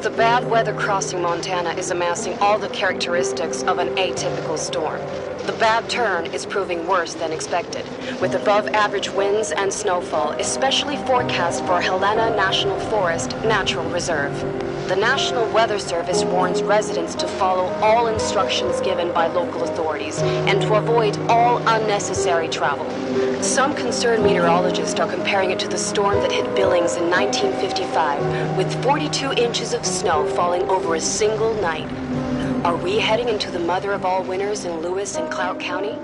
The bad weather crossing Montana is amassing all the characteristics of an atypical storm. The bad turn is proving worse than expected, with above-average winds and snowfall, especially forecast for Helena National Forest Natural Reserve. The National Weather Service warns residents to follow all instructions given by local authorities and to avoid all unnecessary travel. Some concerned meteorologists are comparing it to the storm that hit Billings in 1955, with 42 inches of snow falling over a single night. Are we heading into the mother of all winters in Lewis and Clark County?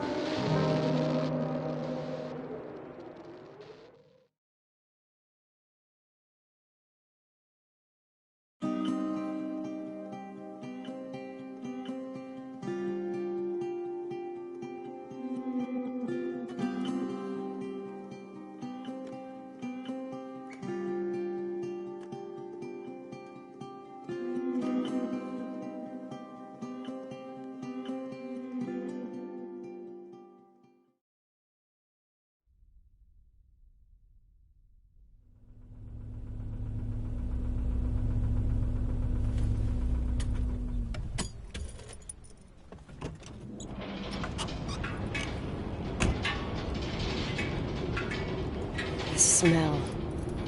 The smell.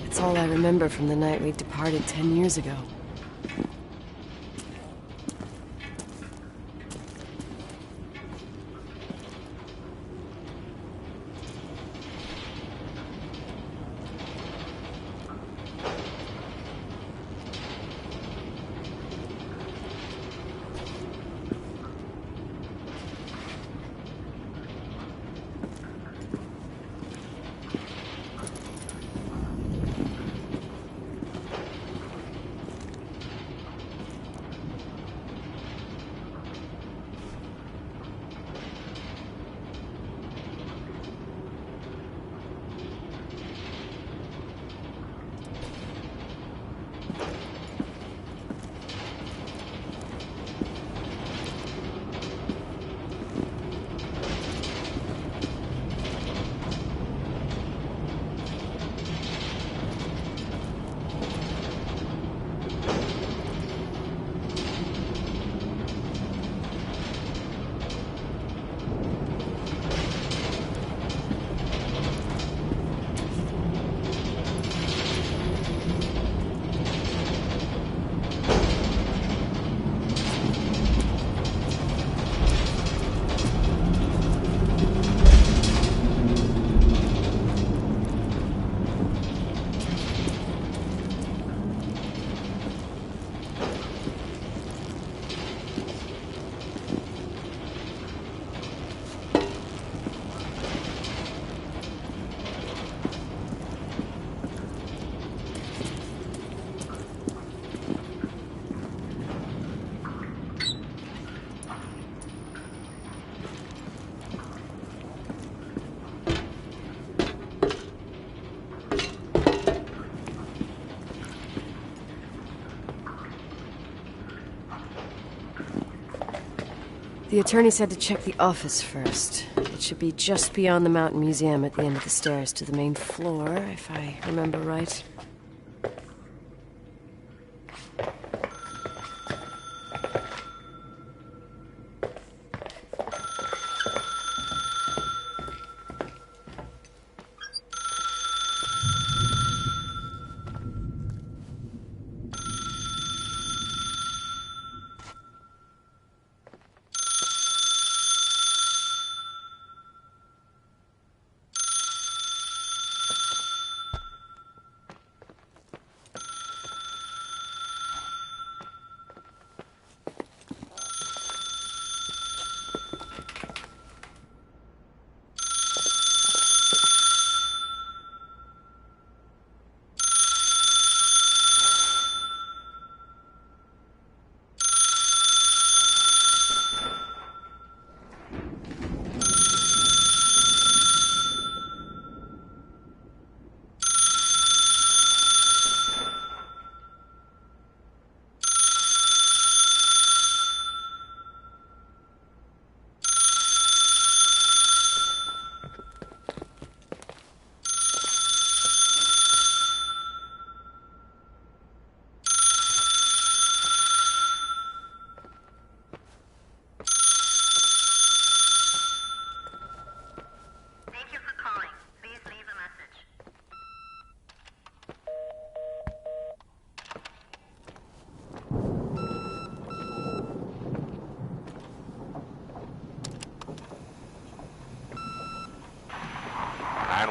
It's all I remember from the night we departed 10 years ago. The attorney said to check the office first. It should be just beyond the Mountain Museum at the end of the stairs to the main floor, if I remember right.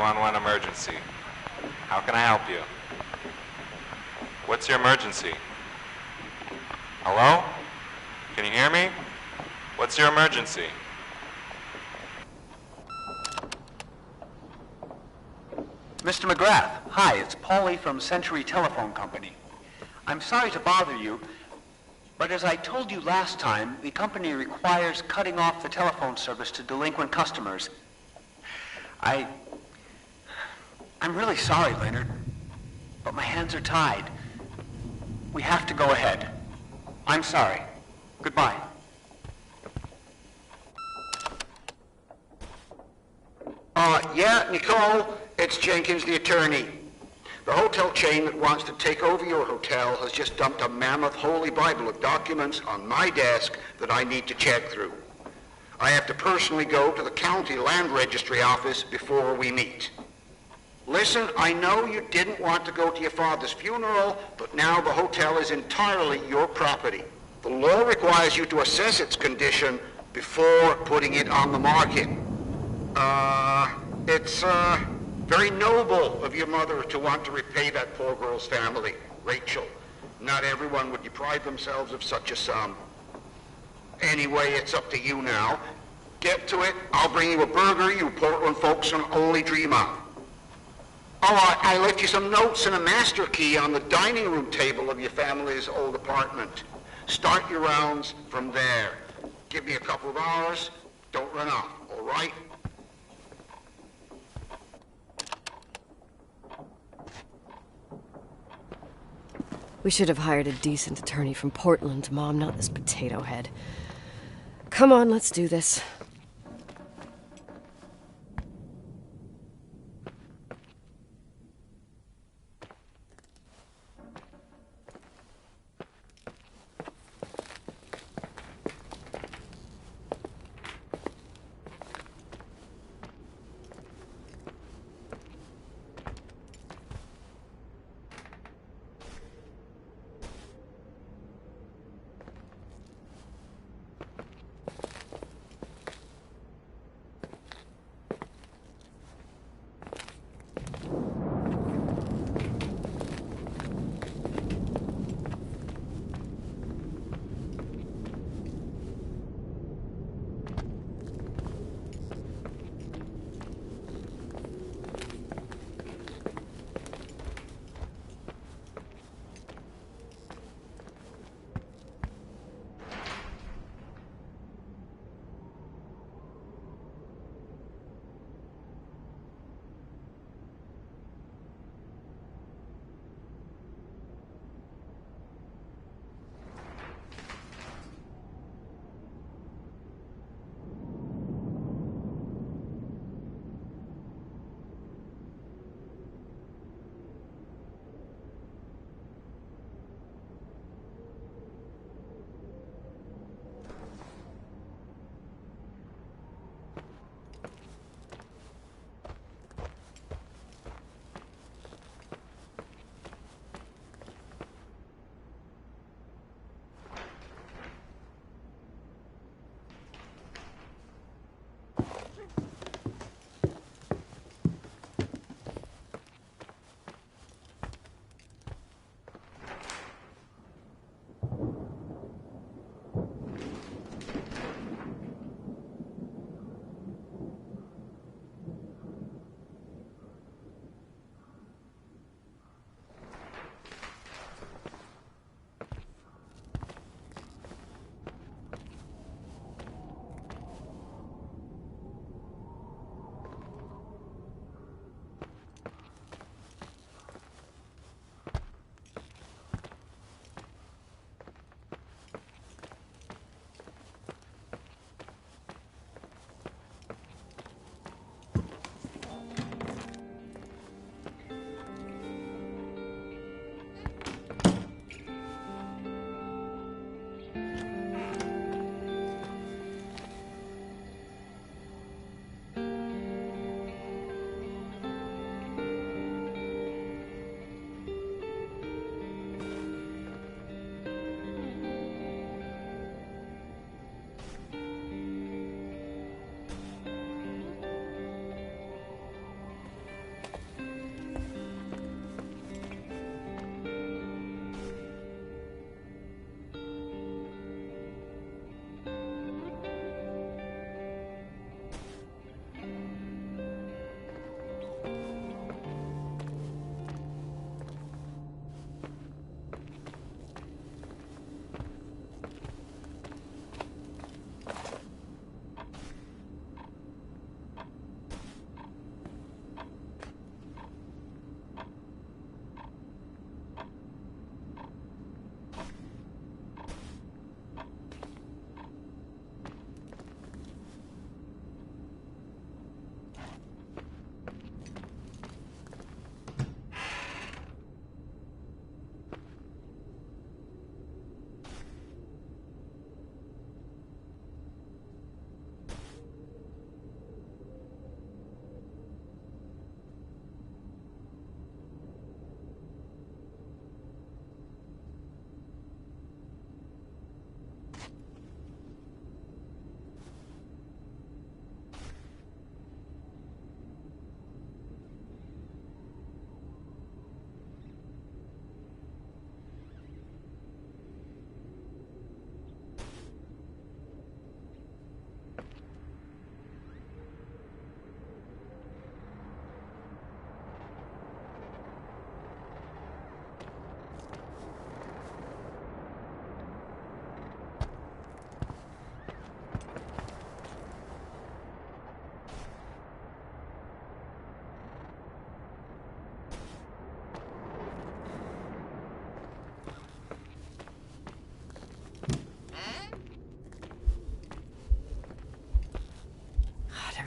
911 emergency. How can I help you? What's your emergency? Hello? Can you hear me? What's your emergency? Mr. McGrath, hi, it's Paulie from Century Telephone Company. I'm sorry to bother you, but as I told you last time, the company requires cutting off the telephone service to delinquent customers. I'm really sorry, Leonard, but my hands are tied. We have to go ahead. I'm sorry. Goodbye. Yeah, Nicole, it's Jenkins, the attorney. The hotel chain that wants to take over your hotel has just dumped a mammoth holy Bible of documents on my desk that I need to check through. I have to personally go to the county land registry office before we meet. Listen, I know you didn't want to go to your father's funeral, but now the hotel is entirely your property. The law requires you to assess its condition before putting it on the market. It's very noble of your mother to want to repay that poor girl's family, Rachel. Not everyone would deprive themselves of such a sum. Anyway, it's up to you now. Get to it. I'll bring you a burger you Portland folks can only dream of. Oh, I left you some notes and a master key on the dining room table of your family's old apartment. Start your rounds from there. Give me a couple of hours. Don't run off, all right? We should have hired a decent attorney from Portland, Mom, not this potato head. Come on, let's do this.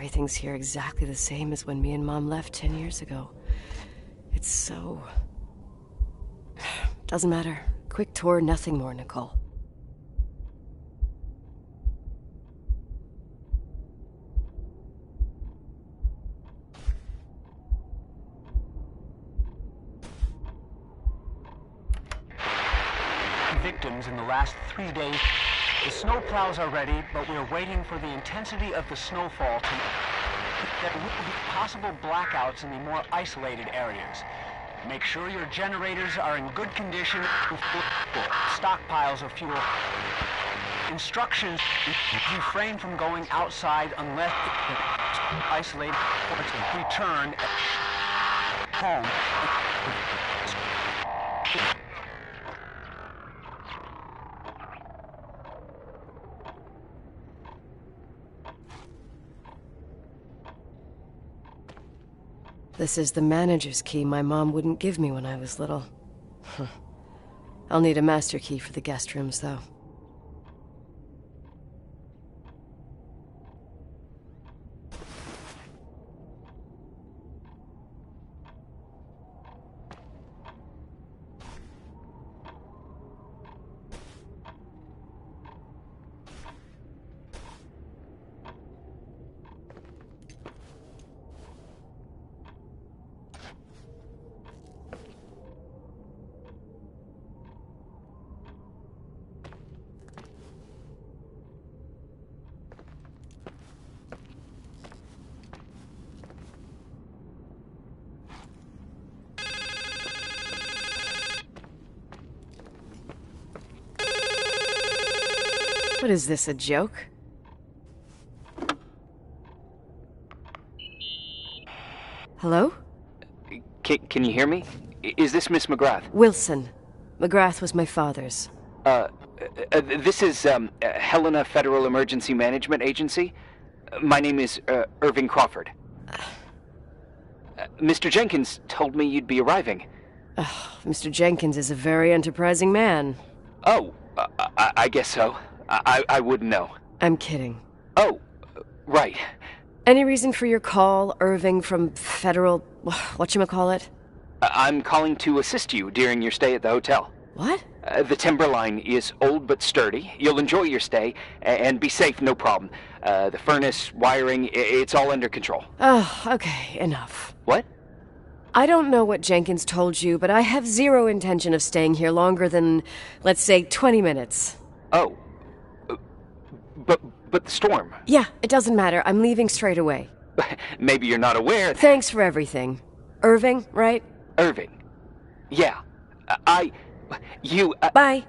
Everything's here exactly the same as when me and Mom left 10 years ago. It's so... Doesn't matter. Quick tour, nothing more, Nicole. Victims in the last 3 days. The snow plows are ready, but we're waiting for the intensity of the snowfall to... There will be possible blackouts in the more isolated areas. Make sure your generators are in good condition with stockpiles of fuel. Instructions: refrain from going outside unless isolated return home. This is the manager's key my mom wouldn't give me when I was little. I'll need a master key for the guest rooms, though. What is this, a joke? Hello? Can you hear me? Is this Miss McGrath? Wilson. McGrath was my father's. This is Helena Federal Emergency Management Agency. My name is Irving Crawford. Mr. Jenkins told me you'd be arriving. Mr. Jenkins is a very enterprising man. Oh, I guess so. I wouldn't know. I'm kidding. Oh, right. Any reason for your call, Irving from Federal... whatchamacallit? I'm calling to assist you during your stay at the hotel. What? The timberline is old but sturdy. You'll enjoy your stay, and be safe, no problem. The furnace, wiring, it's all under control. Oh, okay, enough. What? I don't know what Jenkins told you, but I have zero intention of staying here longer than, let's say, 20 minutes. Oh. But the storm. Yeah, it doesn't matter. I'm leaving straight away. Maybe you're not aware. Thanks for everything. Irving, right? Irving. Yeah. You... Bye.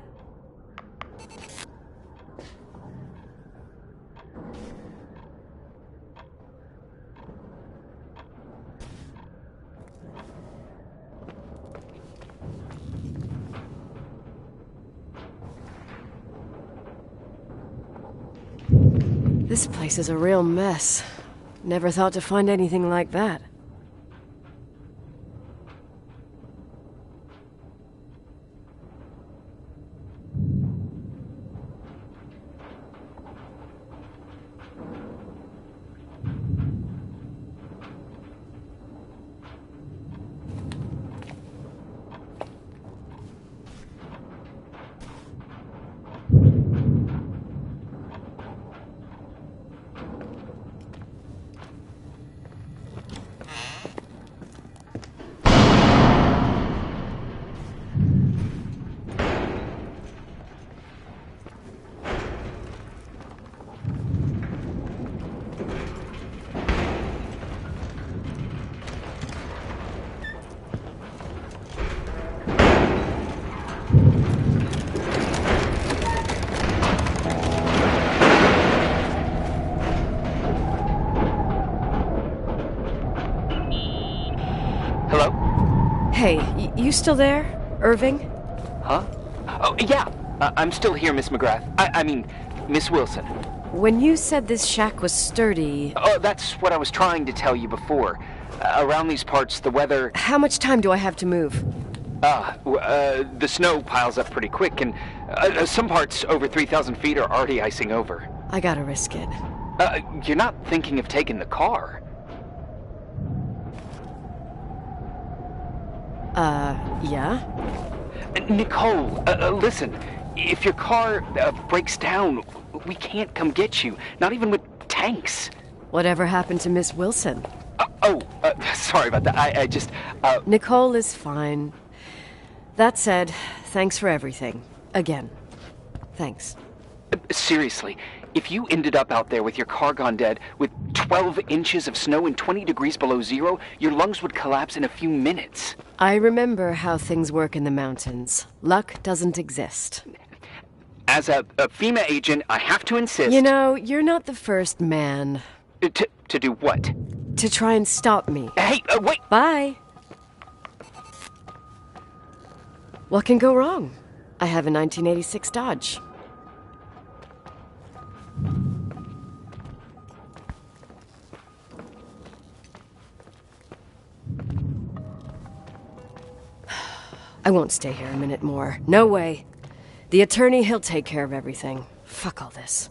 This place is a real mess. Never thought to find anything like that. Hey, you still there, Irving? Huh? Oh, yeah. I'm still here, Miss McGrath. I mean, Miss Wilson. When you said this shack was sturdy... Oh, that's what I was trying to tell you before. Around these parts, the weather... How much time do I have to move? The snow piles up pretty quick, and some parts over 3,000 feet are already icing over. I gotta risk it. You're not thinking of taking the car. Yeah? Nicole, listen. If your car breaks down, we can't come get you. Not even with tanks. Whatever happened to Miss Wilson? Sorry about that. I just... Nicole is fine. That said, thanks for everything. Again. Thanks. Seriously, if you ended up out there with your car gone dead, with 12 inches of snow and 20 degrees below zero, your lungs would collapse in a few minutes. I remember how things work in the mountains. Luck doesn't exist. As a FEMA agent, I have to insist... You know, you're not the first man. To do what? To try and stop me. Hey, wait! Bye! What can go wrong? I have a 1986 Dodge. I won't stay here a minute more. No way. The attorney, he'll take care of everything. Fuck all this.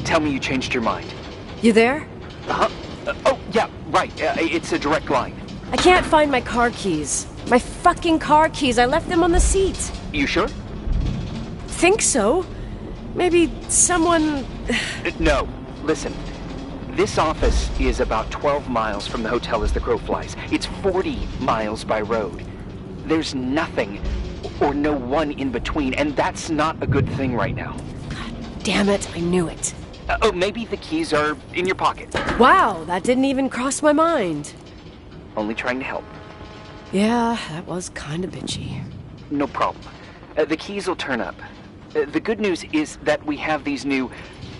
tell me you changed your mind. You there? Huh? Oh, yeah, right. It's a direct line. I can't find my car keys. My fucking car keys. I left them on the seat. You sure? Think so. Maybe someone... No. Listen. This office is about 12 miles from the hotel as the crow flies. It's 40 miles by road. There's nothing or no one in between, and that's not a good thing right now. God damn it, I knew it. Oh, maybe the keys are in your pocket. Wow, that didn't even cross my mind. Only trying to help. Yeah, that was kind of bitchy. No problem. The keys will turn up. The good news is that we have these new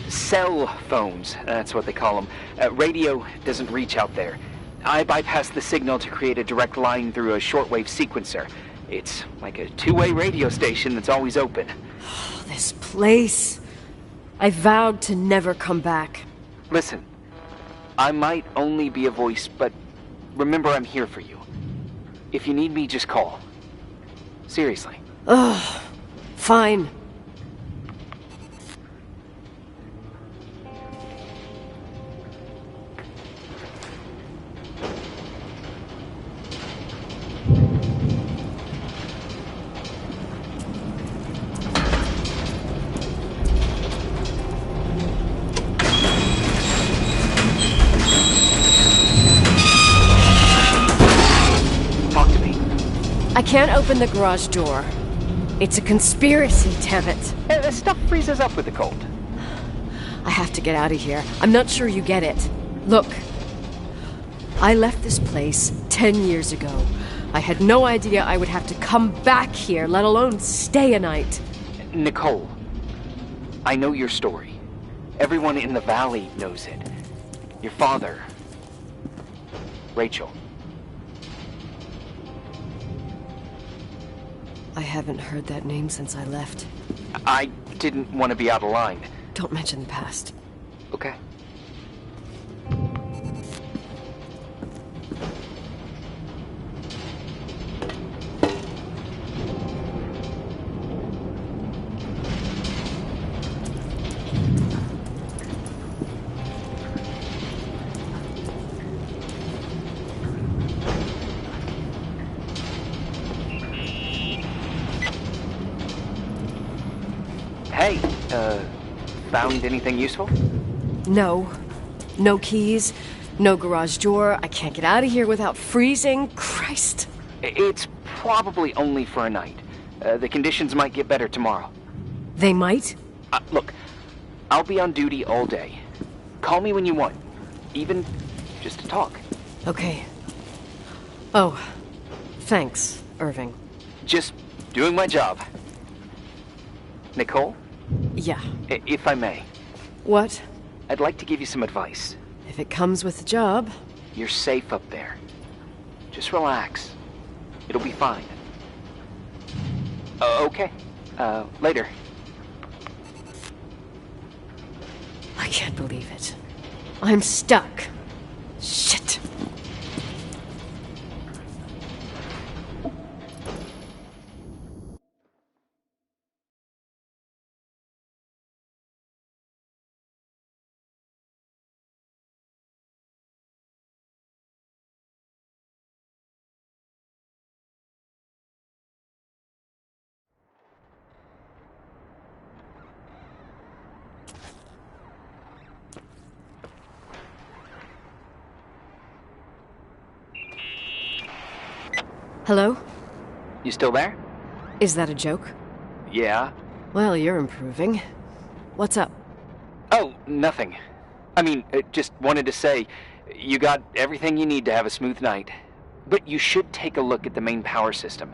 cell phones. That's what they call them. Radio doesn't reach out there. I bypassed the signal to create a direct line through a shortwave sequencer. It's like a two-way radio station that's always open. Oh, this place. I vowed to never come back. Listen, I might only be a voice, but remember I'm here for you. If you need me, just call. Seriously. Ugh. Fine. I can't open the garage door. It's a conspiracy, damn it. Stuff freezes up with the cold. I have to get out of here. I'm not sure you get it. Look, I left this place 10 years ago. I had no idea I would have to come back here, let alone stay a night. Nicole, I know your story. Everyone in the valley knows it. Your father, Rachel. I haven't heard that name since I left. I didn't want to be out of line. Don't mention the past. Okay. Hey, found anything useful? No. No keys, no garage door. I can't get out of here without freezing. Christ. It's probably only for a night. The conditions might get better tomorrow. They might? Look, I'll be on duty all day. Call me when you want. Even just to talk. Okay. Oh, thanks, Irving. Just doing my job. Nicole? Yeah. If I may. What? I'd like to give you some advice. If it comes with the job. You're safe up there. Just relax. It'll be fine. Okay. Later. I can't believe it. I'm stuck. Shit. Hello? You still there? Is that a joke? Yeah. Well, you're improving. What's up? Oh, nothing. I mean, just wanted to say, you got everything you need to have a smooth night. But you should take a look at the main power system.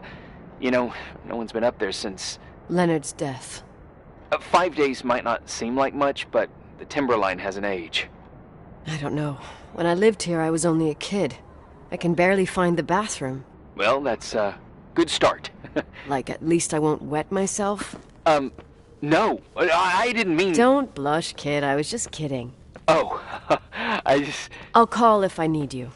You know, no one's been up there since... Leonard's death. 5 days might not seem like much, but the timberline has an age. I don't know. When I lived here, I was only a kid. I can barely find the bathroom. Well, that's a good start. Like, at least I won't wet myself? No. I didn't mean... Don't blush, kid. I was just kidding. Oh, I just... I'll call if I need you.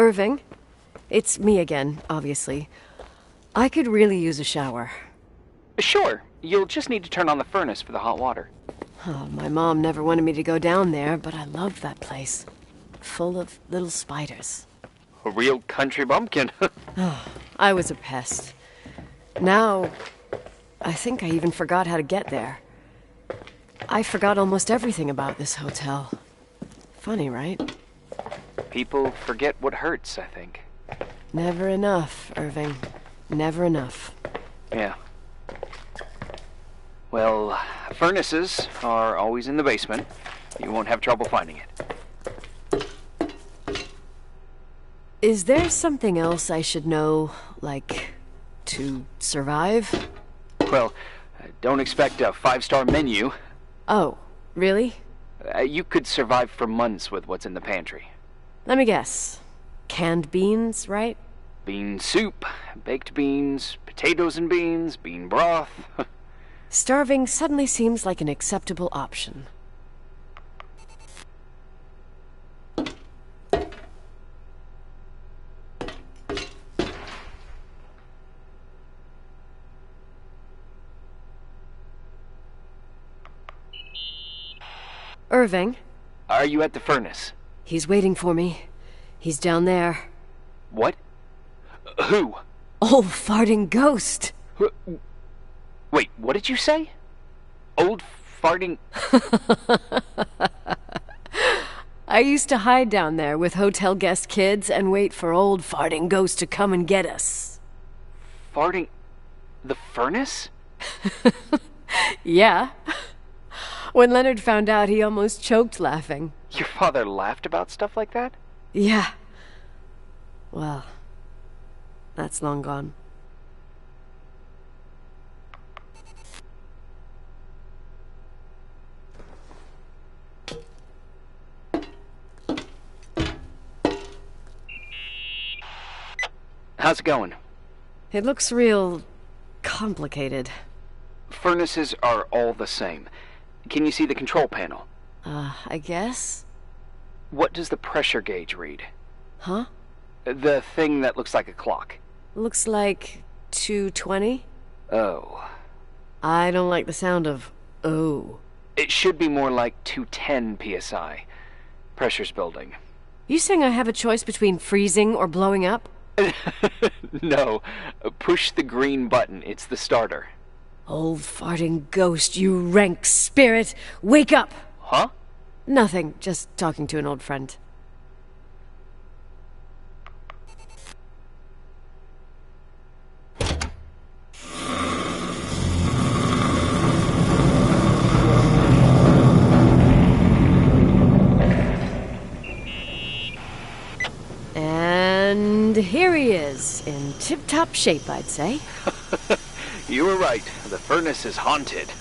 Irving, it's me again, obviously. I could really use a shower. Sure, you'll just need to turn on the furnace for the hot water. Oh, my mom never wanted me to go down there, but I loved that place. Full of little spiders. A real country bumpkin. I was a pest. Now, I think I even forgot how to get there. I forgot almost everything about this hotel. Funny, right? People forget what hurts, I think. Never enough, Irving. Never enough. Yeah. Well, furnaces are always in the basement. You won't have trouble finding it. Is there something else I should know, like, to survive? Well, don't expect a 5-star menu. Oh, really? You could survive for months with what's in the pantry. Let me guess. Canned beans, right? Bean soup, baked beans, potatoes and beans, bean broth. Starving suddenly seems like an acceptable option. Irving? Are you at the furnace? He's waiting for me. He's down there. What? Who? Old farting ghost! Wait, what did you say? Old farting... I used to hide down there with hotel guest kids and wait for old farting ghost to come and get us. Farting... the furnace? Yeah. When Leonard found out, he almost choked laughing. Your father laughed about stuff like that? Yeah. Well, that's long gone. How's it going? It looks real complicated. Furnaces are all the same. Can you see the control panel? I guess? What does the pressure gauge read? Huh? The thing that looks like a clock. Looks like 220? Oh. I don't like the sound of oh. It should be more like 210 psi. Pressure's building. You saying I have a choice between freezing or blowing up? No. Push the green button. It's the starter. Old farting ghost, you rank spirit! Wake up! Huh? Nothing, just talking to an old friend. And here he is, in tip-top shape, I'd say. You were right. The furnace is haunted.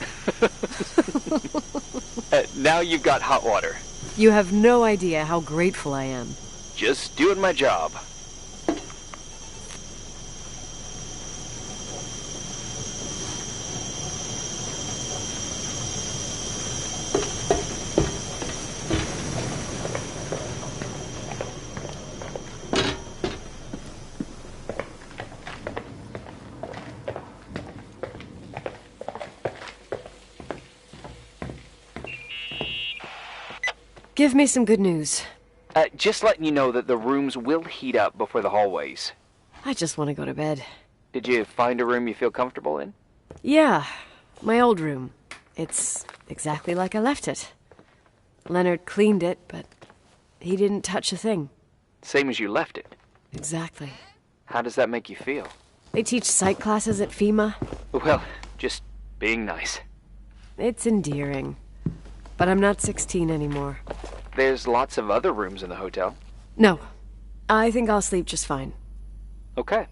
Now you've got hot water. You have no idea how grateful I am. Just doing my job. Give me some good news. Just letting you know that the rooms will heat up before the hallways. I just want to go to bed. Did you find a room you feel comfortable in? Yeah, my old room. It's exactly like I left it. Leonard cleaned it, but he didn't touch a thing. Same as you left it. Exactly. How does that make you feel? They teach psych classes at FEMA. Well, just being nice. It's endearing. But I'm not 16 anymore. There's lots of other rooms in the hotel. No. I think I'll sleep just fine. Okay.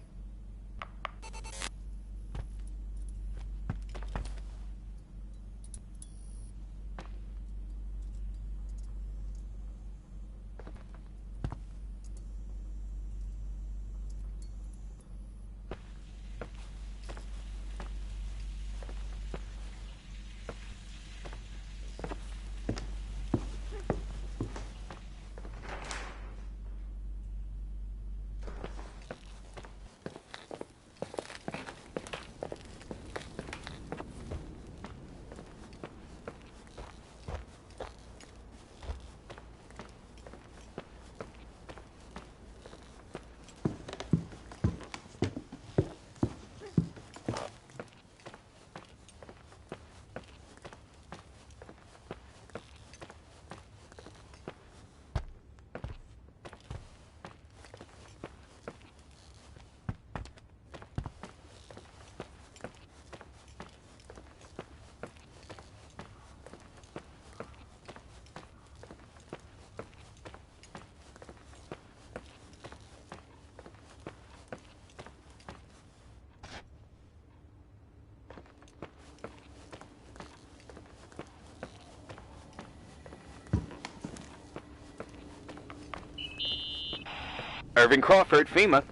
Irving Crawford, FEMA.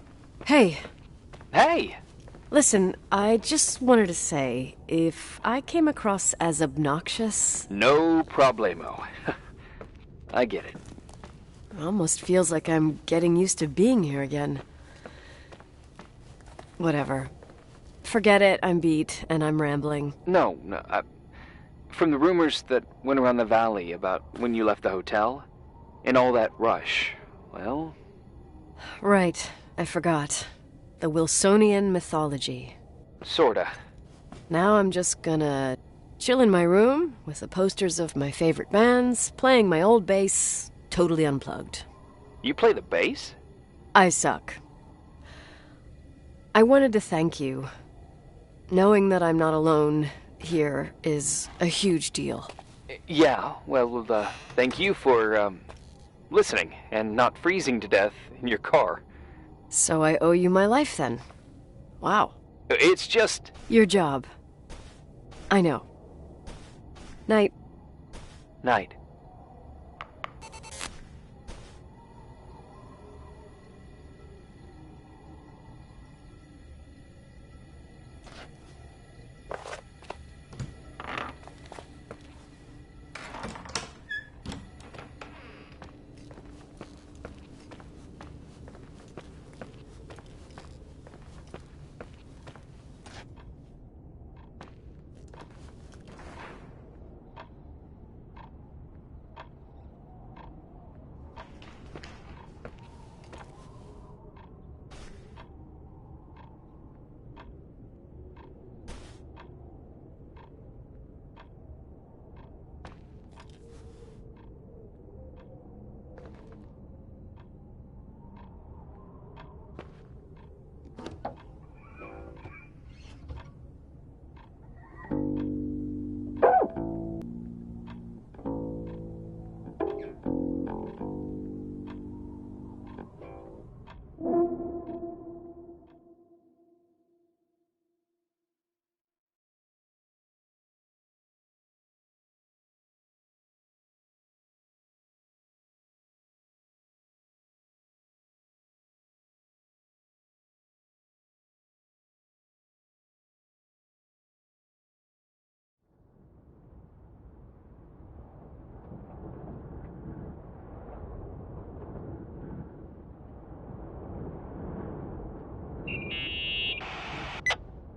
Hey, Hey! listen, I just wanted to say, if I came across as obnoxious, No problemo. I get it. it almost feels like I'm getting used to being here again. Whatever. Forget it, I'm beat, and I'm rambling. No. From the rumors that went around the valley about when you left the hotel, and all that rush, well... Right, I forgot. The Wilsonian mythology. Sorta. Now I'm just gonna chill in my room with the posters of my favorite bands, playing my old bass, totally unplugged. You play the bass? I suck. I wanted to thank you. Knowing that I'm not alone here is a huge deal. Yeah, well, thank you for, listening and not freezing to death in your car. So I owe you my life then. Wow. It's just... Your job. I know. Night. Night.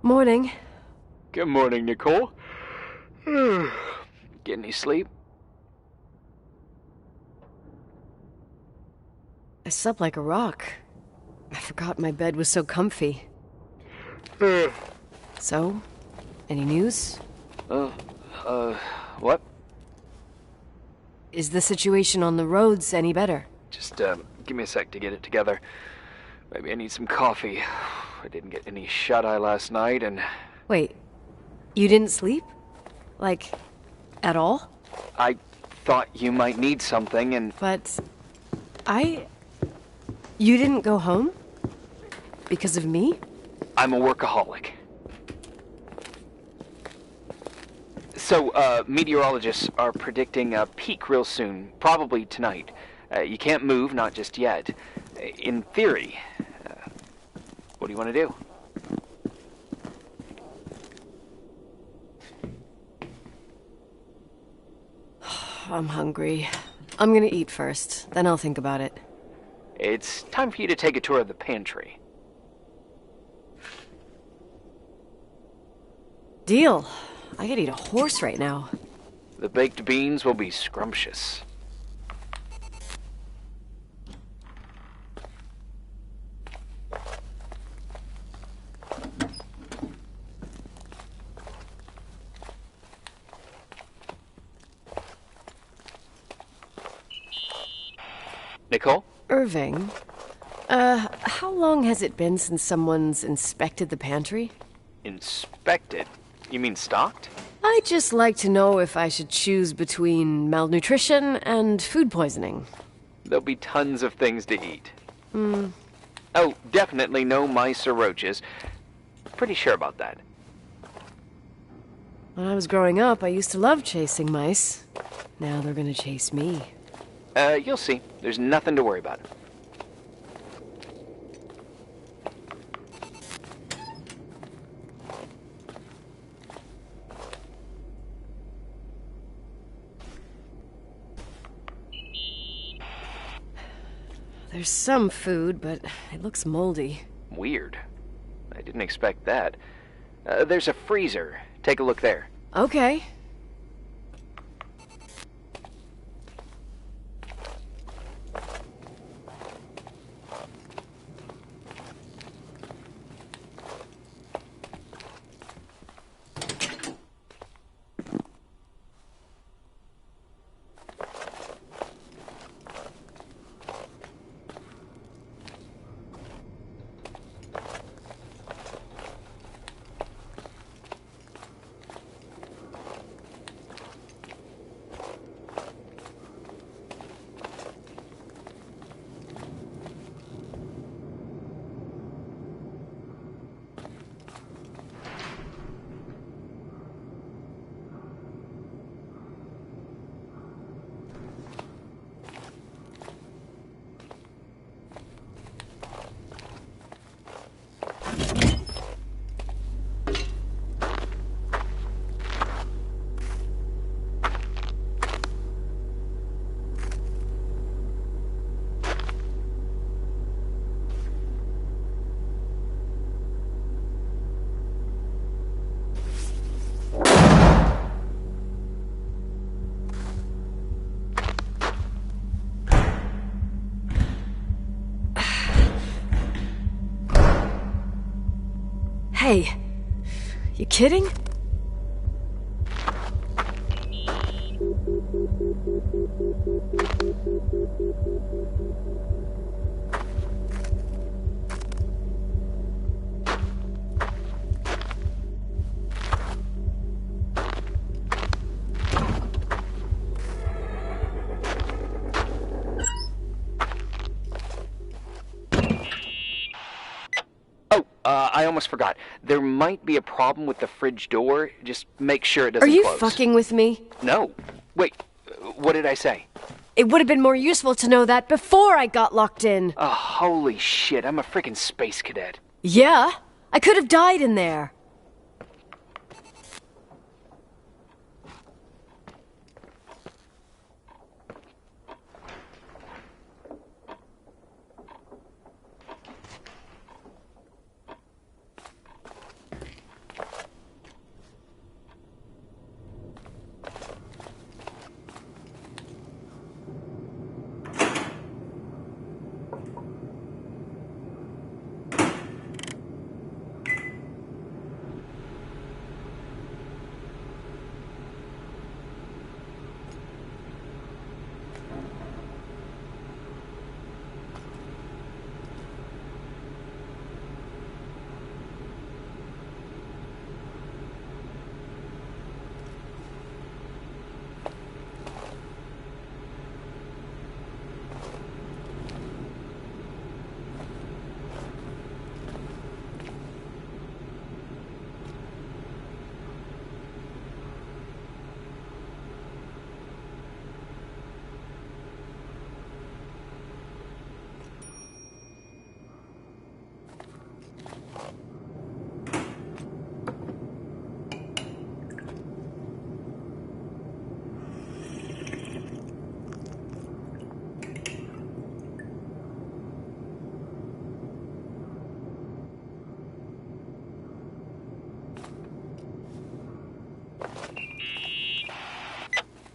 Morning. Good morning, Nicole. Get any sleep? I slept like a rock. I forgot my bed was so comfy. So, any news? What? Is the situation on the roads any better? Just, give me a sec to get it together. Maybe I need some coffee. I didn't get any shut-eye last night, and... Wait, you didn't sleep? Like, at all? I thought you might need something, and... But... You didn't go home? Because of me? I'm a workaholic. So, meteorologists are predicting a peak real soon, probably tonight. You can't move, not just yet. In theory. What do you want to do? I'm hungry. I'm gonna eat first, then I'll think about it. It's time for you to take a tour of the pantry. Deal. I could eat a horse right now. The baked beans will be scrumptious. Nicole? Irving, how long has it been since someone's inspected the pantry? Inspected? You mean stocked? I'd just like to know if I should choose between malnutrition and food poisoning. There'll be tons of things to eat. Oh, definitely no mice or roaches. Pretty sure about that. When I was growing up, I used to love chasing mice. Now they're gonna chase me. You'll see. There's nothing to worry about. There's some food, but it looks moldy. Weird. I didn't expect that. There's a freezer. Take a look there. Okay. Hey, you kidding? I almost forgot. There might be a problem with the fridge door. Just make sure it doesn't Are you close. fucking with me? No. Wait, what did I say? It would have been more useful to know that before I got locked in. Oh, holy shit, I'm a freaking space cadet. Yeah? I could have died in there.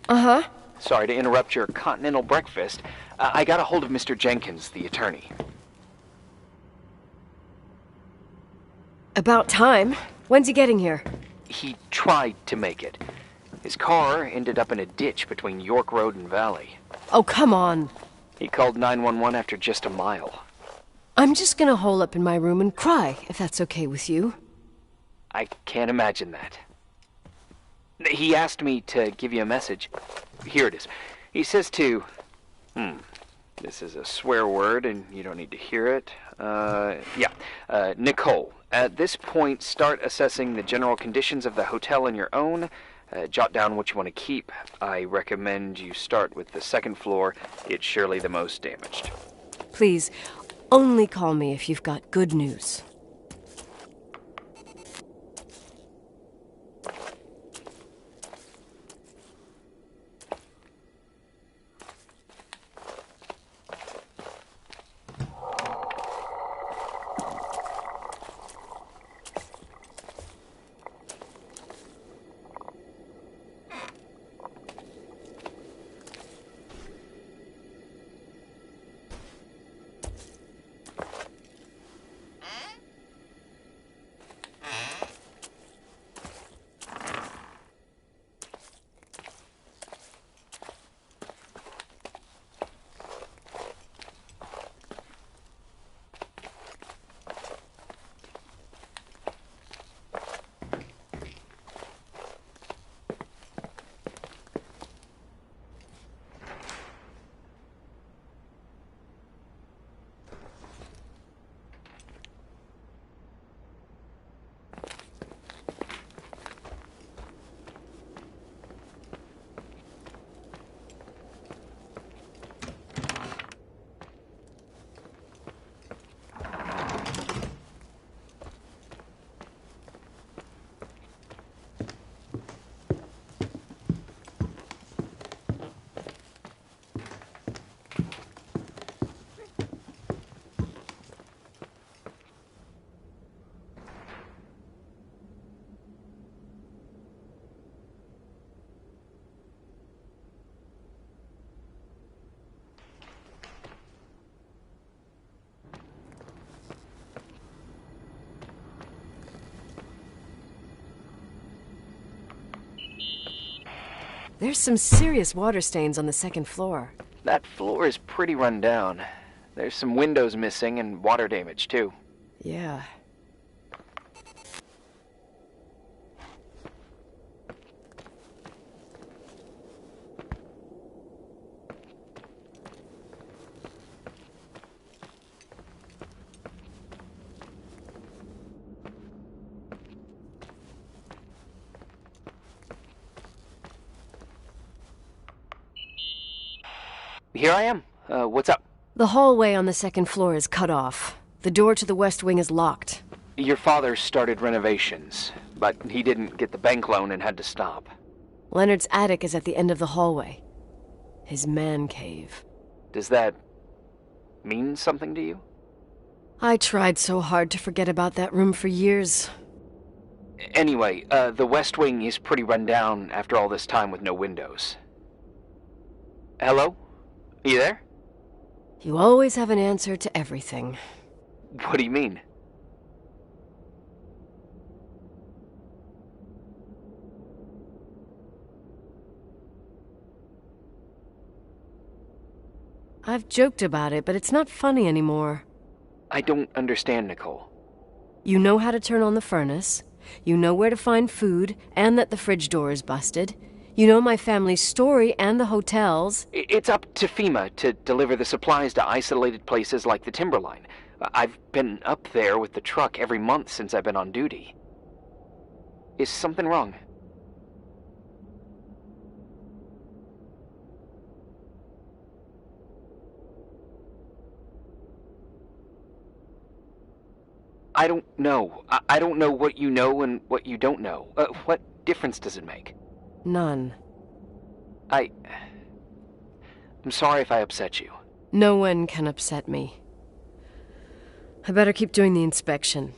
Uh-huh. Sorry to interrupt your continental breakfast. I got a hold of Mr. Jenkins, the attorney. About time. When's he getting here? He tried to make it. His car ended up in a ditch between York Road and Valley. Oh, come on. He called 911 after just a mile. I'm just gonna hole up in my room and cry, if that's okay with you. I can't imagine that. He asked me to give you a message. Here it is. He says to... This is a swear word, and you don't need to hear it. Nicole, at this point, start assessing the general conditions of the hotel on your own. Jot down what you want to keep. I recommend you start with the second floor. It's surely the most damaged. Please, only call me if you've got good news. There's some serious water stains on the second floor. That floor is pretty run down. There's some windows missing and water damage, too. Yeah. Here I am. What's up? The hallway on the second floor is cut off. The door to the west wing is locked. Your father started renovations, but he didn't get the bank loan and had to stop. Leonard's attic is at the end of the hallway. His man cave. Does that mean something to you? I tried so hard to forget about that room for years. Anyway, the west wing is pretty run down after all this time with no windows. Hello? You there? You always have an answer to everything. What do you mean? I've joked about it, but it's not funny anymore. I don't understand, Nicole. You know how to turn on the furnace. You know where to find food, and that the fridge door is busted. You know my family's story and the hotel's. It's up to FEMA to deliver the supplies to isolated places like the Timberline. I've been up there with the truck every month since I've been on duty. Is something wrong? I don't know. I don't know what you know and what you don't know. What difference does it make? None. I'm sorry if I upset you. No one can upset me. I better keep doing the inspection.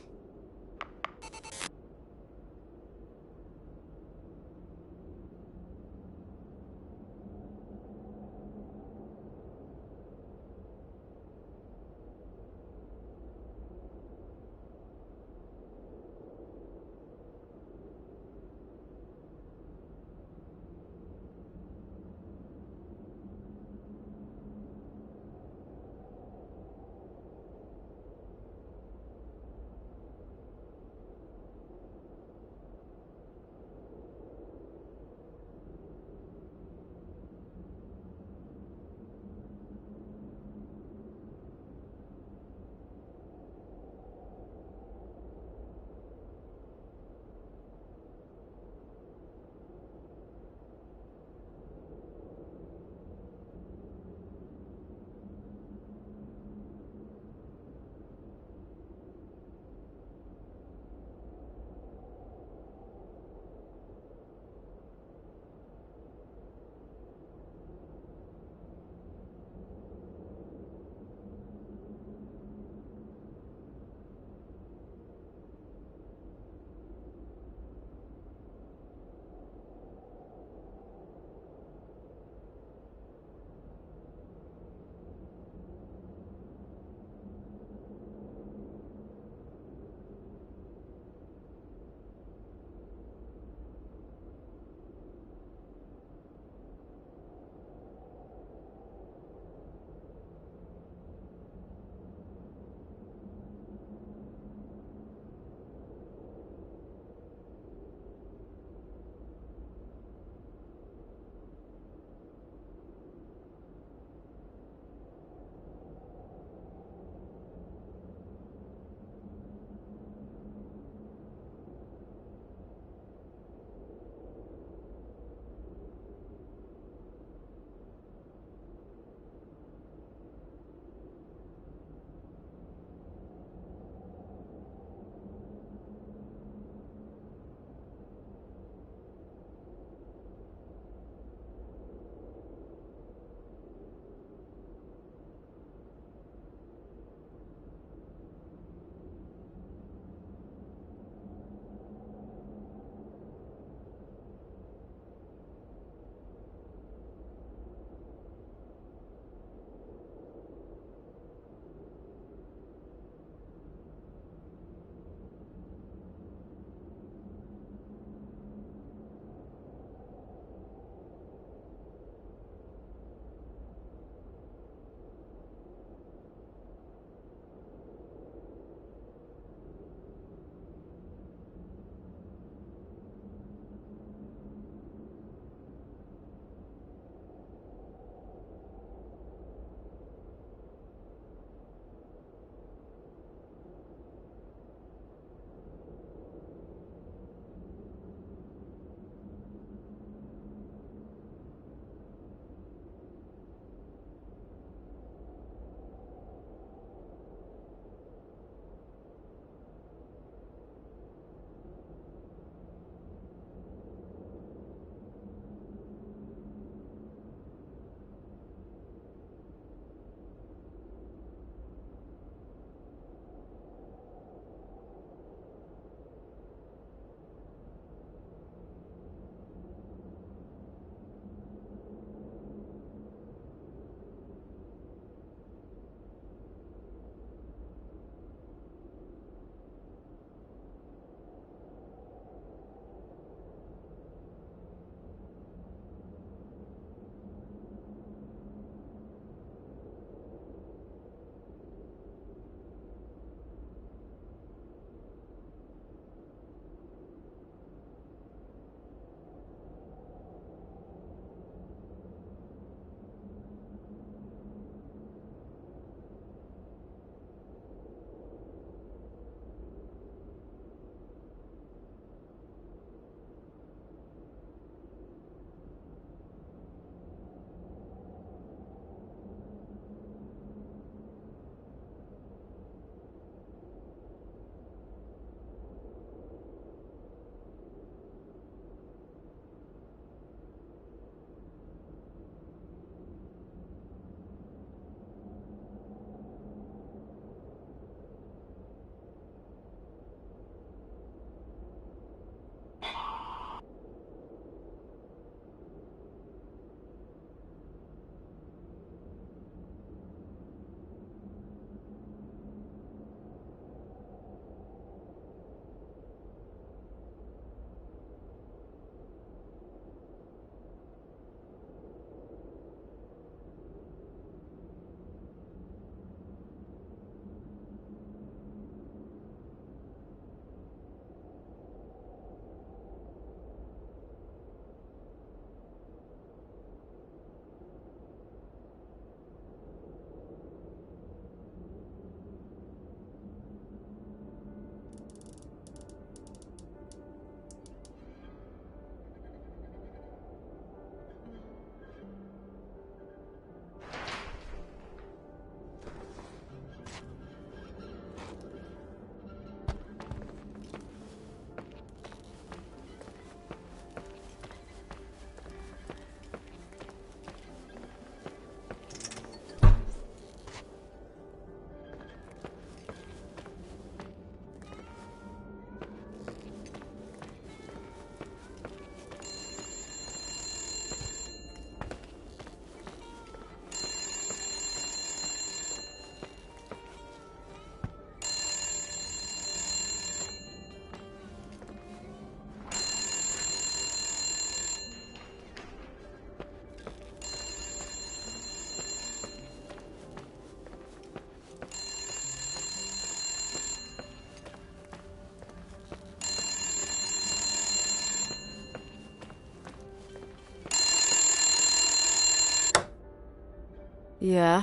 Yeah.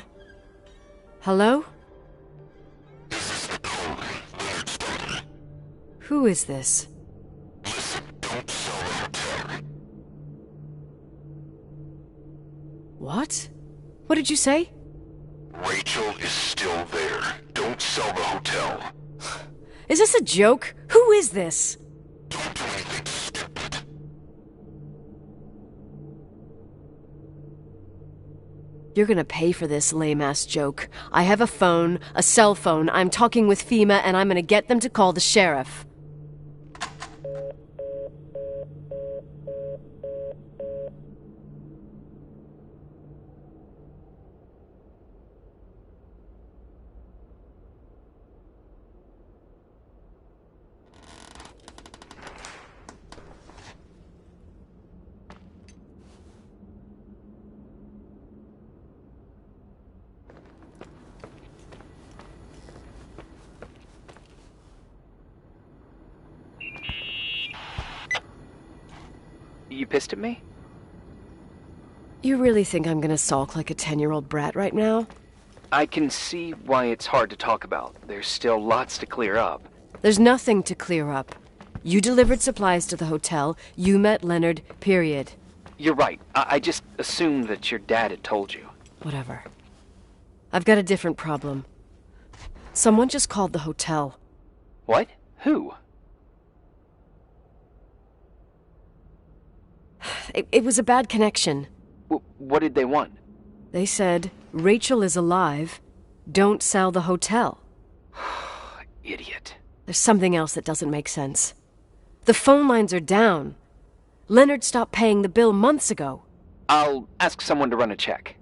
Hello? This is Nicole, Leonard's daughter. Who is this? Listen, don't sell the hotel. What? What did you say? Rachel is still there. Don't sell the hotel. Is this a joke? Who is this? Don't do anything stupid. You're gonna pay for this lame-ass joke. I have a phone, a cell phone. I'm talking with FEMA, and I'm gonna get them to call the sheriff. You pissed at me? You really think I'm gonna sulk like a 10-year-old brat right now? I can see why it's hard to talk about. There's still lots to clear up. There's nothing to clear up. You delivered supplies to the hotel. You met Leonard, period. You're right. I just assumed that your dad had told you. Whatever. I've got a different problem. Someone just called the hotel. What? Who? It was a bad connection. What did they want? They said, Rachel is alive. Don't sell the hotel. Idiot. There's something else that doesn't make sense. The phone lines are down. Leonard stopped paying the bill months ago. I'll ask someone to run a check.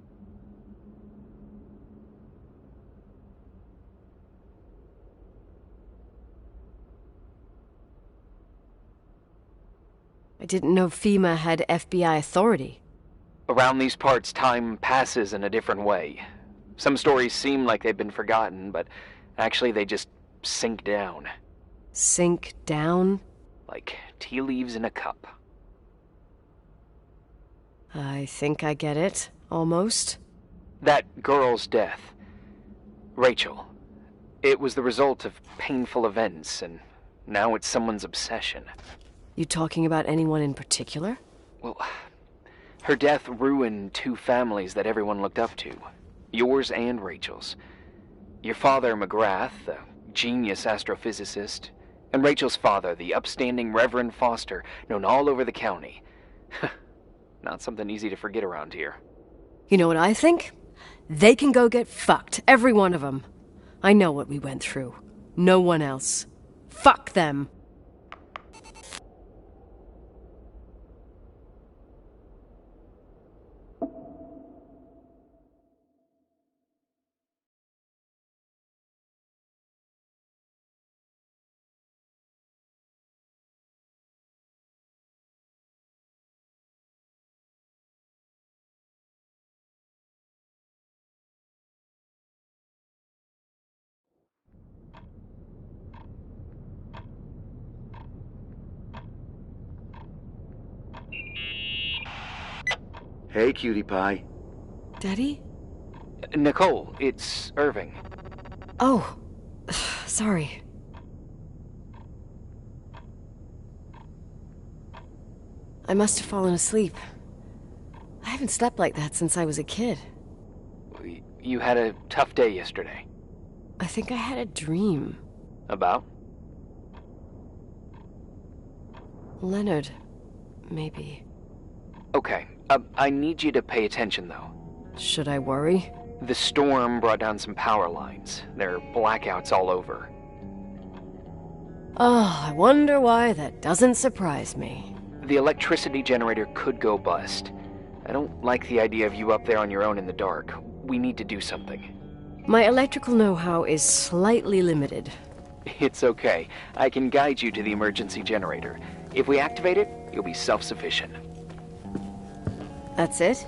I didn't know FEMA had FBI authority. Around these parts, time passes in a different way. Some stories seem like they've been forgotten, but actually they just sink down. Sink down? Like tea leaves in a cup. I think I get it, almost. That girl's death, Rachel, it was the result of painful events, and now it's someone's obsession. You talking about anyone in particular? Well, her death ruined two families that everyone looked up to. Yours and Rachel's. Your father, McGrath, the genius astrophysicist, and Rachel's father, the upstanding Reverend Foster, known all over the county. Not something easy to forget around here. You know what I think? They can go get fucked, every one of them. I know what we went through. No one else. Fuck them. Hey, cutie pie. Daddy? Nicole, it's Irving. Oh, sorry. I must have fallen asleep. I haven't slept like that since I was a kid. You had a tough day yesterday. I think I had a dream. About? Leonard, maybe. Okay, I need you to pay attention, though. Should I worry? The storm brought down some power lines. There are blackouts all over. Oh, I wonder why that doesn't surprise me. The electricity generator could go bust. I don't like the idea of you up there on your own in the dark. We need to do something. My electrical know-how is slightly limited. It's okay. I can guide you to the emergency generator. If we activate it, you'll be self-sufficient. That's it?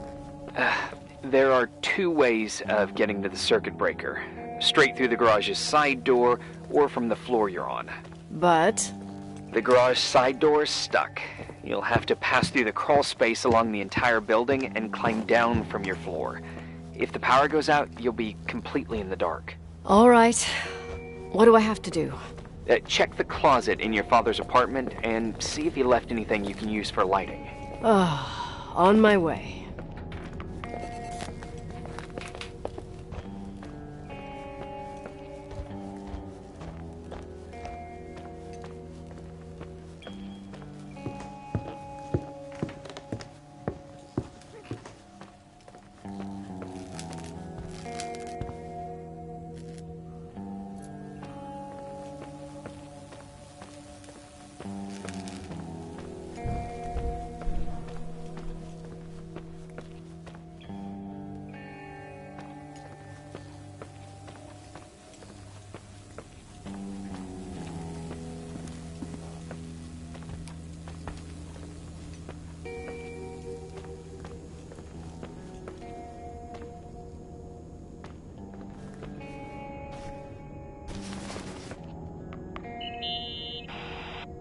There are two ways of getting to the circuit breaker. Straight through the garage's side door, or from the floor you're on. But... The garage side door is stuck. You'll have to pass through the crawl space along the entire building and climb down from your floor. If the power goes out, you'll be completely in the dark. All right. What do I have to do? Check the closet in your father's apartment and see if he left anything you can use for lighting. On my way.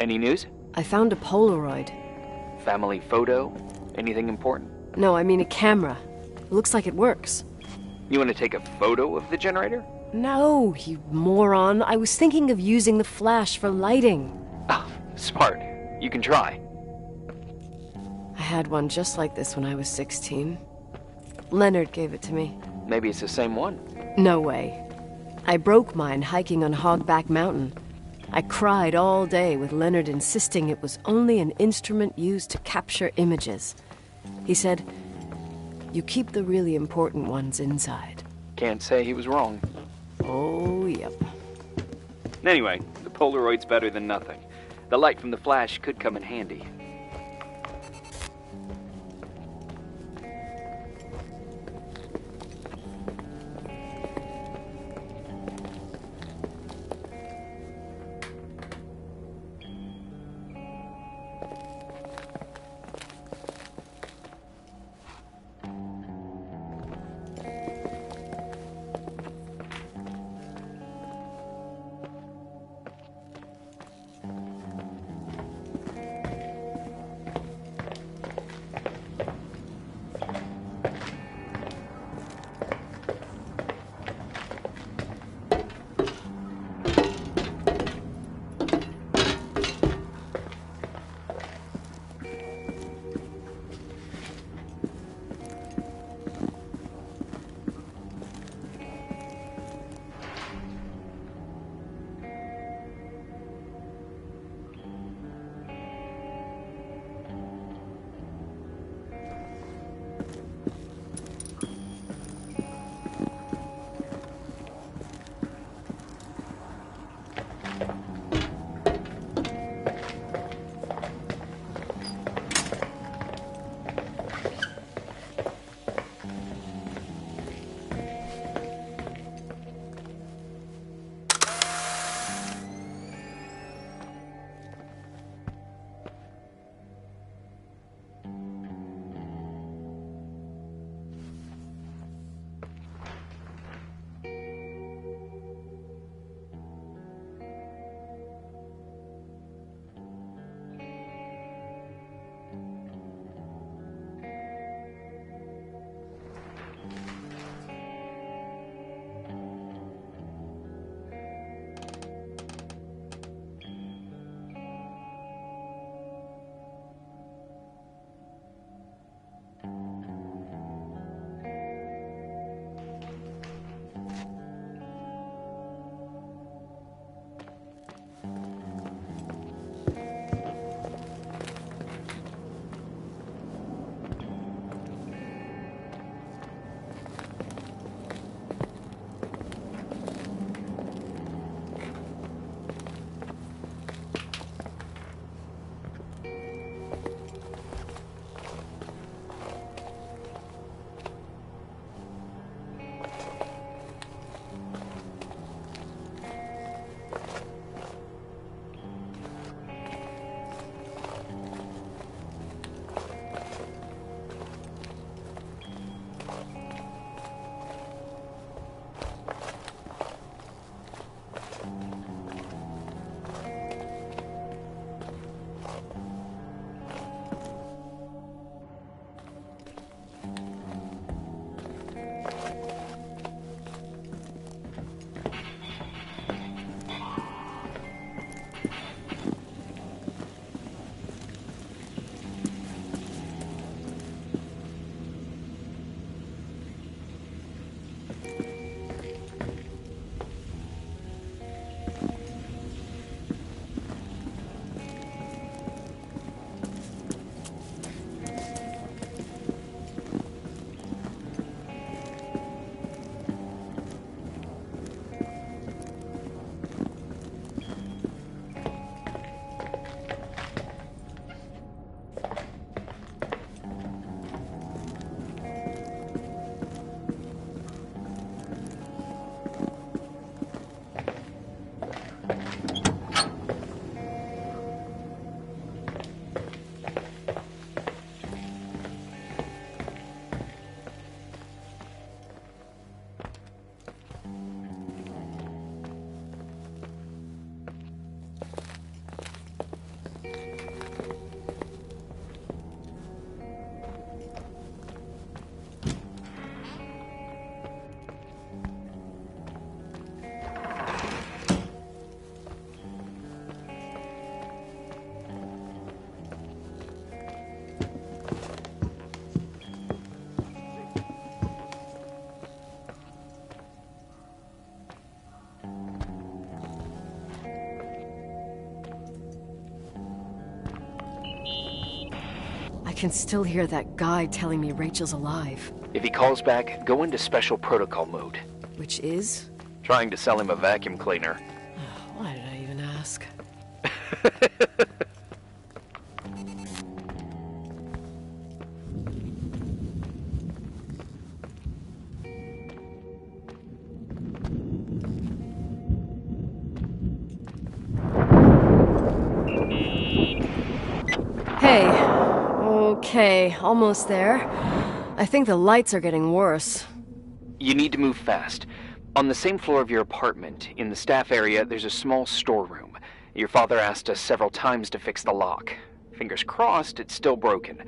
Any news? I found a Polaroid. Family photo? Anything important? No, I mean a camera. It looks like it works. You want to take a photo of the generator? No, you moron. I was thinking of using the flash for lighting. Oh, smart. You can try. I had one just like this when I was 16. Leonard gave it to me. Maybe it's the same one. No way. I broke mine hiking on Hogback Mountain. I cried all day with Leonard insisting it was only an instrument used to capture images. He said, "You keep the really important ones inside." Can't say he was wrong. Oh, yep. Anyway, the Polaroid's better than nothing. The light from the flash could come in handy. can still hear that guy telling me Rachel's alive. If he calls back, go into special protocol mode. Which is? Trying to sell him a vacuum cleaner. Why did I even ask? Hey. Okay, almost there. I think the lights are getting worse. You need to move fast. On the same floor of your apartment, in the staff area, there's a small storeroom. Your father asked us several times to fix the lock. Fingers crossed, it's still broken.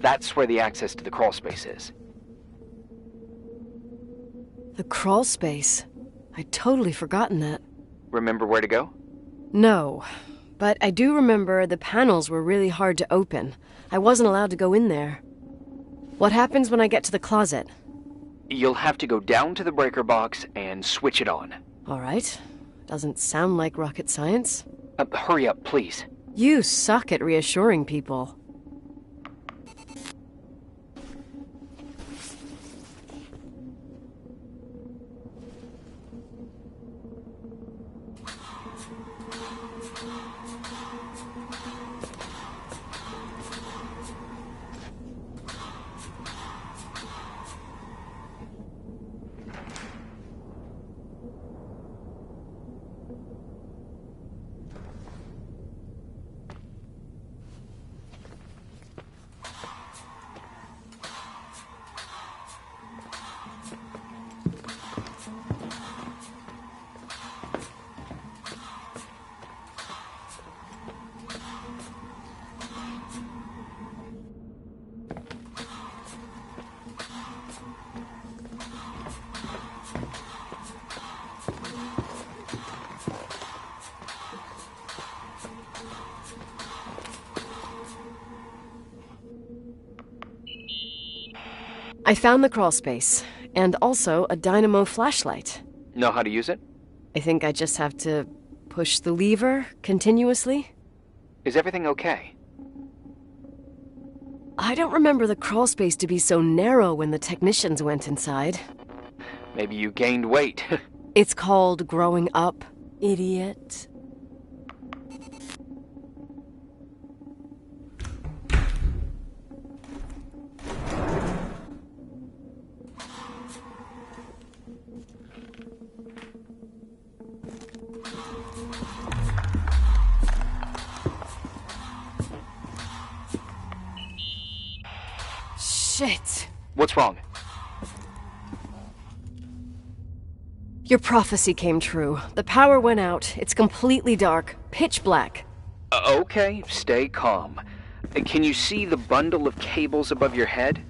That's where the access to the crawl space is. The crawl space? I'd totally forgotten that. Remember where to go? No, but I do remember the panels were really hard to open. I wasn't allowed to go in there. What happens when I get to the closet? You'll have to go down to the breaker box and switch it on. All right. Doesn't sound like rocket science. Hurry up, please. You suck at reassuring people. I found the crawl space, and also a dynamo flashlight. Know how to use it? I think I just have to push the lever continuously. Is everything okay? I don't remember the crawl space to be so narrow when the technicians went inside. Maybe you gained weight. It's called growing up, idiot. Shit. What's wrong? Your prophecy came true. The power went out. It's completely dark. Pitch black. Okay, stay calm. Can you see the bundle of cables above your head?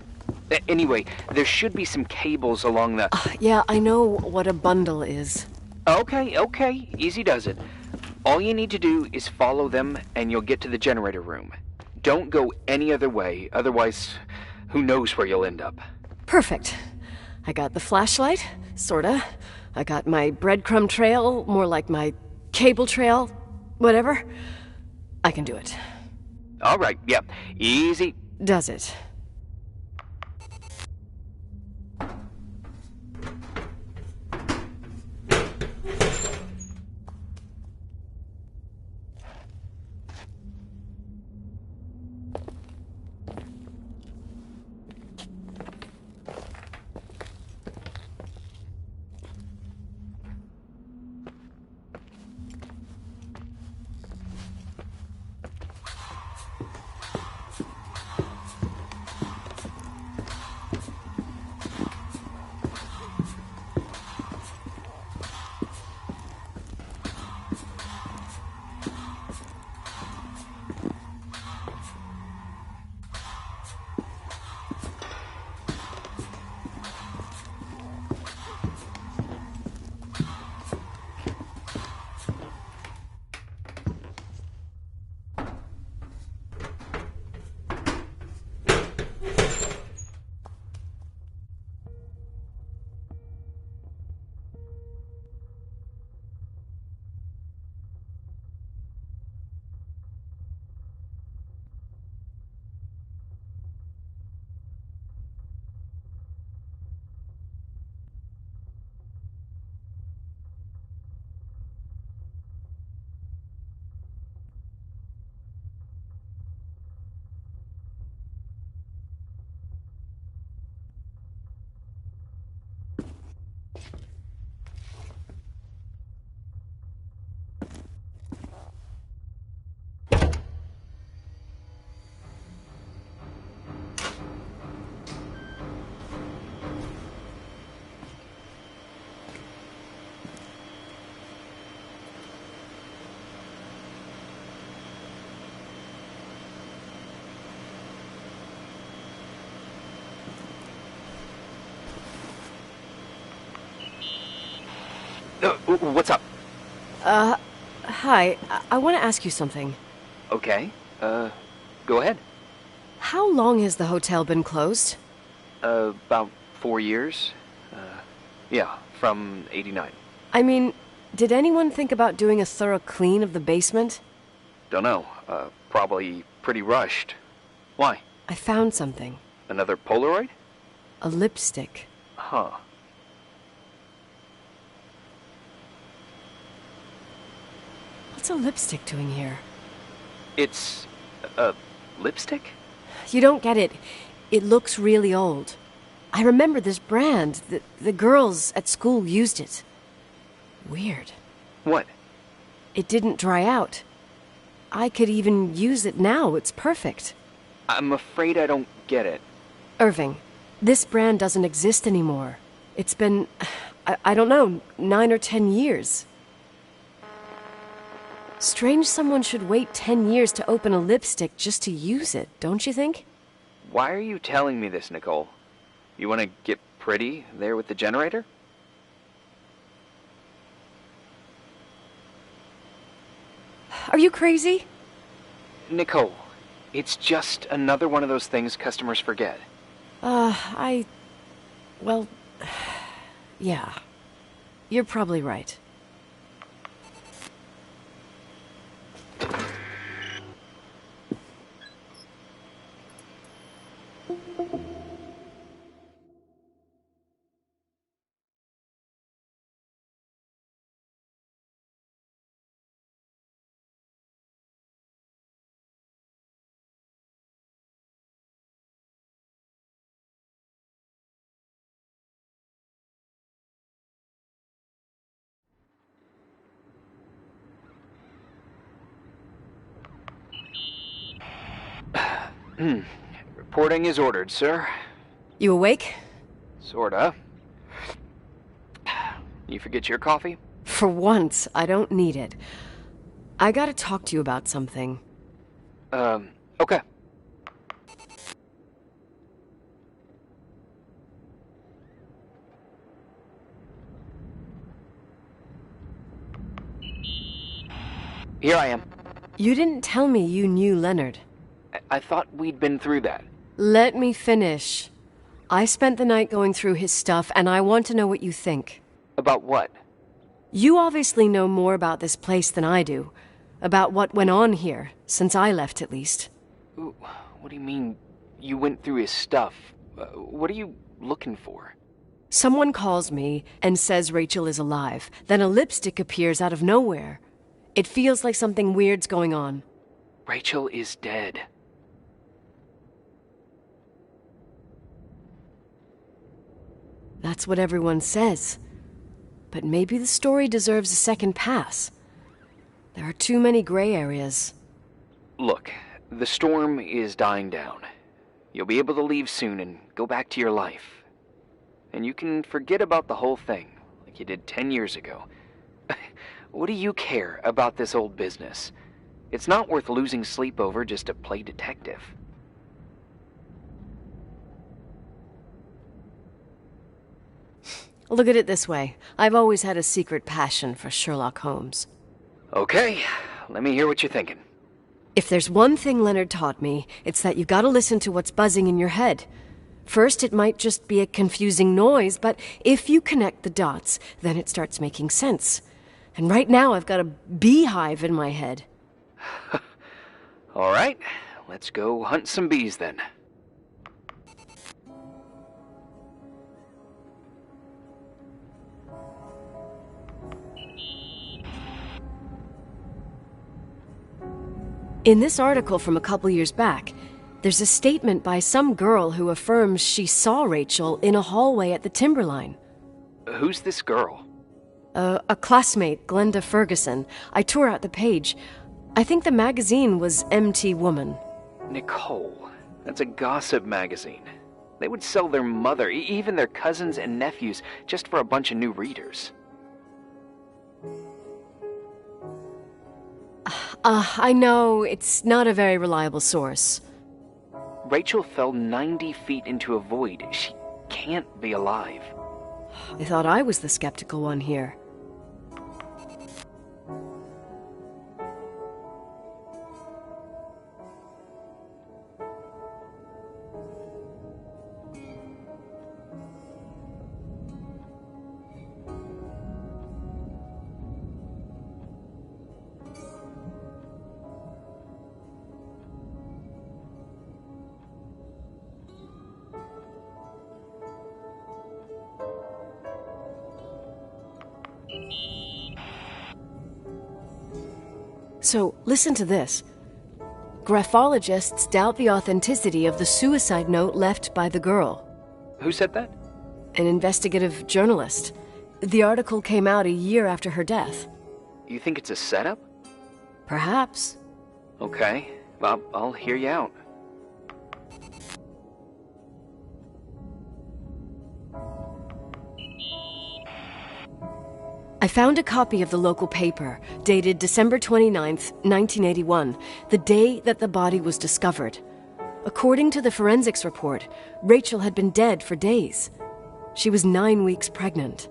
Anyway, there should be some cables along the... Yeah, I know what a bundle is. Okay, easy does it. All you need to do is follow them and you'll get to the generator room. Don't go any other way, otherwise, who knows where you'll end up. Perfect. I got the flashlight, sorta. I got my breadcrumb trail, more like my cable trail, whatever. I can do it. All right, yep, easy. Does it? What's up? Hi. I want to ask you something. Okay. Go ahead. How long has the hotel been closed? About 4 years. Yeah, from 89. I mean, did anyone think about doing a thorough clean of the basement? Don't know. Probably pretty rushed. Why? I found something. Another Polaroid? A lipstick. Huh. What's a lipstick doing here? It's a lipstick? You don't get it. It looks really old. I remember this brand. The girls at school used it. Weird. What? It didn't dry out. I could even use it now. It's perfect. I'm afraid I don't get it. Irving, this brand doesn't exist anymore. It's been, I don't know, 9 or 10 years. Strange someone should wait 10 years to open a lipstick just to use it, don't you think? Why are you telling me this, Nicole? You want to get pretty there with the generator? Are you crazy? Nicole, it's just another one of those things customers forget. Well, yeah. You're probably right. Reporting is ordered, sir. You awake? Sorta. You forget your coffee? For once, I don't need it. I gotta talk to you about something. Okay. Here I am. You didn't tell me you knew Leonard. I thought we'd been through that. Let me finish. I spent the night going through his stuff, and I want to know what you think. About what? You obviously know more about this place than I do. About what went on here, since I left at least. What do you mean, you went through his stuff? What are you looking for? Someone calls me and says Rachel is alive. Then a lipstick appears out of nowhere. It feels like something weird's going on. Rachel is dead. That's what everyone says. But maybe the story deserves a second pass. There are too many gray areas. Look, the storm is dying down. You'll be able to leave soon and go back to your life. And you can forget about the whole thing, like you did 10 years ago. What do you care about this old business? It's not worth losing sleep over just to play detective. Look at it this way. I've always had a secret passion for Sherlock Holmes. Okay, let me hear what you're thinking. If there's one thing Leonard taught me, it's that you gotta listen to what's buzzing in your head. First, it might just be a confusing noise, but if you connect the dots, then it starts making sense. And right now, I've got a beehive in my head. All right, let's go hunt some bees then. In this article from a couple years back, there's a statement by some girl who affirms she saw Rachel in a hallway at the Timberline. Who's this girl? A classmate, Glenda Ferguson. I tore out the page. I think the magazine was MT Woman. Nicole, that's a gossip magazine. They would sell their mother, even their cousins and nephews, just for a bunch of new readers. I know, it's not a very reliable source. Rachel fell 90 feet into a void. She can't be alive. I thought I was the skeptical one here. So, listen to this. Graphologists doubt the authenticity of the suicide note left by the girl. Who said that? An investigative journalist. The article came out a year after her death. You think it's a setup? Perhaps. Okay, well, I'll hear you out. I found a copy of the local paper, dated December 29th, 1981, the day that the body was discovered. According to the forensics report, Rachel had been dead for days. She was 9 weeks pregnant.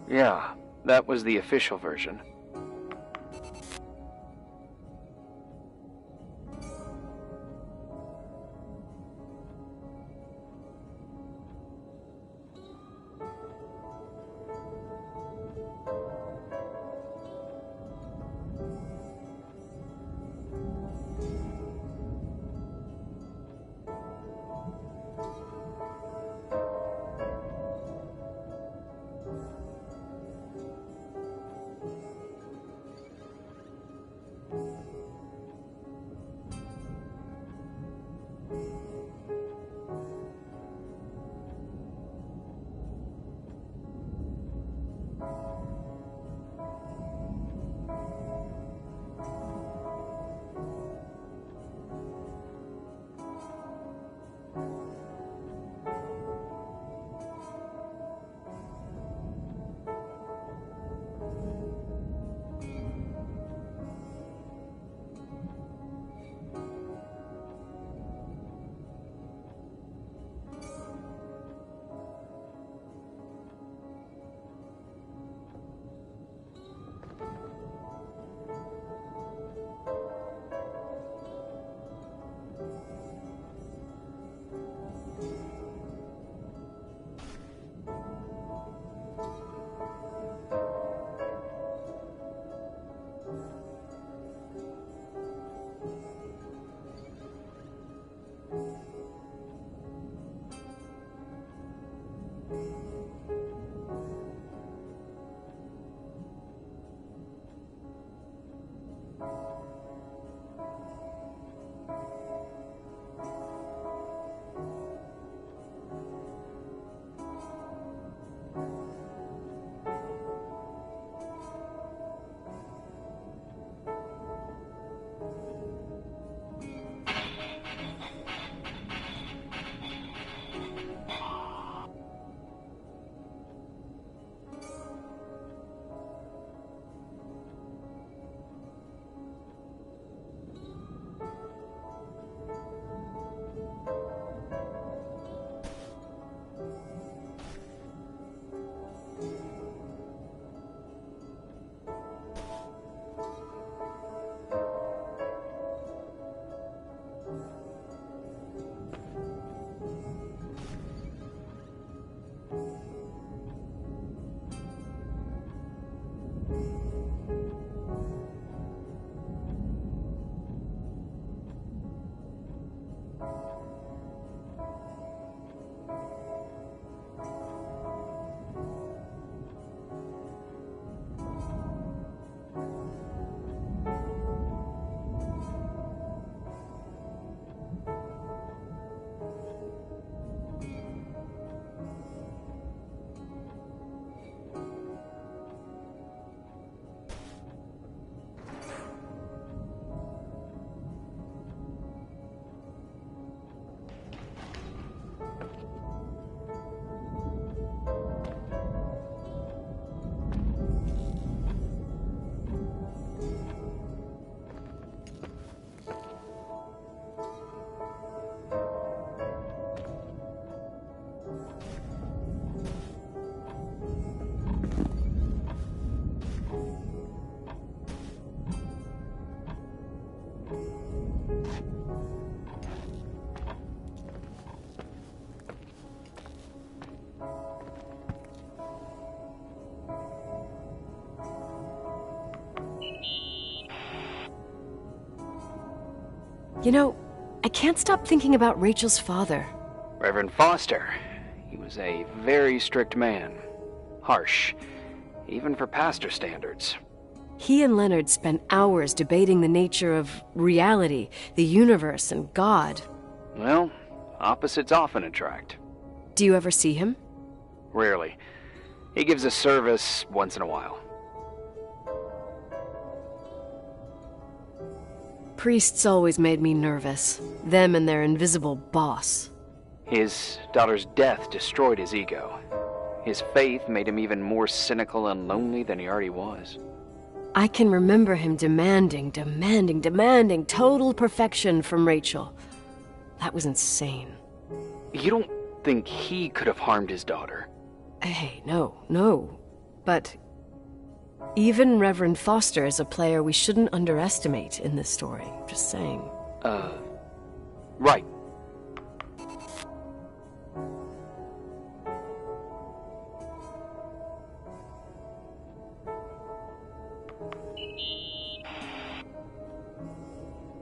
Yeah, that was the official version. You know, I can't stop thinking about Rachel's father. Reverend Foster. He was a very strict man. Harsh, even for pastor standards. He and Leonard spent hours debating the nature of reality, the universe, and God. Well, opposites often attract. Do you ever see him? Rarely. He gives a service once in a while. Priests always made me nervous. Them and their invisible boss. His daughter's death destroyed his ego. His faith made him even more cynical and lonely than he already was. I can remember him demanding total perfection from Rachel. That was insane. You don't think he could have harmed his daughter? Hey, no. But even Reverend Foster is a player we shouldn't underestimate in this story. Just saying. Right.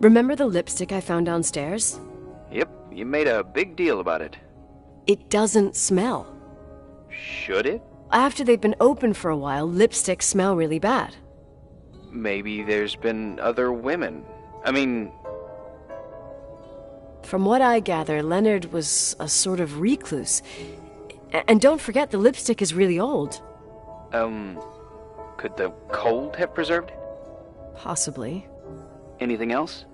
Remember the lipstick I found downstairs? Yep, you made a big deal about it. It doesn't smell. Should it? After they've been open for a while, lipsticks smell really bad. Maybe there's been other women. I mean... From what I gather, Leonard was a sort of recluse. And don't forget, the lipstick is really old. Could the cold have preserved it? Possibly. Anything else?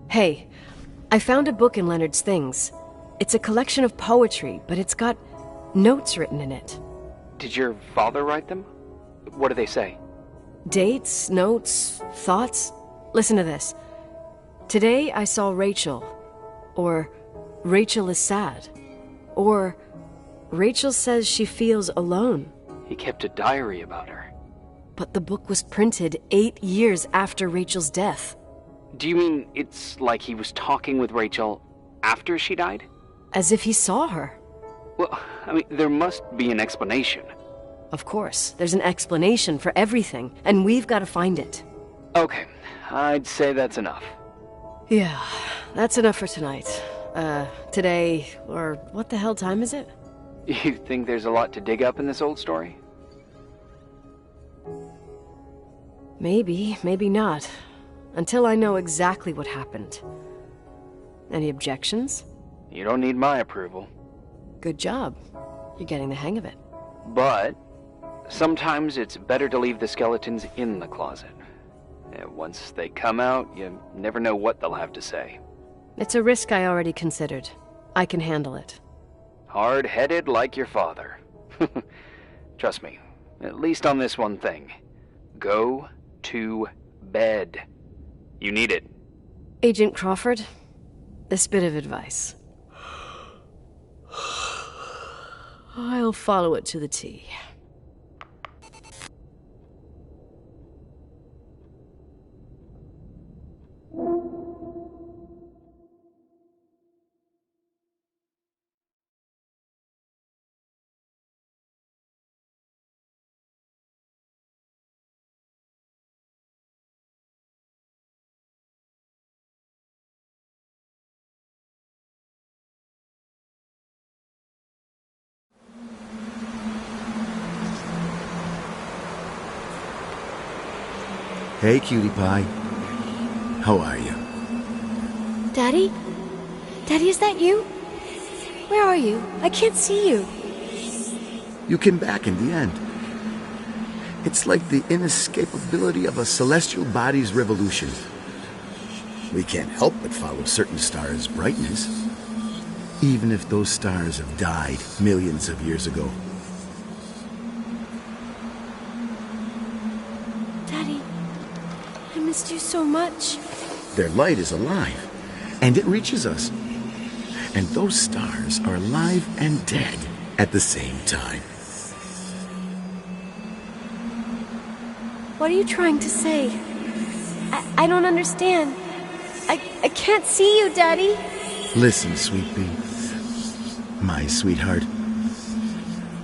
Hey, I found a book in Leonard's things. It's a collection of poetry, but it's got notes written in it. Did your father write them? What do they say? Dates, notes, thoughts. Listen to this. Today I saw Rachel. Or Rachel is sad. Or Rachel says she feels alone. He kept a diary about her. But the book was printed 8 years after Rachel's death. Do you mean it's like he was talking with Rachel after she died? As if he saw her. Well, I mean, there must be an explanation. Of course, there's an explanation for everything, and we've got to find it. Okay, I'd say that's enough. Yeah, that's enough for tonight. Today, or what the hell time is it? You think there's a lot to dig up in this old story? Maybe, maybe not. Until I know exactly what happened. Any objections? You don't need my approval. Good job. You're getting the hang of it. But sometimes it's better to leave the skeletons in the closet. Once they come out, you never know what they'll have to say. It's a risk I already considered. I can handle it. Hard-headed like your father. Trust me, at least on this one thing. Go to bed. You need it. Agent Crawford, this bit of advice. I'll follow it to the T. Hey, cutie pie. How are you? Daddy? Daddy, is that you? Where are you? I can't see you. You came back in the end. It's like the inescapability of a celestial body's revolution. We can't help but follow certain stars' brightness, even if those stars have died millions of years ago. Daddy, I missed you so much. Their light is alive, and it reaches us. And those stars are alive and dead at the same time. What are you trying to say? I don't understand. I can't see you, Daddy. Listen, sweet pea. My sweetheart.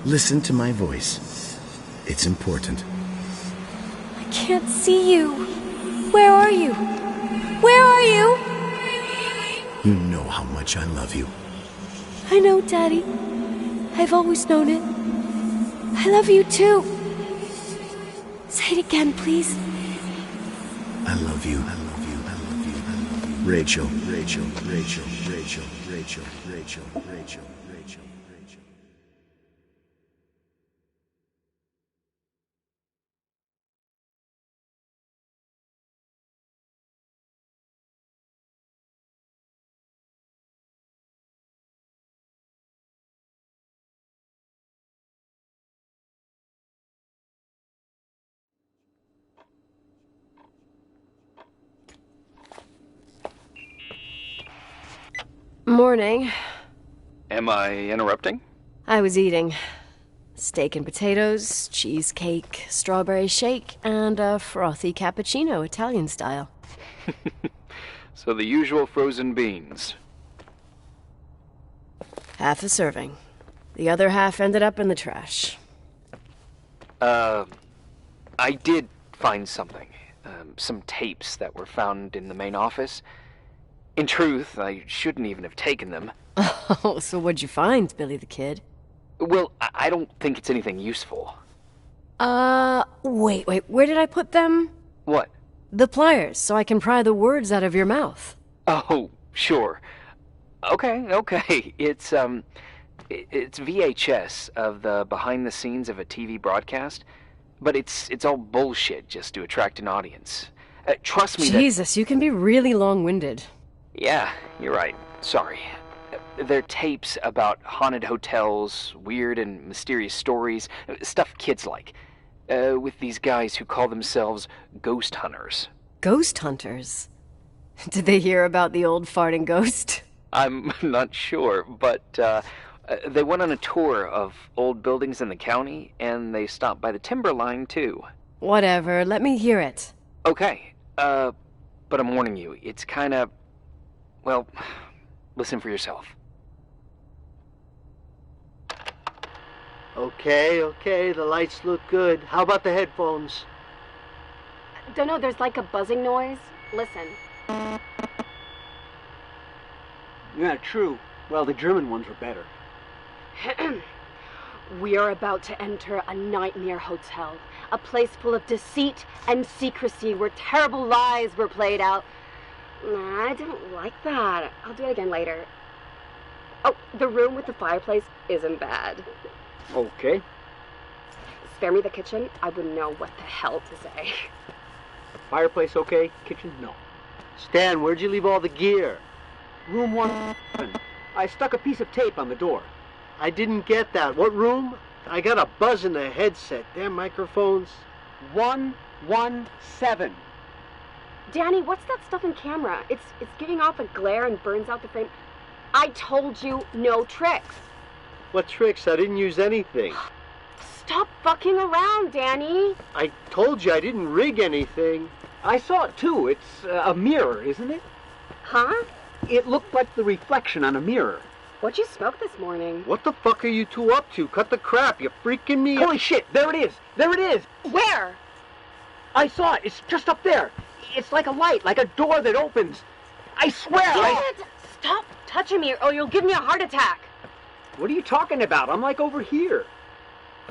Listen to my voice. It's important. I can't see you. Where are you? Where are you? You know how much I love you. I know, Daddy. I've always known it. I love you too. Say it again, please. I love you. I love you. I love you. I love you. Rachel, Rachel, Rachel, Rachel, Rachel, Rachel, Rachel, Rachel, Rachel. Morning. Am I interrupting? I was eating steak and potatoes, cheesecake, strawberry shake, and a frothy cappuccino, Italian style. So the usual frozen beans. Half a serving. The other half ended up in the trash. I did find something. Some tapes that were found in the main office. In truth, I shouldn't even have taken them. Oh, so what'd you find, Billy the Kid? Well, I don't think it's anything useful. Wait, where did I put them? What? The pliers, so I can pry the words out of your mouth. Oh, sure. Okay. It's VHS of the behind the scenes of a TV broadcast, but it's all bullshit just to attract an audience. Trust me. Jesus, you can be really long-winded. Yeah, you're right. Sorry. They're tapes about haunted hotels, weird and mysterious stories, stuff kids like. With these guys who call themselves ghost hunters. Ghost hunters? Did they hear about the old farting ghost? I'm not sure, but they went on a tour of old buildings in the county, and they stopped by the timberline, too. Whatever, let me hear it. Okay, but I'm warning you, it's kinda... Well, listen for yourself. Okay, the lights look good. How about the headphones? Don't know, there's like a buzzing noise. Listen. Yeah, true. Well, the German ones were better. We are about to enter a nightmare hotel. A place full of deceit and secrecy where terrible lies were played out. Nah, I didn't like that. I'll do it again later. Oh, the room with the fireplace isn't bad. Okay. Spare me the kitchen. I wouldn't know what the hell to say. Fireplace okay? Kitchen? No. Stan, where'd you leave all the gear? Room 111. I stuck a piece of tape on the door. I didn't get that. What room? I got a buzz in the headset. Damn microphones. 117. Danny, what's that stuff in camera? It's giving off a glare and burns out the frame. I told you no tricks. What tricks? I didn't use anything. Stop fucking around, Danny. I told you I didn't rig anything. I saw it too. It's a mirror, isn't it? Huh? It looked like the reflection on a mirror. What'd you smoke this morning? What the fuck are you two up to? Cut the crap. You're freaking me out. Holy shit. There it is. There it is. Where? I saw it. It's just up there. It's like a light, like a door that opens. I swear. Damn it! Stop touching me or you'll give me a heart attack. What are you talking about? I'm like over here.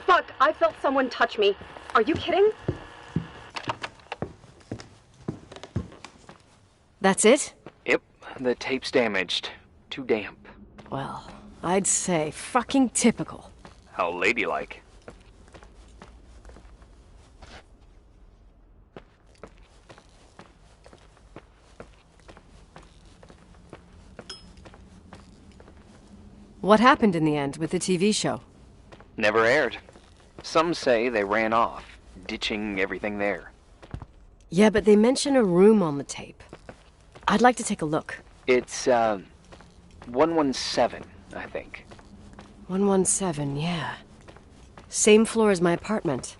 Fuck, I felt someone touch me. Are you kidding? That's it? Yep, the tape's damaged. Too damp. Well, I'd say fucking typical. How ladylike. What happened in the end with the TV show? Never aired. Some say they ran off, ditching everything there. Yeah, but they mention a room on the tape. I'd like to take a look. It's, 117, I think. 117, yeah. Same floor as my apartment.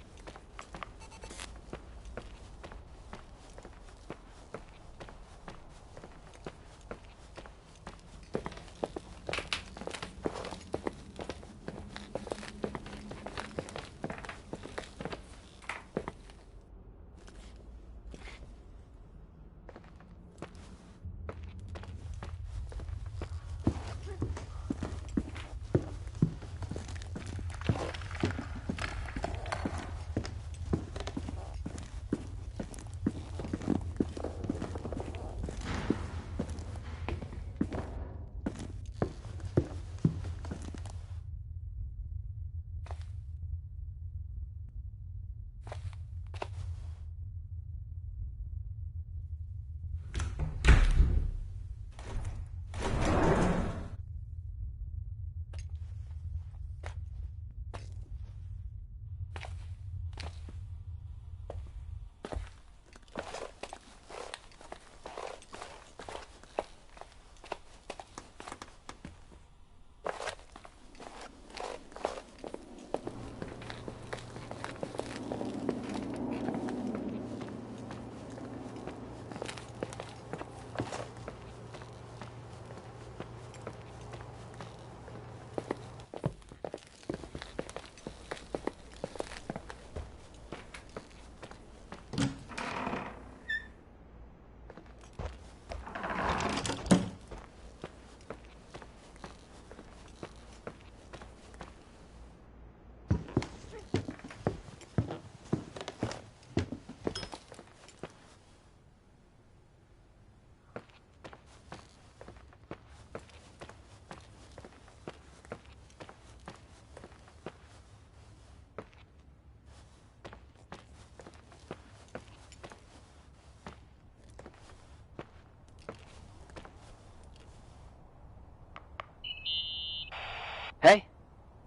Hey?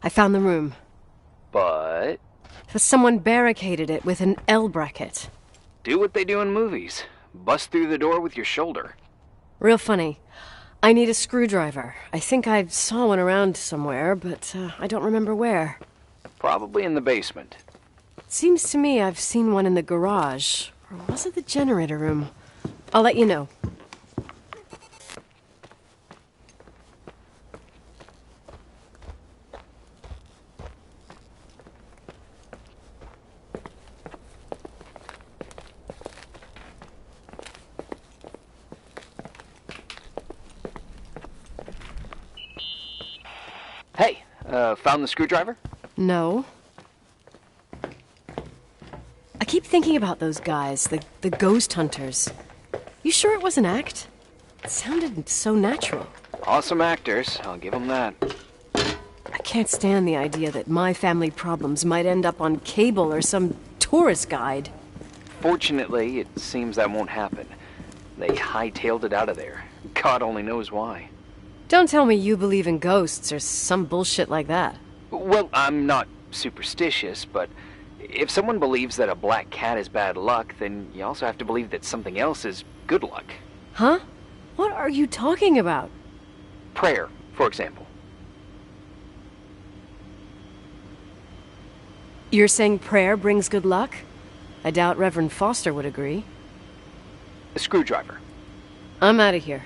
I found the room. But... Someone barricaded it with an L bracket. do what they do in movies. Bust through the door with your shoulder. Real funny. I need a screwdriver. I think I saw one around somewhere, but I don't remember where. Probably in the basement. Seems to me I've seen one in the garage. Or was it the generator room? I'll let you know. Hey, found the screwdriver? No. I keep thinking about those guys, the ghost hunters. You sure it was an act? It sounded so natural. Awesome actors, I'll give them that. I can't stand the idea that my family problems might end up on cable or some tourist guide. Fortunately, it seems that won't happen. They hightailed it out of there. God only knows why. Don't tell me you believe in ghosts or some bullshit like that. Well, I'm not superstitious, but if someone believes that a black cat is bad luck, then you also have to believe that something else is good luck. Huh? What are you talking about? Prayer, for example. You're saying prayer brings good luck? I doubt Reverend Foster would agree. A screwdriver. I'm out of here.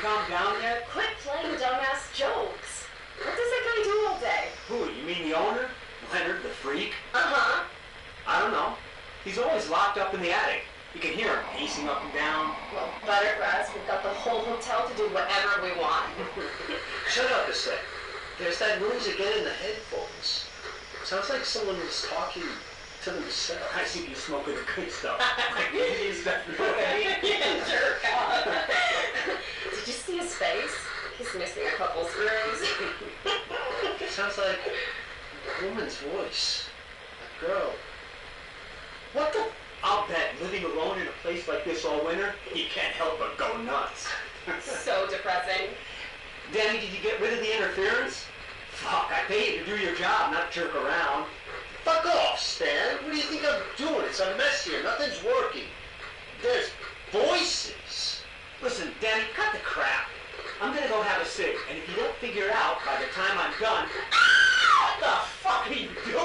Calm down yet? Quit playing dumbass jokes. What does that guy do all day? Who, you mean the owner? Leonard, the freak? Uh-huh. I don't know. He's always locked up in the attic. You can hear him pacing up and down. Well, Buttergrass, we've got the whole hotel to do whatever we want. Shut up a sec. There's that noise again in the headphones. Sounds like someone was talking to themselves. I see you smoking the good stuff. Like Indian stuff. You know what I mean? Yeah, jerk off. Did you see his face? He's missing a couple screws. Sounds like a woman's voice. A girl. What the? I'll bet living alone in a place like this all winter, he can't help but go nuts. So depressing. Danny, did you get rid of the interference? Fuck, I pay you to do your job, not jerk around. Fuck off, Stan. What do you think I'm doing? It's a mess here. Nothing's working. There's voices. Listen, Danny, cut the crap. I'm gonna go have a cig, and if you don't figure it out by the time I'm done... What the fuck are you doing?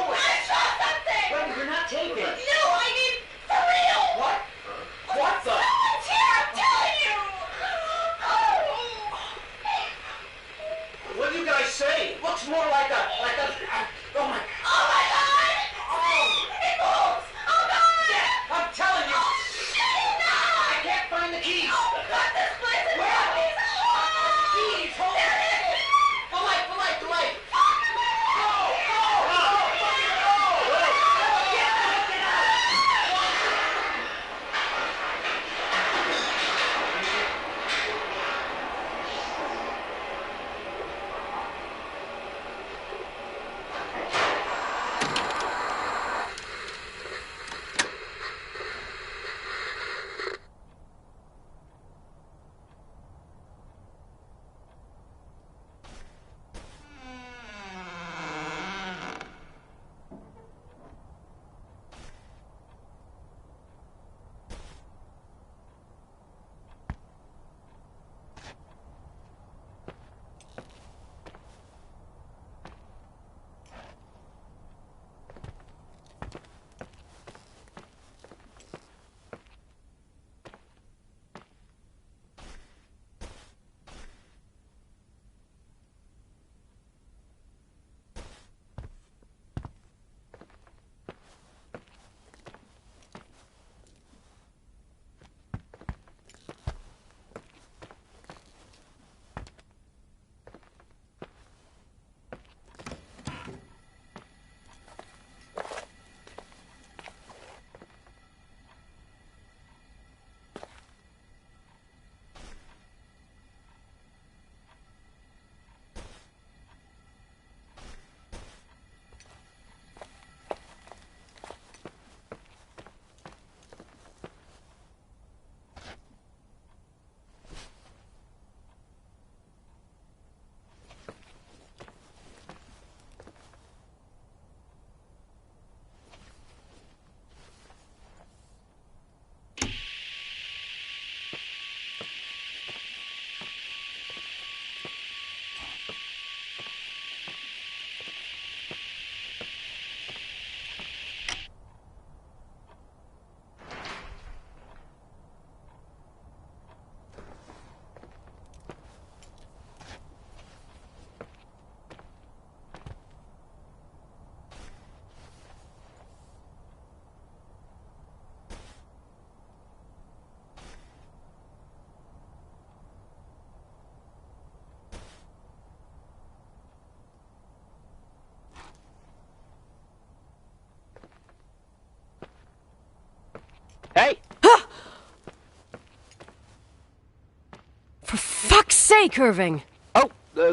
awake, Irving. Oh,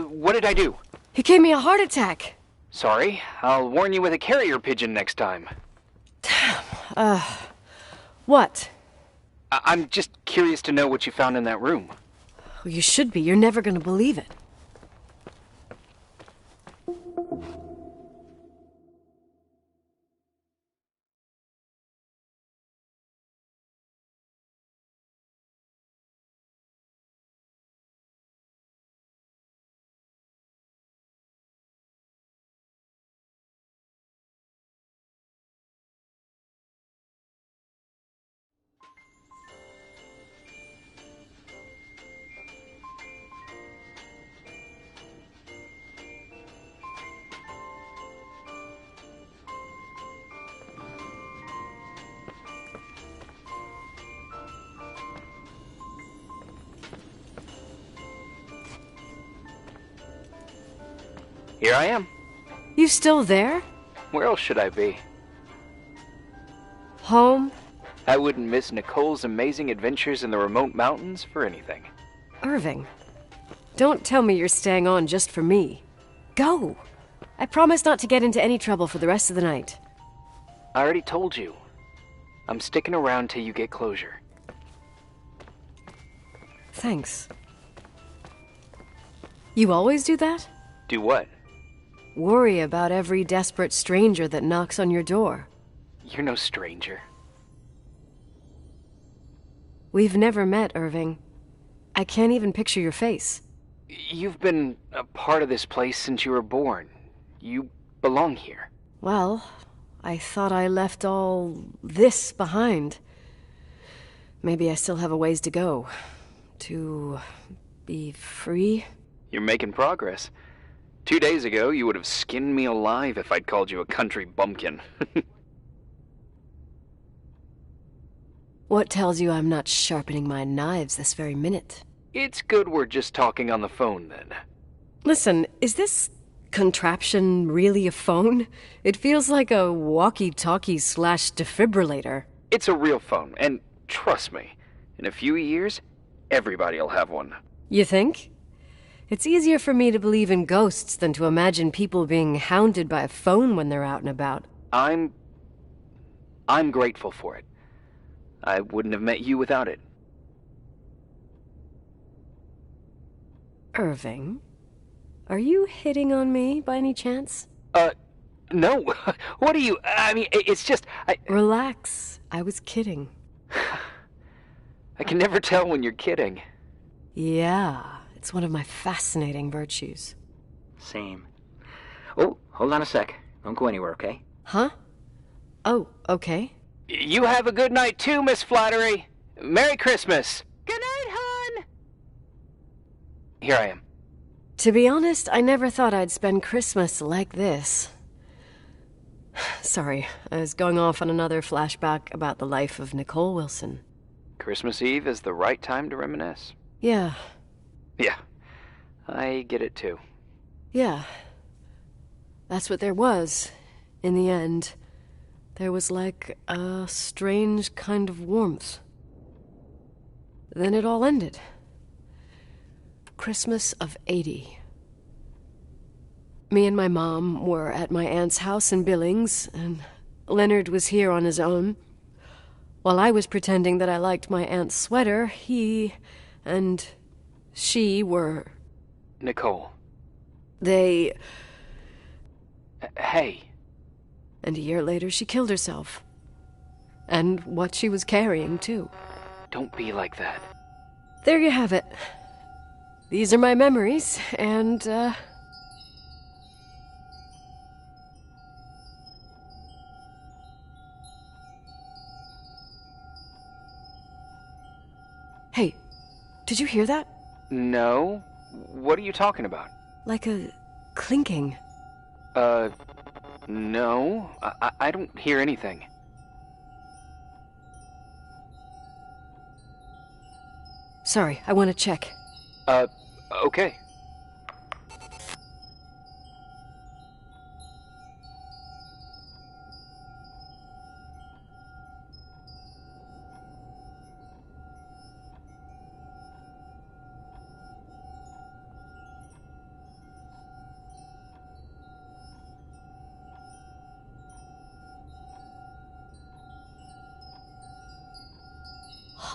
what did I do? You gave me a heart attack. Sorry, I'll warn you with a carrier pigeon next time. What? I'm just curious to know what you found in that room. Well, you should be. You're never going to believe it. Here I am. You still there? Where else should I be? Home? I wouldn't miss Nicole's amazing adventures in the remote mountains for anything. Irving, don't tell me you're staying on just for me. Go. I promise not to get into any trouble for the rest of the night. I already told you. I'm sticking around till you get closure. Thanks. You always do that? Do what? Worry about every desperate stranger that knocks on your door. You're no stranger. We've never met, Irving. I can't even picture your face. You've been a part of this place since you were born. You belong here. Well, I thought I left all this behind. Maybe I still have a ways to go. To be free? You're making progress. 2 days ago, you would have skinned me alive if I'd called you a country bumpkin. What tells you I'm not sharpening my knives this very minute? It's good we're just talking on the phone, then. Listen, is this contraption really a phone? It feels like a walkie-talkie / defibrillator. It's a real phone, and trust me, in a few years, everybody'll have one. You think? It's easier for me to believe in ghosts than to imagine people being hounded by a phone when they're out and about. I'm grateful for it. I wouldn't have met you without it. Irving, are you hitting on me by any chance? No. What are you... I mean, it's just... Relax. I was kidding. I can never tell when you're kidding. Yeah, it's one of my fascinating virtues. Same. Oh, hold on a sec. Don't go anywhere, okay? Huh? Oh, okay. You have a good night too, Miss Flattery. Merry Christmas. Good night, hon. Here I am. To be honest, I never thought I'd spend Christmas like this. Sorry, I was going off on another flashback about the life of Nicole Wilson. Christmas Eve is the right time to reminisce. Yeah. Yeah, I get it too. Yeah. That's what there was, in the end. There was like a strange kind of warmth. Then it all ended. Christmas of '80. Me and my mom were at my aunt's house in Billings, and Leonard was here on his own. While I was pretending that I liked my aunt's sweater, he and she were... Nicole. They... Hey. And a year later, she killed herself. And what she was carrying, too. Don't be like that. There you have it. These are my memories, and, Hey, did you hear that? No. What are you talking about? Like a clinking. No. I don't hear anything. Sorry, I want to check. Okay.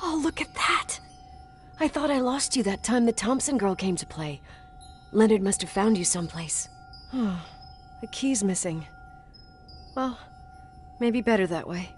Oh, look at that! I thought I lost you that time the Thompson girl came to play. Leonard must have found you someplace. Oh, the key's missing. Well, maybe better that way.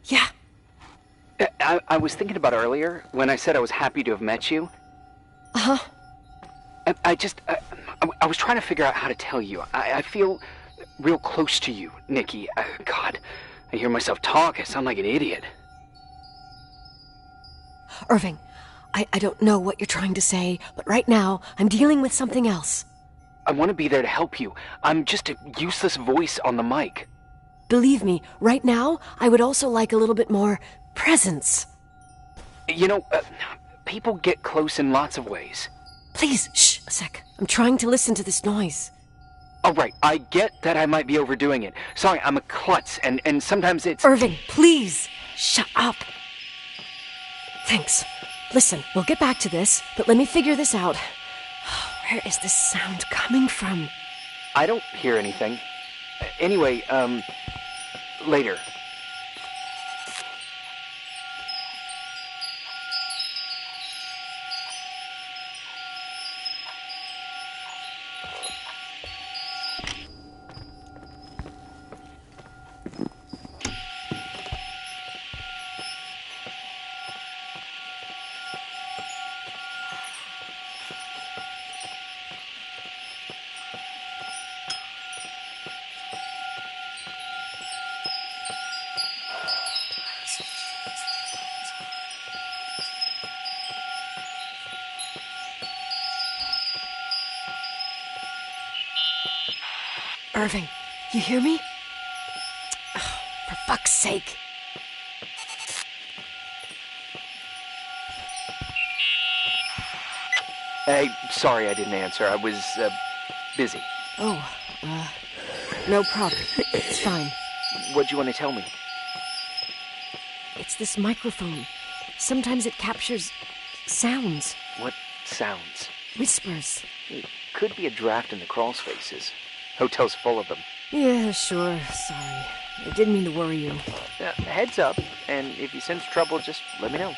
Yeah. I was thinking about earlier when I said I was happy to have met you. Uh-huh. I was trying to figure out how to tell you. I feel real close to you, Nikki. God, I hear myself talk. I sound like an idiot. Irving, I don't know what you're trying to say, but right now, I'm dealing with something else. I want to be there to help you. I'm just a useless voice on the mic. Believe me, right now, I would also like a little bit more presence. You know, people get close in lots of ways. Please, shh, a sec. I'm trying to listen to this noise. All right, I get that I might be overdoing it. Sorry, I'm a klutz, and sometimes it's... Irving, please, shut up. Thanks. Listen, we'll get back to this, but let me figure this out. Where is this sound coming from? I don't hear anything. Anyway, later. Irving, you hear me? Oh, for fuck's sake. Hey, sorry I didn't answer. I was, busy. Oh, No problem. It's fine. What'd you want to tell me? It's this microphone. Sometimes it captures sounds. What sounds? Whispers. It could be a draft in the crawl spaces. Hotel's full of them. Yeah, sure. Sorry. I didn't mean to worry you. Heads up, and if you sense trouble, just let me know.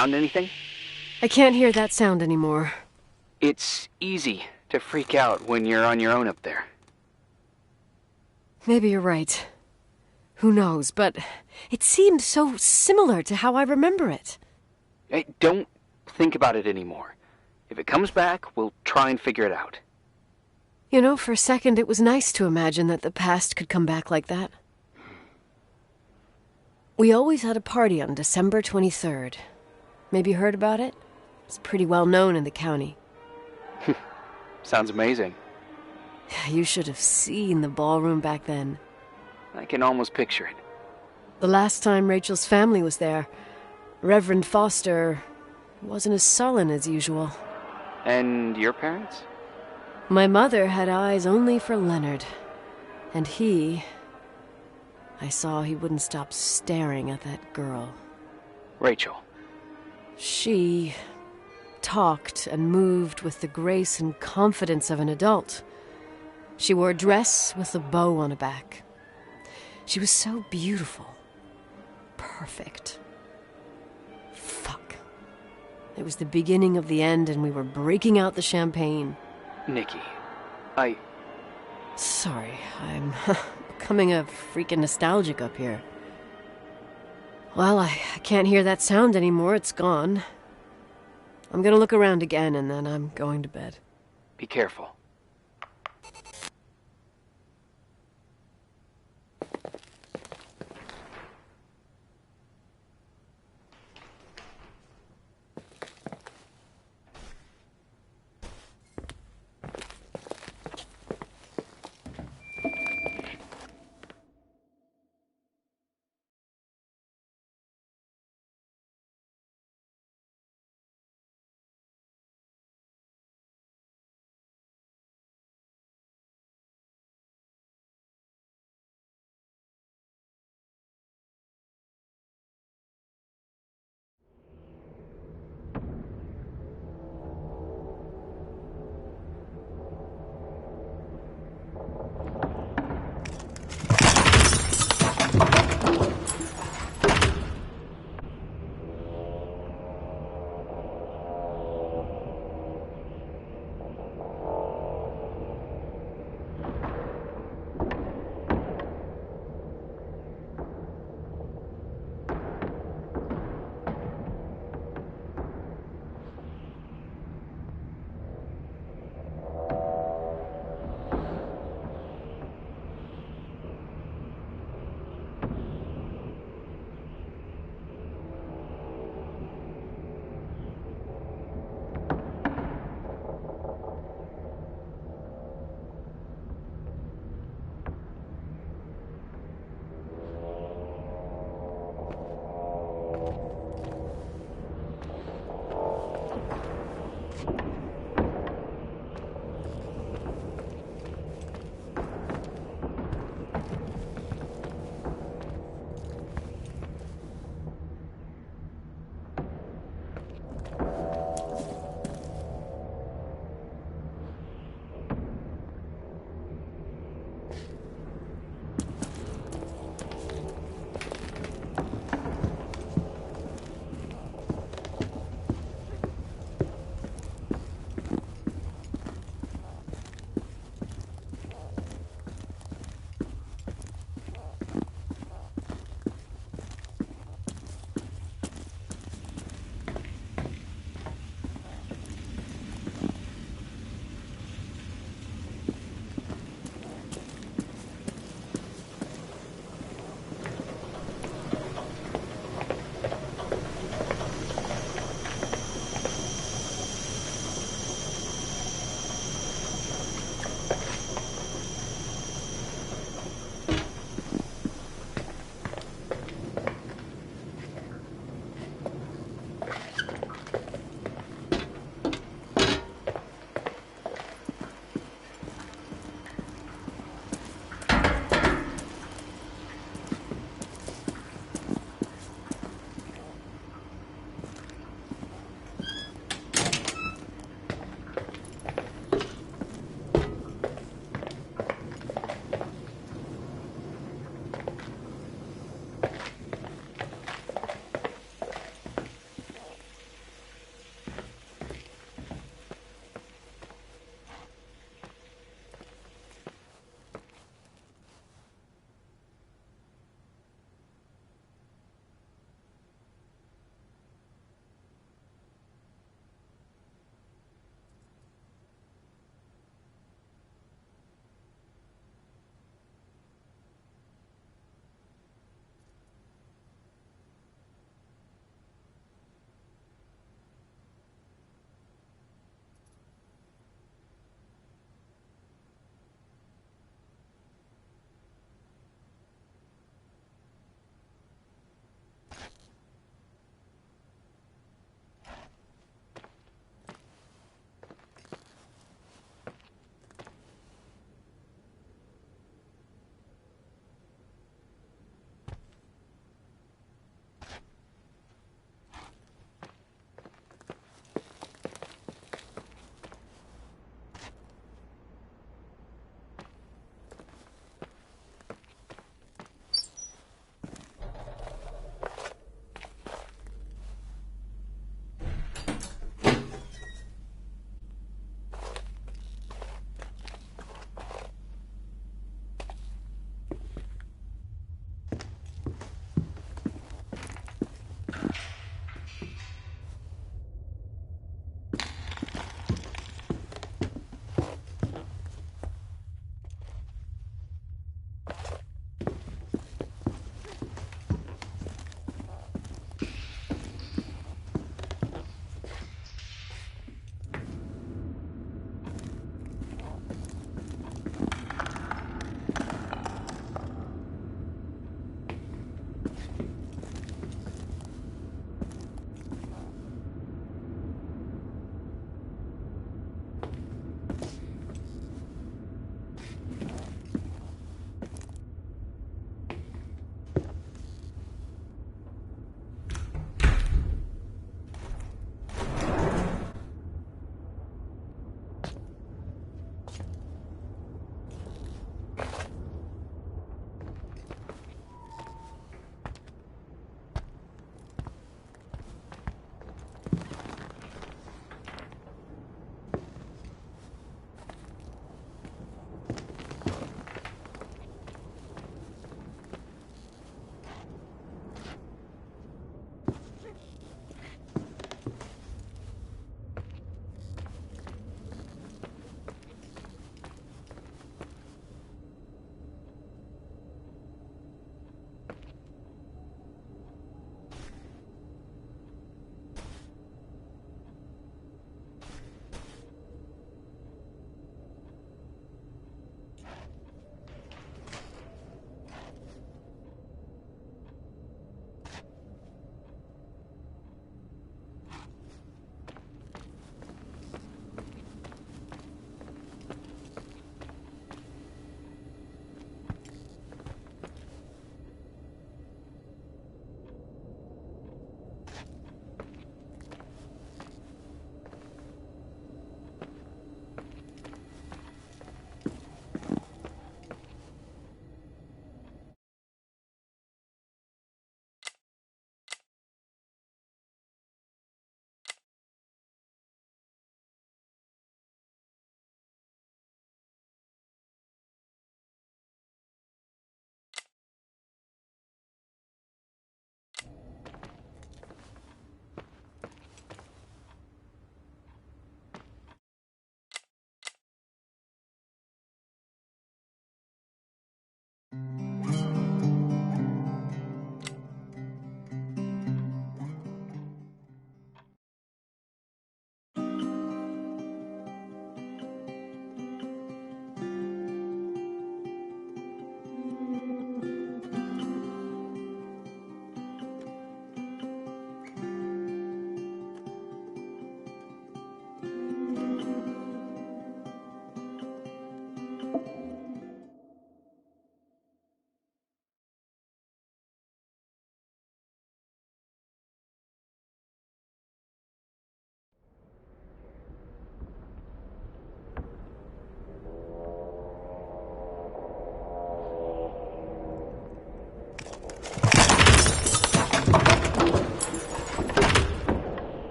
Found anything? I can't hear that sound anymore. It's easy to freak out when you're on your own up there. Maybe you're right. Who knows, but it seemed so similar to how I remember it. Hey, don't think about it anymore. If it comes back, we'll try and figure it out. You know, for a second it was nice to imagine that the past could come back like that. We always had a party on December 23rd. Maybe you heard about it? It's pretty well known in the county. Sounds amazing. You should have seen the ballroom back then. I can almost picture it. The last time Rachel's family was there, Reverend Foster wasn't as sullen as usual. And your parents? My mother had eyes only for Leonard. And I saw he wouldn't stop staring at that girl. Rachel. She talked and moved with the grace and confidence of an adult. She wore a dress with a bow on her back. She was so beautiful. Perfect. Fuck. It was the beginning of the end and we were breaking out the champagne. Nikki, Sorry, I'm becoming a freaking nostalgic up here. Well, I can't hear that sound anymore. It's gone. I'm gonna look around again, and then I'm going to bed. Be careful.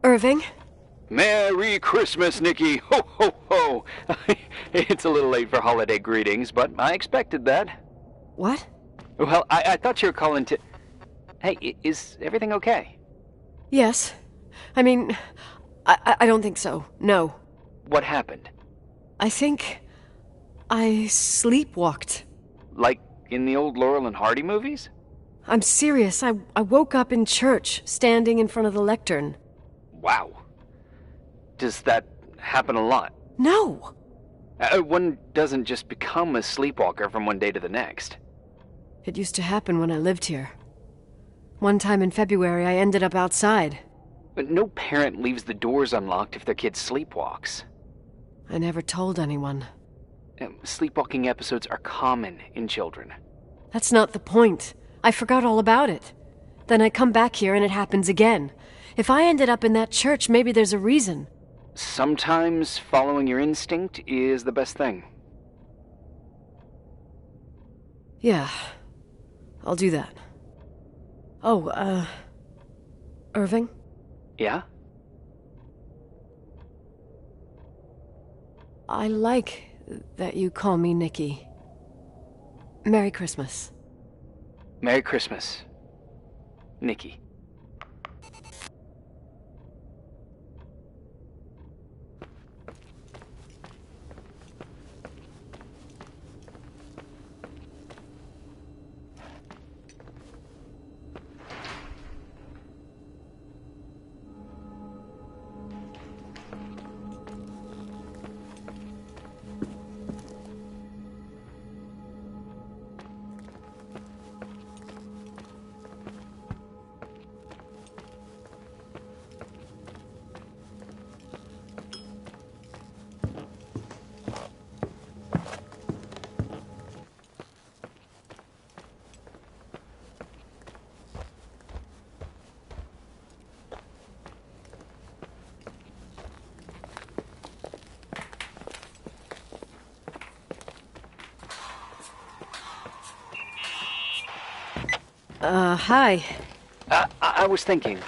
Irving? Merry Christmas, Nikki! Ho, ho, ho! It's a little late for holiday greetings, but I expected that. What? Well, I thought you were calling to... Hey, is everything okay? Yes. I mean, I don't think so. No. What happened? I think I sleepwalked. Like in the old Laurel and Hardy movies? I'm serious. I woke up in church, standing in front of the lectern. Wow. Does that happen a lot? No. One doesn't just become a sleepwalker from one day to the next. It used to happen when I lived here. One time in February, I ended up outside. But no parent leaves the doors unlocked if their kid sleepwalks. I never told anyone. Sleepwalking episodes are common in children. That's not the point. I forgot all about it. Then I come back here and it happens again. If I ended up in that church, maybe there's a reason. Sometimes following your instinct is the best thing. Yeah, I'll do that. Oh, Irving? Yeah? I like that you call me Nikki. Merry Christmas. Merry Christmas, Nikki. Hi. I was thinking,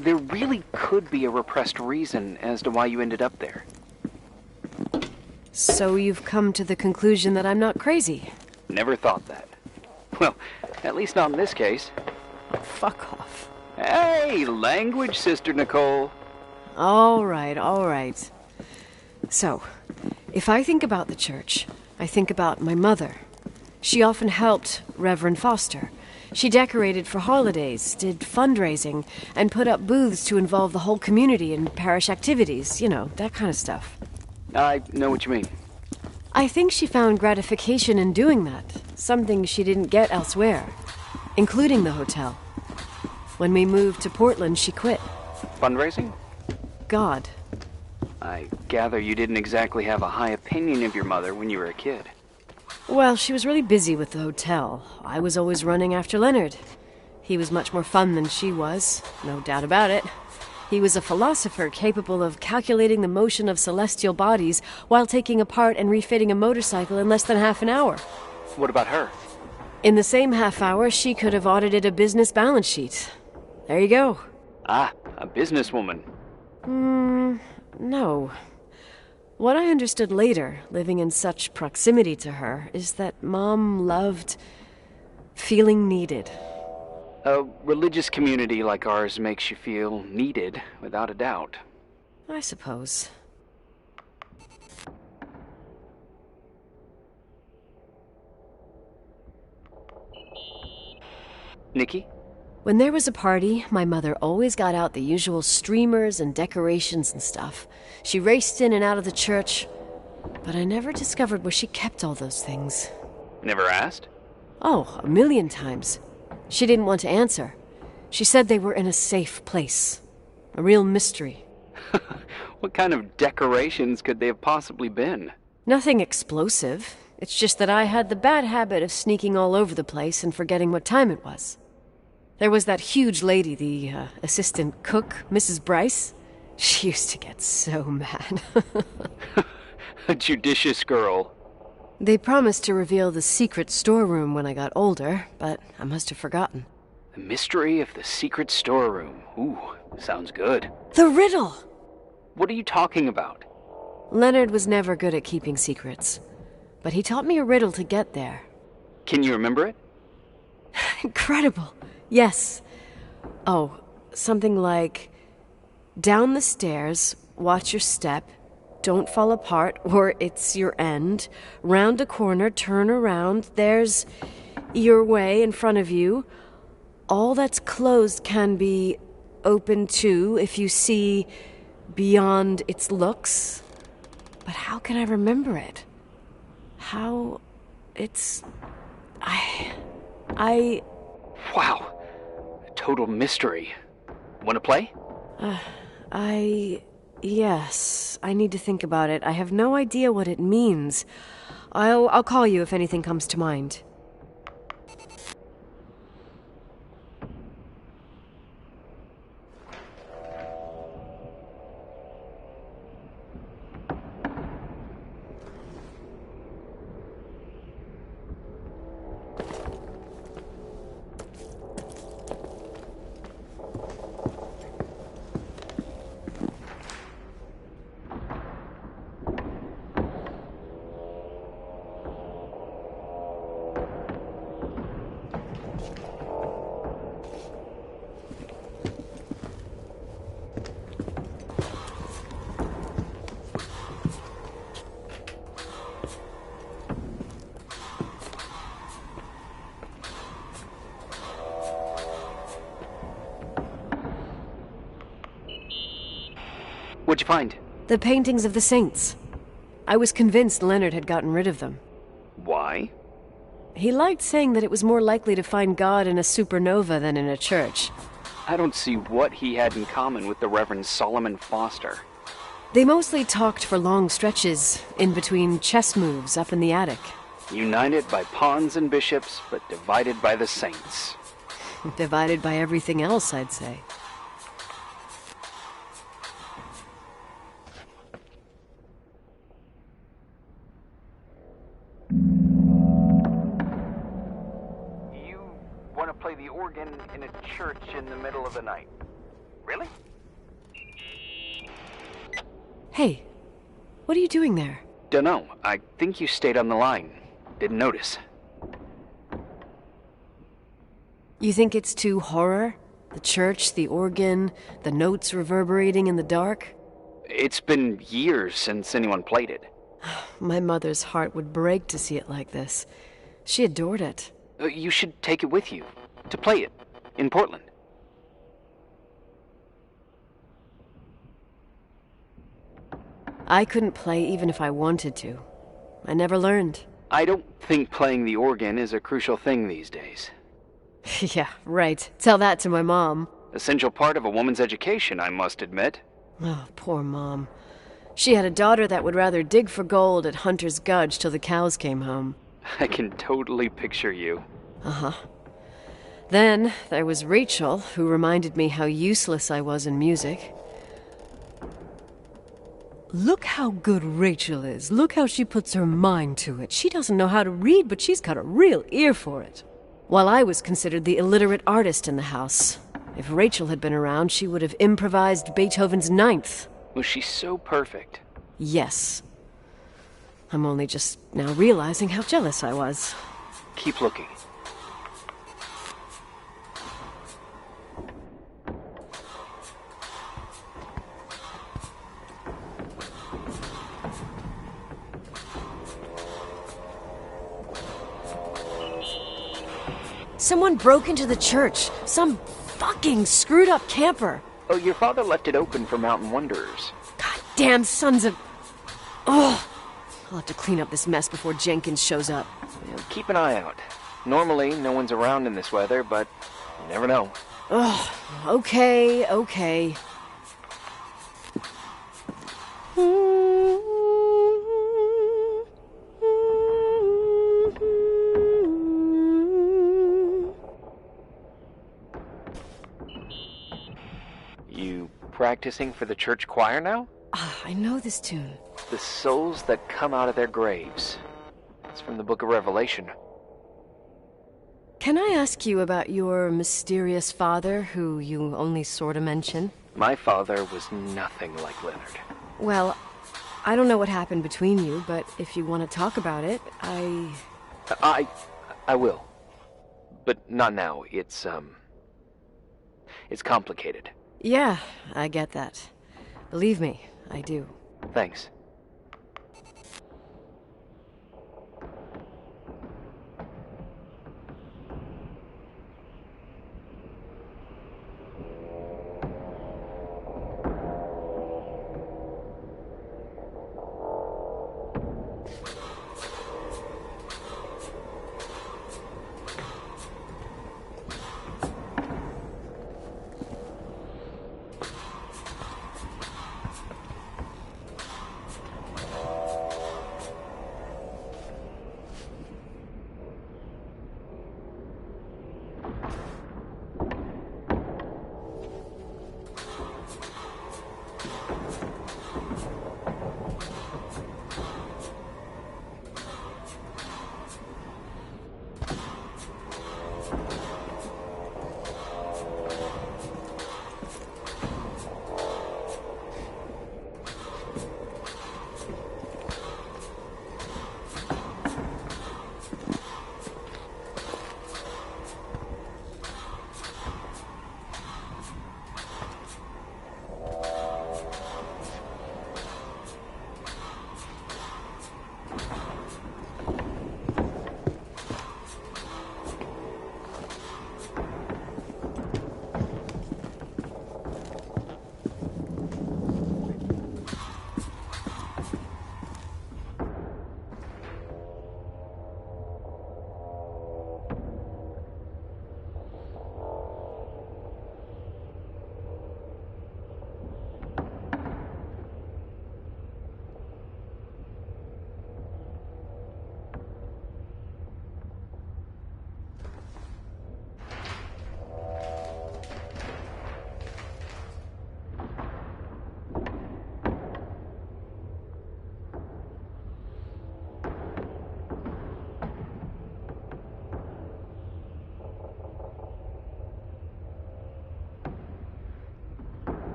there really could be a repressed reason as to why you ended up there. So you've come to the conclusion that I'm not crazy? Never thought that. Well, at least not in this case. Fuck off. Hey, language, Sister Nicole. All right. So, if I think about the church, I think about my mother. She often helped Reverend Foster. She decorated for holidays, did fundraising, and put up booths to involve the whole community in parish activities, you know, that kind of stuff. I know what you mean. I think she found gratification in doing that, something she didn't get elsewhere, including the hotel. When we moved to Portland, she quit. Fundraising? God. I gather you didn't exactly have a high opinion of your mother when you were a kid. Well, she was really busy with the hotel. I was always running after Leonard. He was much more fun than she was, no doubt about it. He was a philosopher capable of calculating the motion of celestial bodies while taking apart and refitting a motorcycle in less than half an hour. What about her? In the same half hour, she could have audited a business balance sheet. There you go. Ah, a businesswoman. No. What I understood later, living in such proximity to her, is that Mom loved feeling needed. A religious community like ours makes you feel needed, without a doubt. I suppose. Nikki? When there was a party, my mother always got out the usual streamers and decorations and stuff. She raced in and out of the church, but I never discovered where she kept all those things. Never asked? Oh, 1,000,000 times. She didn't want to answer. She said they were in a safe place. A real mystery. What kind of decorations could they have possibly been? Nothing explosive. It's just that I had the bad habit of sneaking all over the place and forgetting what time it was. There was that huge lady, the assistant cook, Mrs. Bryce. She used to get so mad. A judicious girl. They promised to reveal the secret storeroom when I got older, but I must have forgotten. The mystery of the secret storeroom. Ooh, sounds good. The riddle! What are you talking about? Leonard was never good at keeping secrets, but he taught me a riddle to get there. Can you remember it? Incredible. Yes. Oh, something like, down the stairs, watch your step, don't fall apart or it's your end, round a corner, turn around, there's your way in front of you. All that's closed can be open too if you see beyond its looks. But how can I remember it? How it's... I... Wow. A total mystery. Want to play? Yes. I need to think about it. I have no idea what it means. I'll call you if anything comes to mind. What'd you find? The paintings of the saints. I was convinced Leonard had gotten rid of them. Why? He liked saying that it was more likely to find God in a supernova than in a church. I don't see what he had in common with the Reverend Solomon Foster. They mostly talked for long stretches, in between chess moves up in the attic. United by pawns and bishops, but divided by the saints. Divided by everything else, I'd say. You want to play the organ in a church in the middle of the night? Really? Hey, what are you doing there? Dunno. I think you stayed on the line. Didn't notice. You think it's too horror? The church, the organ, the notes reverberating in the dark? It's been years since anyone played it. My mother's heart would break to see it like this. She adored it. You should take it with you. To play it. In Portland. I couldn't play even if I wanted to. I never learned. I don't think playing the organ is a crucial thing these days. Yeah, right. Tell that to my mom. Essential part of a woman's education, I must admit. Oh, poor Mom. She had a daughter that would rather dig for gold at Hunter's Gulch till the cows came home. I can totally picture you. Uh-huh. Then there was Rachel, who reminded me how useless I was in music. Look how good Rachel is. Look how she puts her mind to it. She doesn't know how to read, but she's got a real ear for it. While I was considered the illiterate artist in the house. If Rachel had been around, she would have improvised Beethoven's Ninth. Was she so perfect? Yes. I'm only just now realizing how jealous I was. Keep looking. Someone broke into the church. Some fucking screwed up camper. Oh, your father left it open for mountain wanderers. Goddamn sons of... Ugh. I'll have to clean up this mess before Jenkins shows up. Yeah, keep an eye out. Normally, no one's around in this weather, but you never know. Ugh. Okay. You practicing for the church choir now? I know this tune. The souls that come out of their graves. It's from the book of Revelation. Can I ask you about your mysterious father, who you only sort of mention? My father was nothing like Leonard. Well, I don't know what happened between you, but if you want to talk about it, I will. But not now. It's complicated. Yeah, I get that. Believe me, I do. Thanks.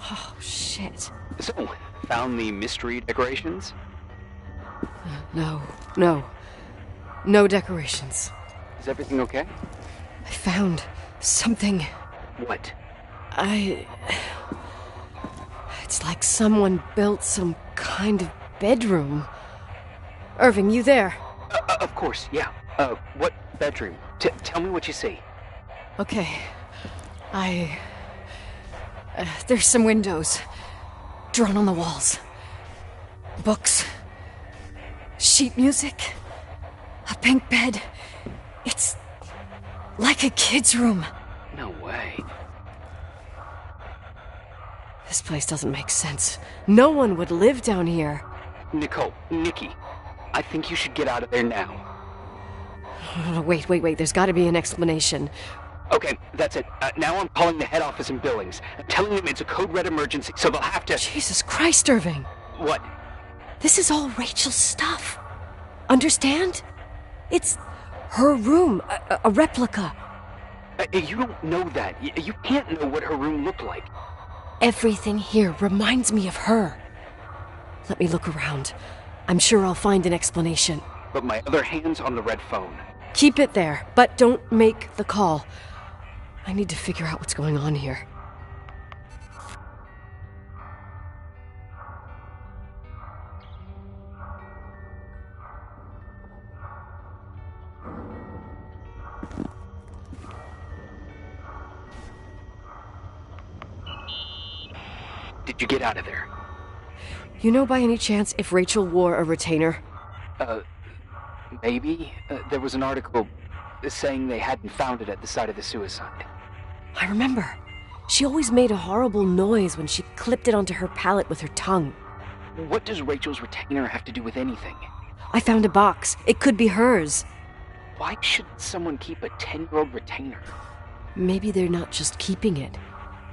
Oh, shit. So, found the mystery decorations? No. No decorations. Is everything okay? I found something. What? It's like someone built some kind of bedroom. Irving, you there? Of course, yeah. What bedroom? Tell me what you see. Okay. There's some windows drawn on the walls. Books. Sheet music. A pink bed. It's like a kid's room. No way. This place doesn't make sense. No one would live down here. Nikki, I think you should get out of there now. Wait. There's got to be an explanation. Okay, that's it. Now I'm calling the head office in Billings. I'm telling them it's a code red emergency, so they'll have to... Jesus Christ, Irving. What? This is all Rachel's stuff. Understand? It's her room, a replica. You don't know that. You can't know what her room looked like. Everything here reminds me of her. Let me look around. I'm sure I'll find an explanation. But my other hand's on the red phone. Keep it there, but don't make the call. I need to figure out what's going on here. Did you get out of there? You know by any chance if Rachel wore a retainer? Maybe. There was an article saying they hadn't found it at the site of the suicide. I remember. She always made a horrible noise when she clipped it onto her palate with her tongue. What does Rachel's retainer have to do with anything? I found a box. It could be hers. Why should someone keep a 10-year-old retainer? Maybe they're not just keeping it.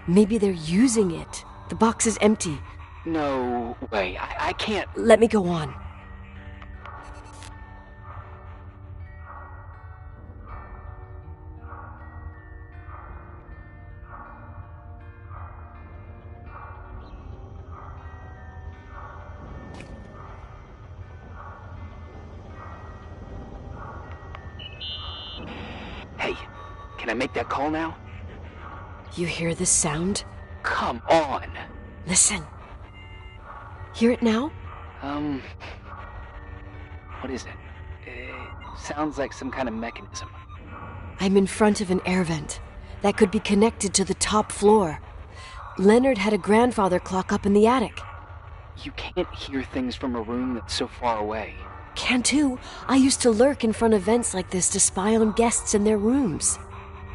Maybe they're using it. The box is empty. No way. I can't... Let me go on. Hey, can I make that call now? You hear this sound? Come on. Listen. Hear it now? What is it? It sounds like some kind of mechanism. I'm in front of an air vent that could be connected to the top floor. Leonard had a grandfather clock up in the attic. You can't hear things from a room that's so far away. Can too. I used to lurk in front of vents like this to spy on guests in their rooms.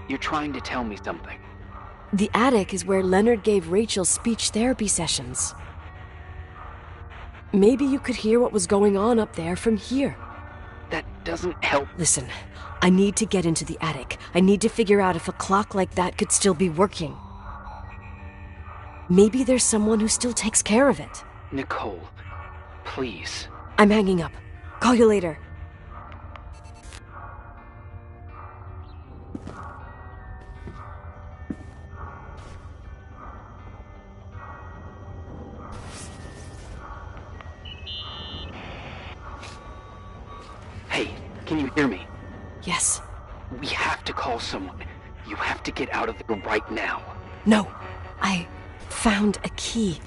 You're trying to tell me something. The attic is where Leonard gave Rachel speech therapy sessions. Maybe you could hear what was going on up there from here. That doesn't help. Listen, I need to get into the attic. I need to figure out if a clock like that could still be working. Maybe there's someone who still takes care of it. Nicole, please. I'm hanging up. Call you later. Hey, can you hear me? Yes. We have to call someone. You have to get out of there right now. No, I found a key.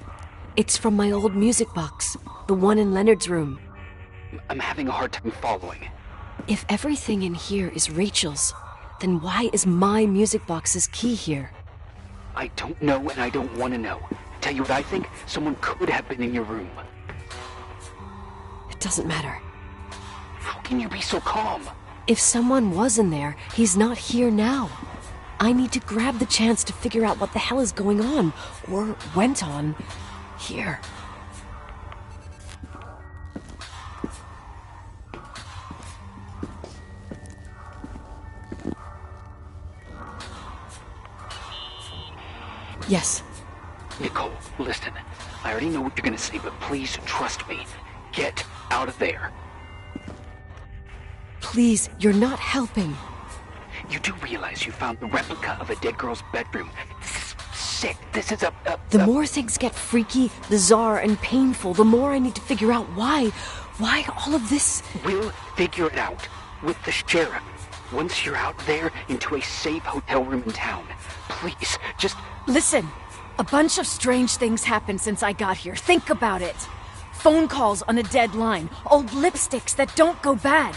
It's from my old music box, the one in Leonard's room. I'm having a hard time following. If everything in here is Rachel's, then why is my music box's key here? I don't know and I don't want to know. Tell you what I think? Someone could have been in your room. It doesn't matter. How can you be so calm? If someone was in there, he's not here now. I need to grab the chance to figure out what the hell is going on, or went on, here. Yes. Nicole, listen. I already know what you're gonna say, but please trust me. Get out of there. Please, you're not helping. You do realize you found the replica of a dead girl's bedroom. This is sick. This is The more things get freaky, bizarre, and painful, the more I need to figure out why. Why all of this? We'll figure it out with the sheriff. Once you're out there into a safe hotel room in town. Please, just... Listen, a bunch of strange things happened since I got here. Think about it. Phone calls on a dead line. Old lipsticks that don't go bad.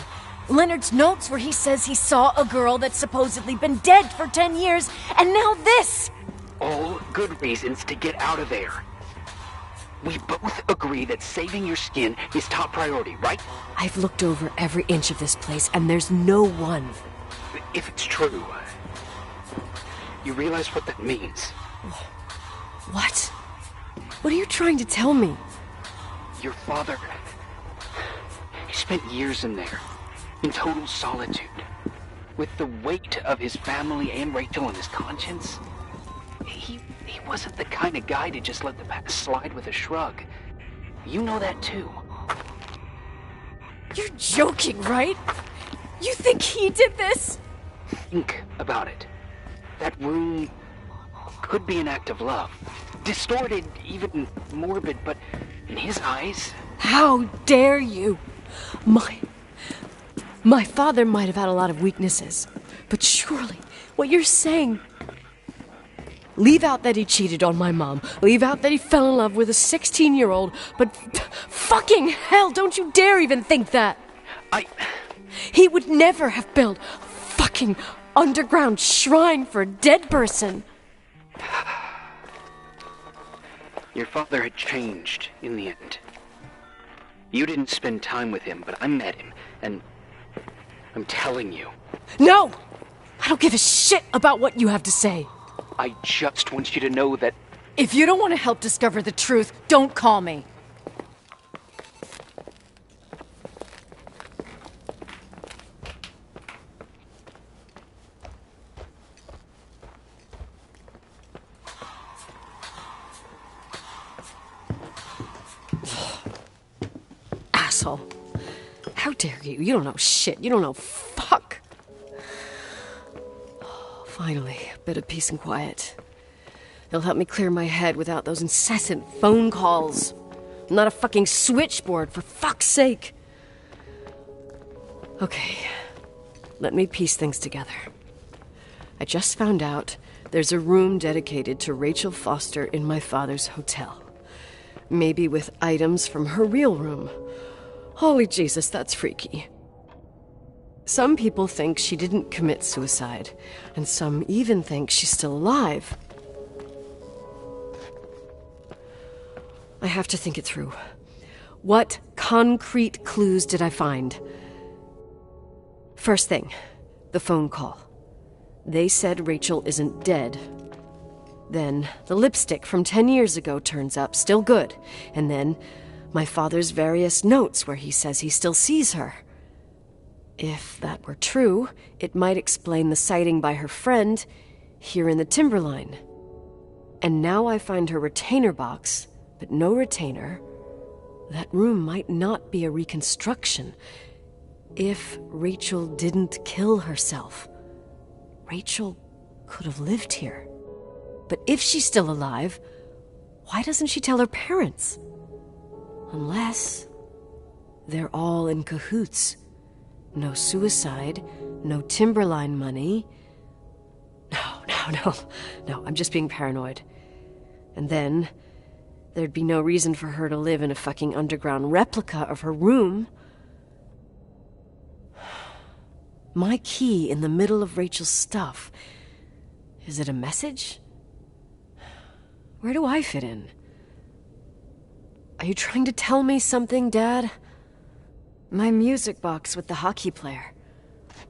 Leonard's notes where he says he saw a girl that's supposedly been dead for 10 years, and now this! All good reasons to get out of there. We both agree that saving your skin is top priority, right? I've looked over every inch of this place, and there's no one. If it's true, you realize what that means. What? What are you trying to tell me? Your father... He spent years in there, in total solitude. With the weight of his family and Rachel on his conscience. He wasn't the kind of guy to just let the past slide with a shrug. You know that too. You're joking, right? You think he did this? Think about it. That room could be an act of love. Distorted, even morbid, but in his eyes... How dare you? My father might have had a lot of weaknesses, but surely what you're saying... Leave out that he cheated on my mom. Leave out that he fell in love with a 16-year-old, but fucking hell, don't you dare even think that! He would never have built a fucking underground shrine for a dead person. Your father had changed in the end. You didn't spend time with him, but I met him, and I'm telling you. No! I don't give a shit about what you have to say. I just want you to know that... If you don't want to help discover the truth, don't call me. Asshole. How dare you? You don't know shit. You don't know fuck. Finally, a bit of peace and quiet. It'll help me clear my head without those incessant phone calls. I'm not a fucking switchboard, for fuck's sake. Okay, let me piece things together. I just found out there's a room dedicated to Rachel Foster in my father's hotel. Maybe with items from her real room. Holy Jesus, that's freaky. Some people think she didn't commit suicide, and some even think she's still alive. I have to think it through. What concrete clues did I find? First thing, the phone call. They said Rachel isn't dead. Then the lipstick from 10 years ago turns up, still good. And then my father's various notes where he says he still sees her. If that were true, it might explain the sighting by her friend here in the Timberline. And now I find her retainer box, but no retainer. That room might not be a reconstruction. If Rachel didn't kill herself, Rachel could have lived here. But if she's still alive, why doesn't she tell her parents? Unless they're all in cahoots. No suicide, no Timberline money. No, I'm just being paranoid. And then there'd be no reason for her to live in a fucking underground replica of her room. My key in the middle of Rachel's stuff. Is it a message? Where do I fit in? Are you trying to tell me something, Dad? My music box with the hockey player.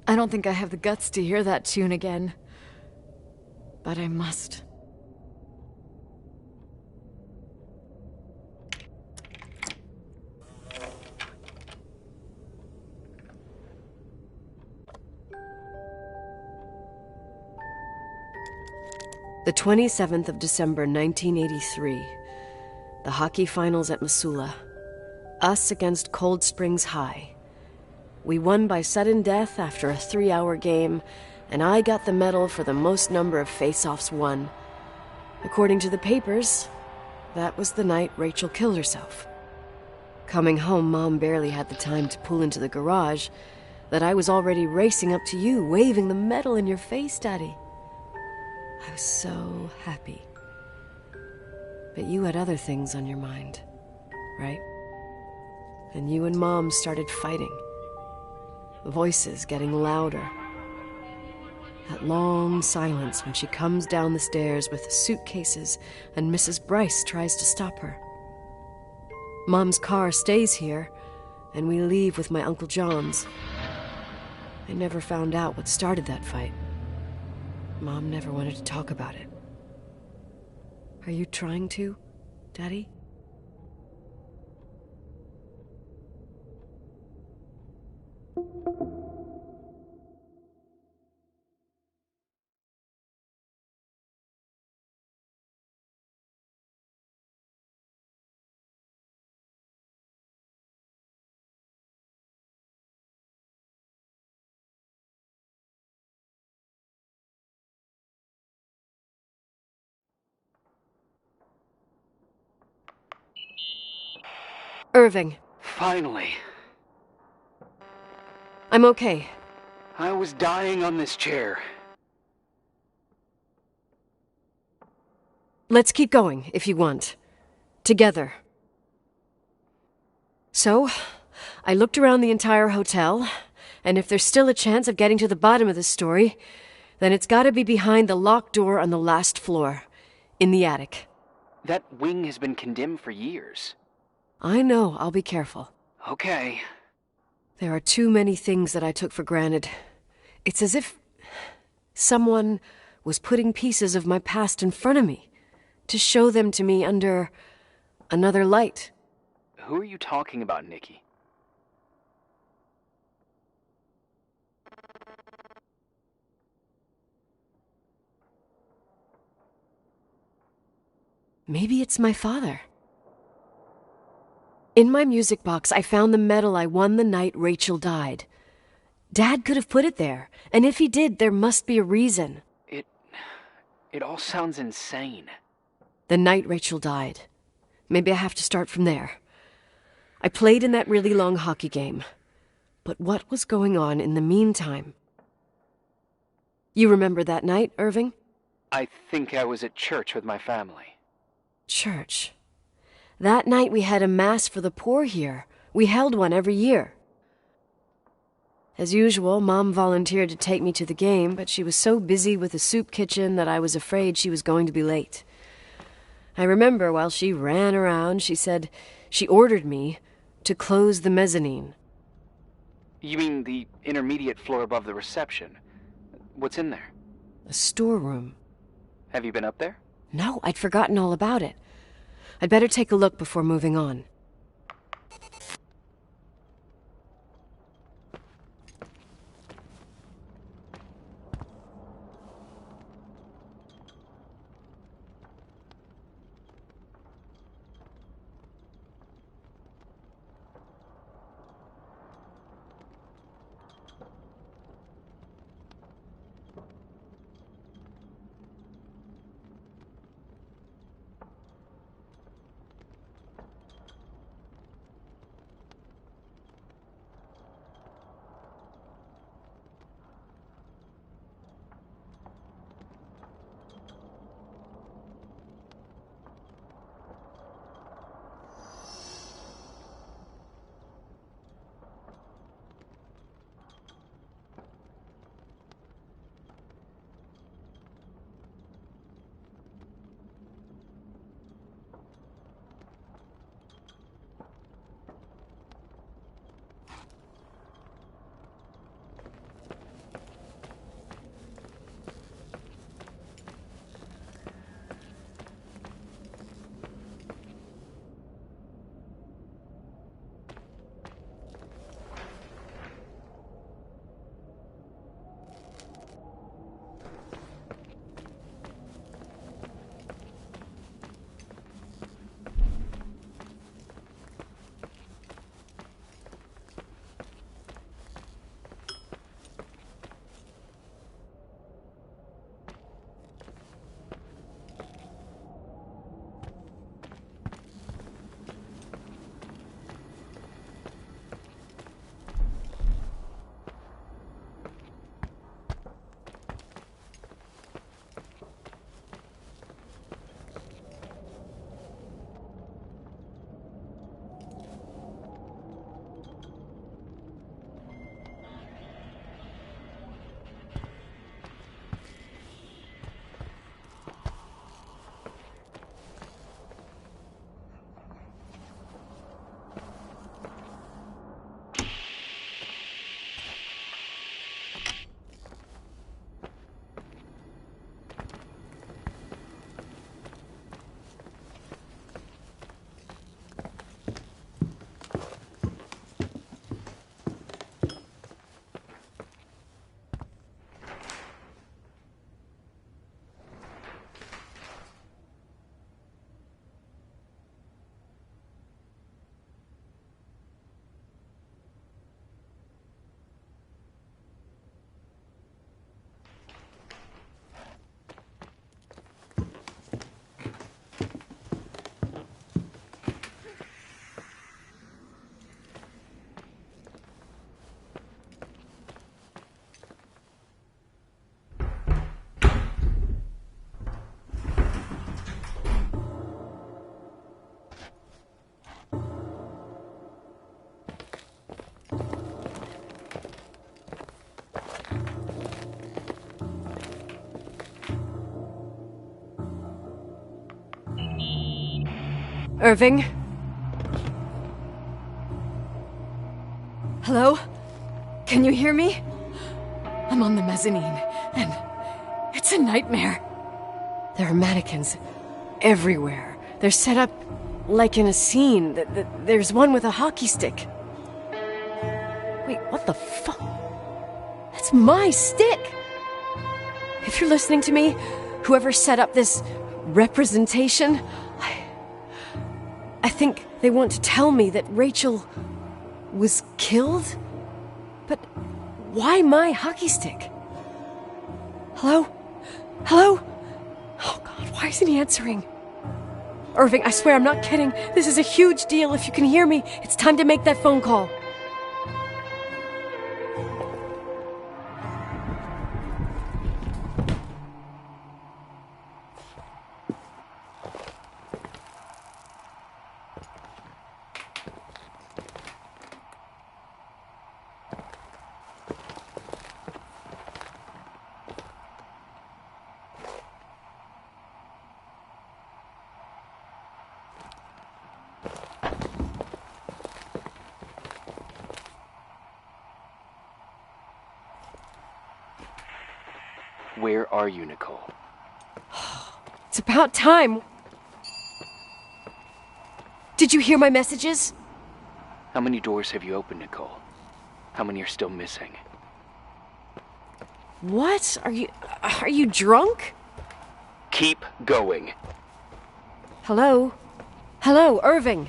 I don't think I have the guts to hear that tune again. But I must. The 27th of December, 1983. The hockey finals at Missoula. Us against Cold Springs High. We won by sudden death after a 3-hour game, and I got the medal for the most number of face-offs won. According to the papers, that was the night Rachel killed herself. Coming home, Mom barely had the time to pull into the garage that I was already racing up to you, waving the medal in your face, Daddy. I was so happy. But you had other things on your mind, right? And you and Mom started fighting. The voices getting louder. That long silence when she comes down the stairs with the suitcases and Mrs. Bryce tries to stop her. Mom's car stays here, and we leave with my Uncle John's. I never found out what started that fight. Mom never wanted to talk about it. Are you trying to, Daddy? Irving. Finally. I'm okay. I was dying on this chair. Let's keep going, if you want. Together. So, I looked around the entire hotel, and if there's still a chance of getting to the bottom of this story, then it's gotta be behind the locked door on the last floor, in the attic. That wing has been condemned for years. I know, I'll be careful. Okay. There are too many things that I took for granted. It's as if someone was putting pieces of my past in front of me to show them to me under another light. Who are you talking about, Nikki? Maybe it's my father. In my music box, I found the medal I won the night Rachel died. Dad could have put it there, and if he did, there must be a reason. It all sounds insane. The night Rachel died. Maybe I have to start from there. I played in that really long hockey game. But what was going on in the meantime? You remember that night, Irving? I think I was at church with my family. Church. That night we had a mass for the poor here. We held one every year. As usual, Mom volunteered to take me to the game, but she was so busy with the soup kitchen that I was afraid she was going to be late. I remember while she ran around, she said she ordered me to close the mezzanine. You mean the intermediate floor above the reception? What's in there? A storeroom. Have you been up there? No, I'd forgotten all about it. I'd better take a look before moving on. Irving? Hello? Can you hear me? I'm on the mezzanine, and it's a nightmare. There are mannequins everywhere. They're set up like in a scene. There's one with a hockey stick. Wait, what the fuck? That's my stick! If you're listening to me, whoever set up this representation, I think they want to tell me that Rachel was killed? But why my hockey stick? Hello? Hello? Oh God, why isn't he answering? Irving, I swear I'm not kidding. This is a huge deal. If you can hear me, it's time to make that phone call. Where are you, Nicole? It's about time. Did you hear my messages? How many doors have you opened, Nicole? How many are still missing? What? Are you drunk? Keep going. Hello? Hello, Irving.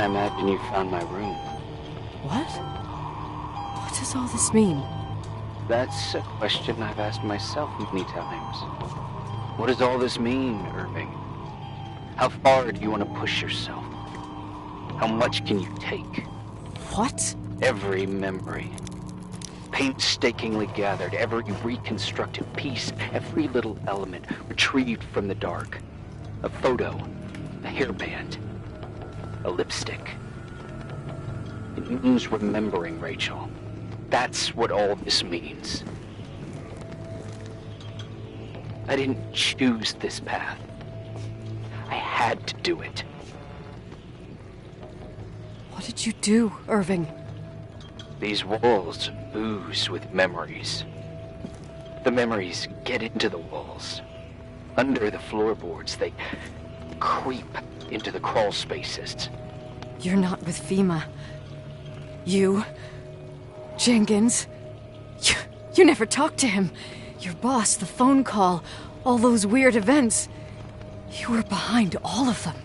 I imagine you found my room. What? What does all this mean? That's a question I've asked myself many times. What does all this mean, Irving? How far do you want to push yourself? How much can you take? What? Every memory. Painstakingly gathered, every reconstructed piece, every little element retrieved from the dark. A photo, a hairband, a lipstick. It means remembering, Rachel. That's what all this means. I didn't choose this path. I had to do it. What did you do, Irving? These walls ooze with memories. The memories get into the walls. Under the floorboards, they creep into the crawl spaces. You're not with FEMA. You... Jenkins... You never talked to him. Your boss, the phone call, all those weird events. You were behind all of them.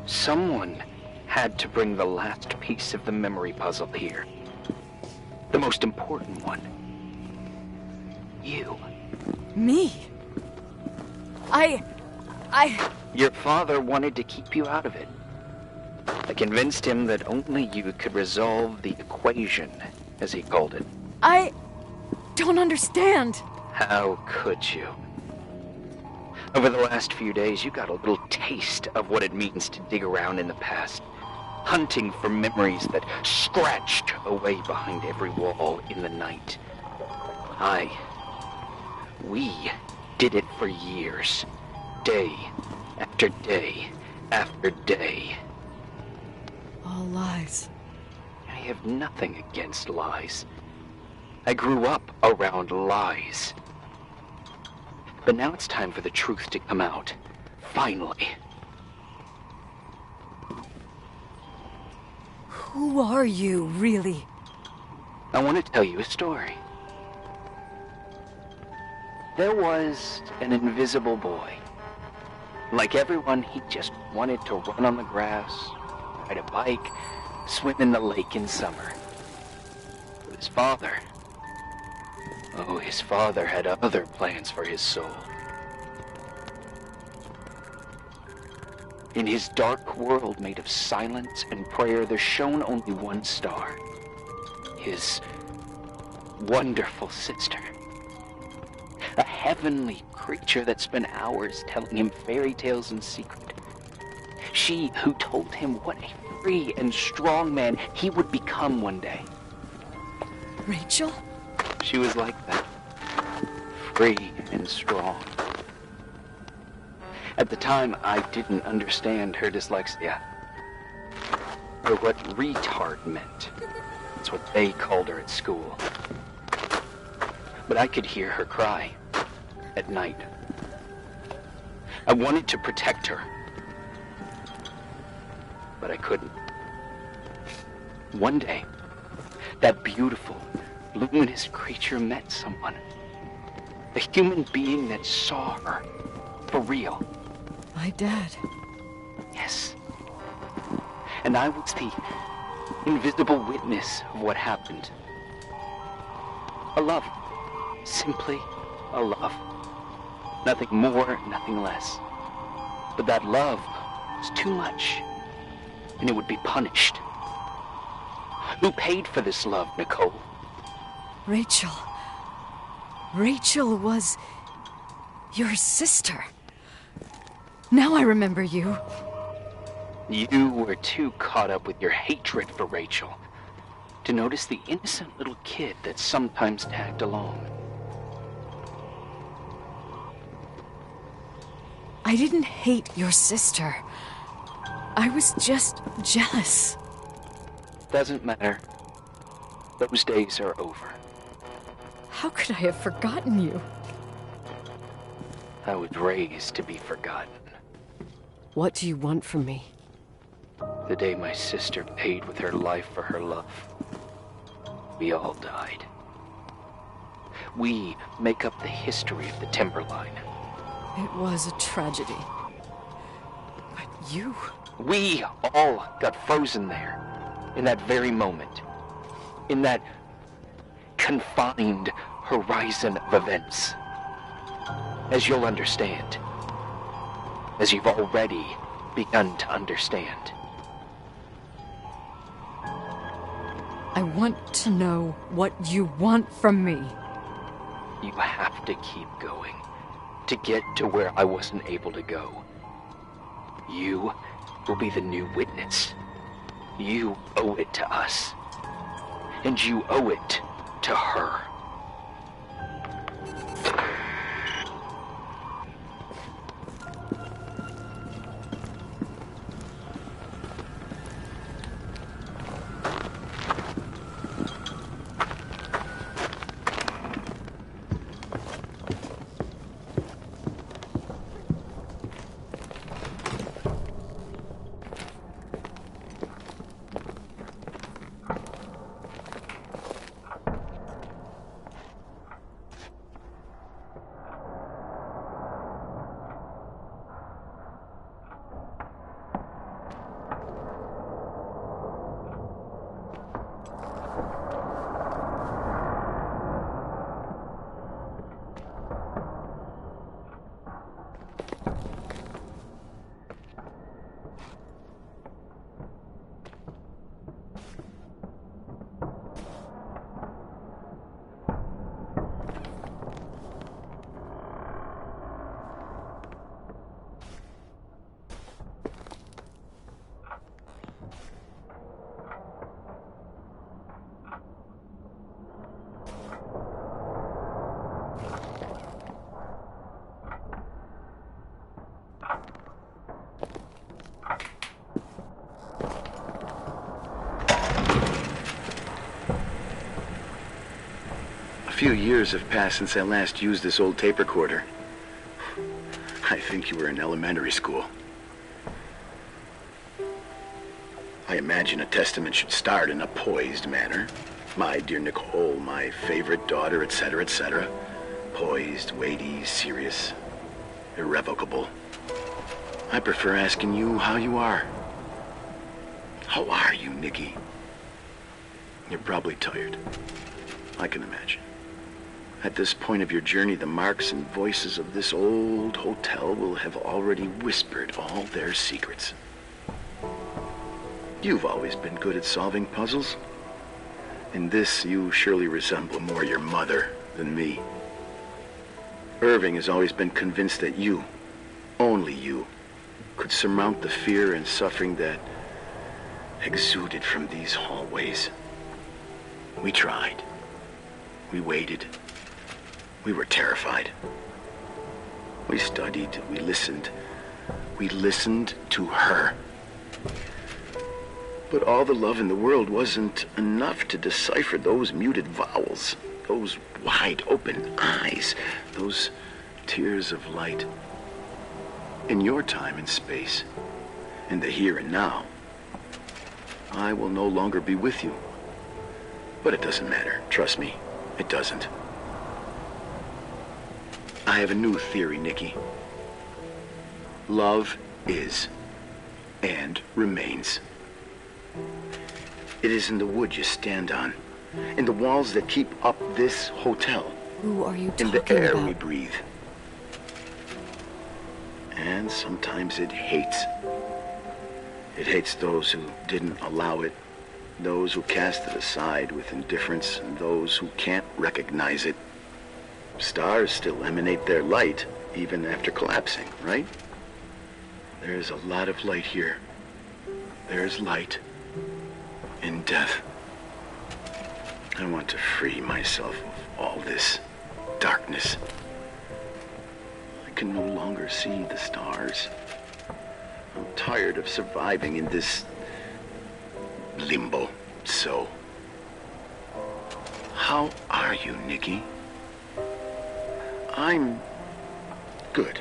Someone had to bring the last piece of the memory puzzle here. The most important one. You. Me? Your father wanted to keep you out of it. I convinced him that only you could resolve the equation, as he called it. I don't understand. How could you? Over the last few days, you got a little taste of what it means to dig around in the past, hunting for memories that scratched away behind every wall in the night. We did it for years, day after day after day. All lies. I have nothing against lies. I grew up around lies. But now it's time for the truth to come out. Finally. Who are you, really? I want to tell you a story. There was an invisible boy. Like everyone, he just wanted to run on the grass, ride a bike, swim in the lake in summer. But his father... oh, his father had other plans for his soul. In his dark world made of silence and prayer, there shone only one star. His wonderful sister. A heavenly creature that spent hours telling him fairy tales in secret. She who told him what a free and strong man he would become one day. Rachel? She was like that. Free and strong. At the time, I didn't understand her dyslexia. Or what retard meant. That's what they called her at school. But I could hear her cry. At night. I wanted to protect her. But I couldn't. One day, that beautiful, luminous creature met someone. A human being that saw her. For real. My dad. Yes. And I was the invisible witness of what happened. A love. Simply a love. Nothing more, nothing less. But that love was too much, and it would be punished. Who paid for this love, Nicole? Rachel. Rachel was your sister. Now I remember you. You were too caught up with your hatred for Rachel to notice the innocent little kid that sometimes tagged along. I didn't hate your sister. I was just jealous. Doesn't matter. Those days are over. How could I have forgotten you? I was raised to be forgotten. What do you want from me? The day my sister paid with her life for her love, we all died. We make up the history of the Timberline. It was a tragedy. But you... We all got frozen there, in that very moment, in that confined horizon of events. As you'll understand, as you've already begun to understand. I want to know what you want from me. You have to keep going to get to where I wasn't able to go. You will be the new witness. You owe it to us. And you owe it to her. A few years have passed since I last used this old tape recorder. I think you were in elementary school. I imagine a testament should start in a poised manner. My dear Nicole, my favorite daughter, etc., etc. Poised, weighty, serious, irrevocable. I prefer asking you how you are. How are you, Nikki? You're probably tired. I can imagine. At this point of your journey, the marks and voices of this old hotel will have already whispered all their secrets. You've always been good at solving puzzles. In this, you surely resemble more your mother than me. Irving has always been convinced that you, only you, could surmount the fear and suffering that exuded from these hallways. We tried. We waited. We were terrified. We studied. We listened. We listened to her. But all the love in the world wasn't enough to decipher those muted vowels, those wide open eyes, those tears of light. In your time and space, in the here and now, I will no longer be with you. But it doesn't matter. Trust me, it doesn't. I have a new theory, Nikki. Love is and remains. It is in the wood you stand on, in the walls that keep up this hotel, Who are you talking in the air about? we breathe. And sometimes it hates. It hates those who didn't allow it, those who cast it aside with indifference, and those who can't recognize it. Stars still emanate their light, even after collapsing, right? There's a lot of light here. There's light in death. I want to free myself of all this darkness. I can no longer see the stars. I'm tired of surviving in this limbo. So, how are you, Nikki? I'm good.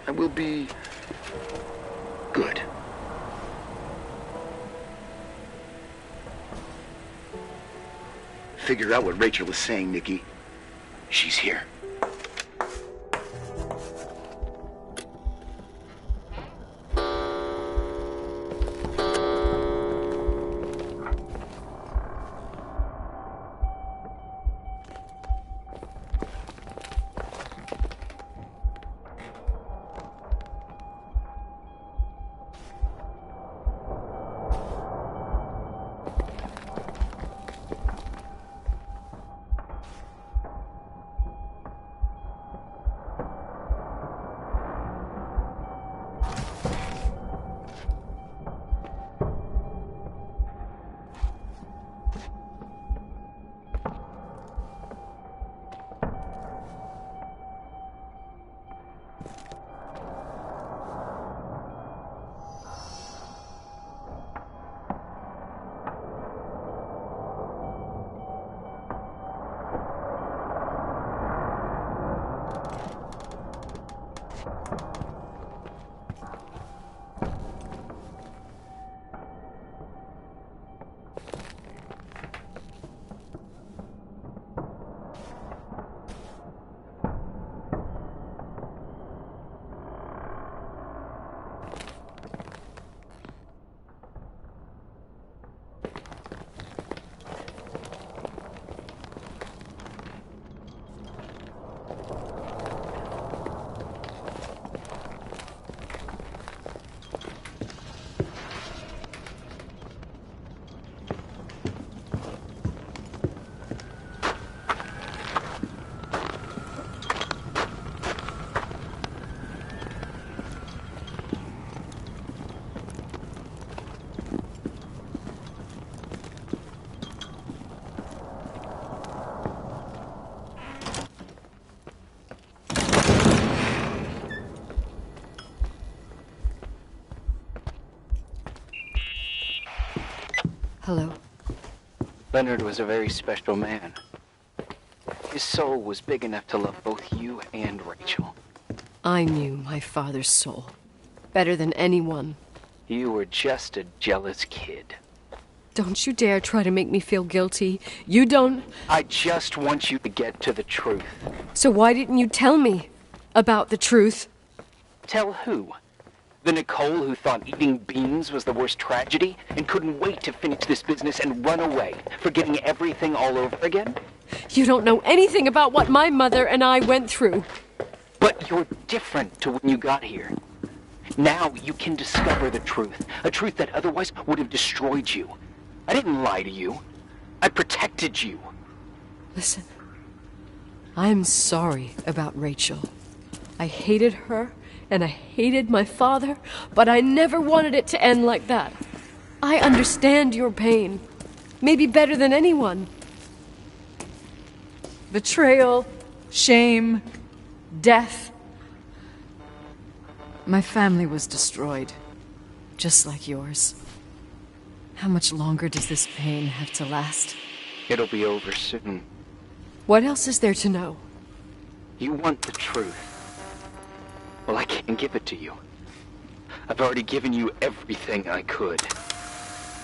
I will be good. Figure out what Rachel is saying, Nikki. She's here. Hello. Leonard was a very special man. His soul was big enough to love both you and Rachel. I knew my father's soul better than anyone. You were just a jealous kid. Don't you dare try to make me feel guilty. You don't... I just want you to get to the truth. So why didn't you tell me about the truth? Tell who? The Nicole who thought eating beans was the worst tragedy and couldn't wait to finish this business and run away, forgetting everything all over again? You don't know anything about what my mother and I went through. But you're different to when you got here. Now you can discover the truth, a truth that otherwise would have destroyed you. I didn't lie to you. I protected you. Listen, I'm sorry about Rachel. I hated her, and I hated my father, but I never wanted it to end like that. I understand your pain, maybe better than anyone. Betrayal, shame, death. My family was destroyed, just like yours. How much longer does this pain have to last? It'll be over soon. What else is there to know? You want the truth. Well, I can't give it to you. I've already given you everything I could.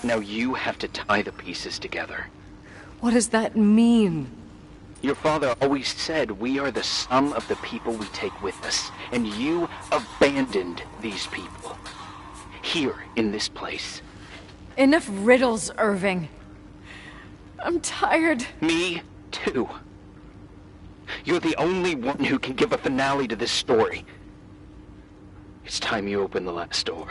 Now you have to tie the pieces together. What does that mean? Your father always said we are the sum of the people we take with us, and you abandoned these people. Here, in this place. Enough riddles, Irving. I'm tired. Me, too. You're the only one who can give a finale to this story. It's time you open the last door.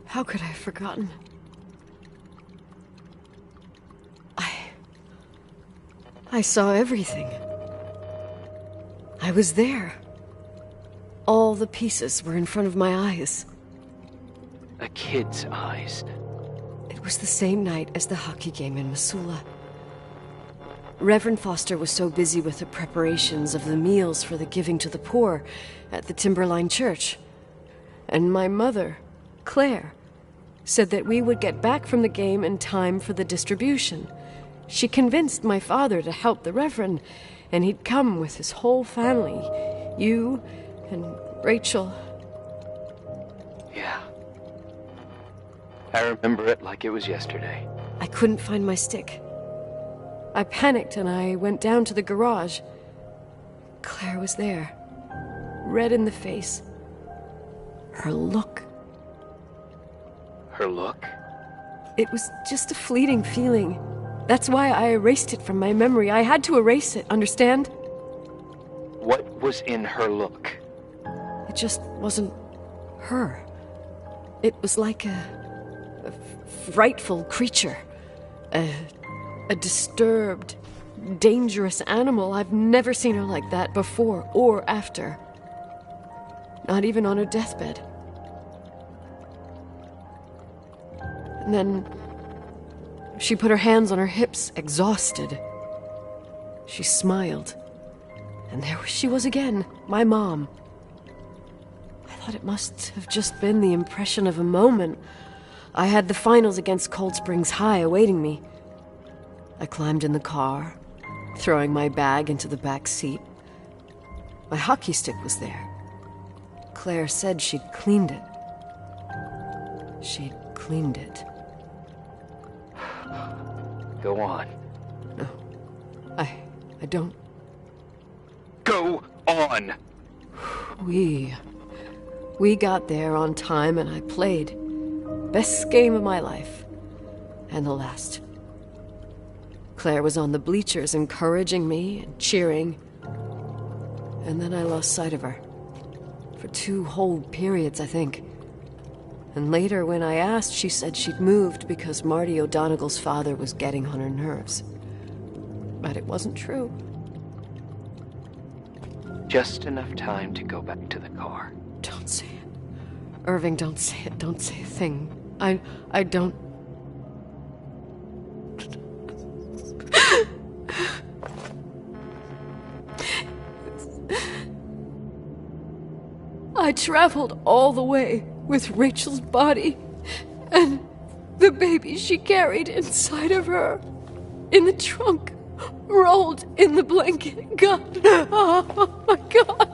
How could I have forgotten? I saw everything. I was there. All the pieces were in front of my eyes. A kid's eyes. It was the same night as the hockey game in Missoula. Reverend Foster was so busy with the preparations of the meals for the giving to the poor at the Timberline Church. And my mother, Claire, said that we would get back from the game in time for the distribution. She convinced my father to help the Reverend, and he'd come with his whole family. You and Rachel. Yeah. I remember it like it was yesterday. I couldn't find my stick. I panicked and I went down to the garage. Claire was there, red in the face. Her look. Her look? It was just a fleeting feeling. That's why I erased it from my memory. I had to erase it, understand? What was in her look? It just wasn't her. It was like frightful creature. A disturbed, dangerous animal. I've never seen her like that before or after. Not even on her deathbed. And then she put her hands on her hips, exhausted. She smiled. And there she was again, my mom. I thought it must have just been the impression of a moment. I had the finals against Cold Springs High awaiting me. I climbed in the car, throwing my bag into the back seat. My hockey stick was there. Claire said she'd cleaned it. She'd cleaned it. Go on. No, I don't. Go on! We got there on time and I played. Best game of my life. And the last. Claire was on the bleachers encouraging me and cheering. And then I lost sight of her. For 2 whole periods, I think. And later, when I asked, she said she'd moved because Marty O'Donegal's father was getting on her nerves. But it wasn't true. Just enough time to go back to the car. Don't say it. Irving, don't say it. Don't say a thing. I don't... I traveled all the way with Rachel's body and the baby she carried inside of her in the trunk, rolled in the blanket. God, oh my God.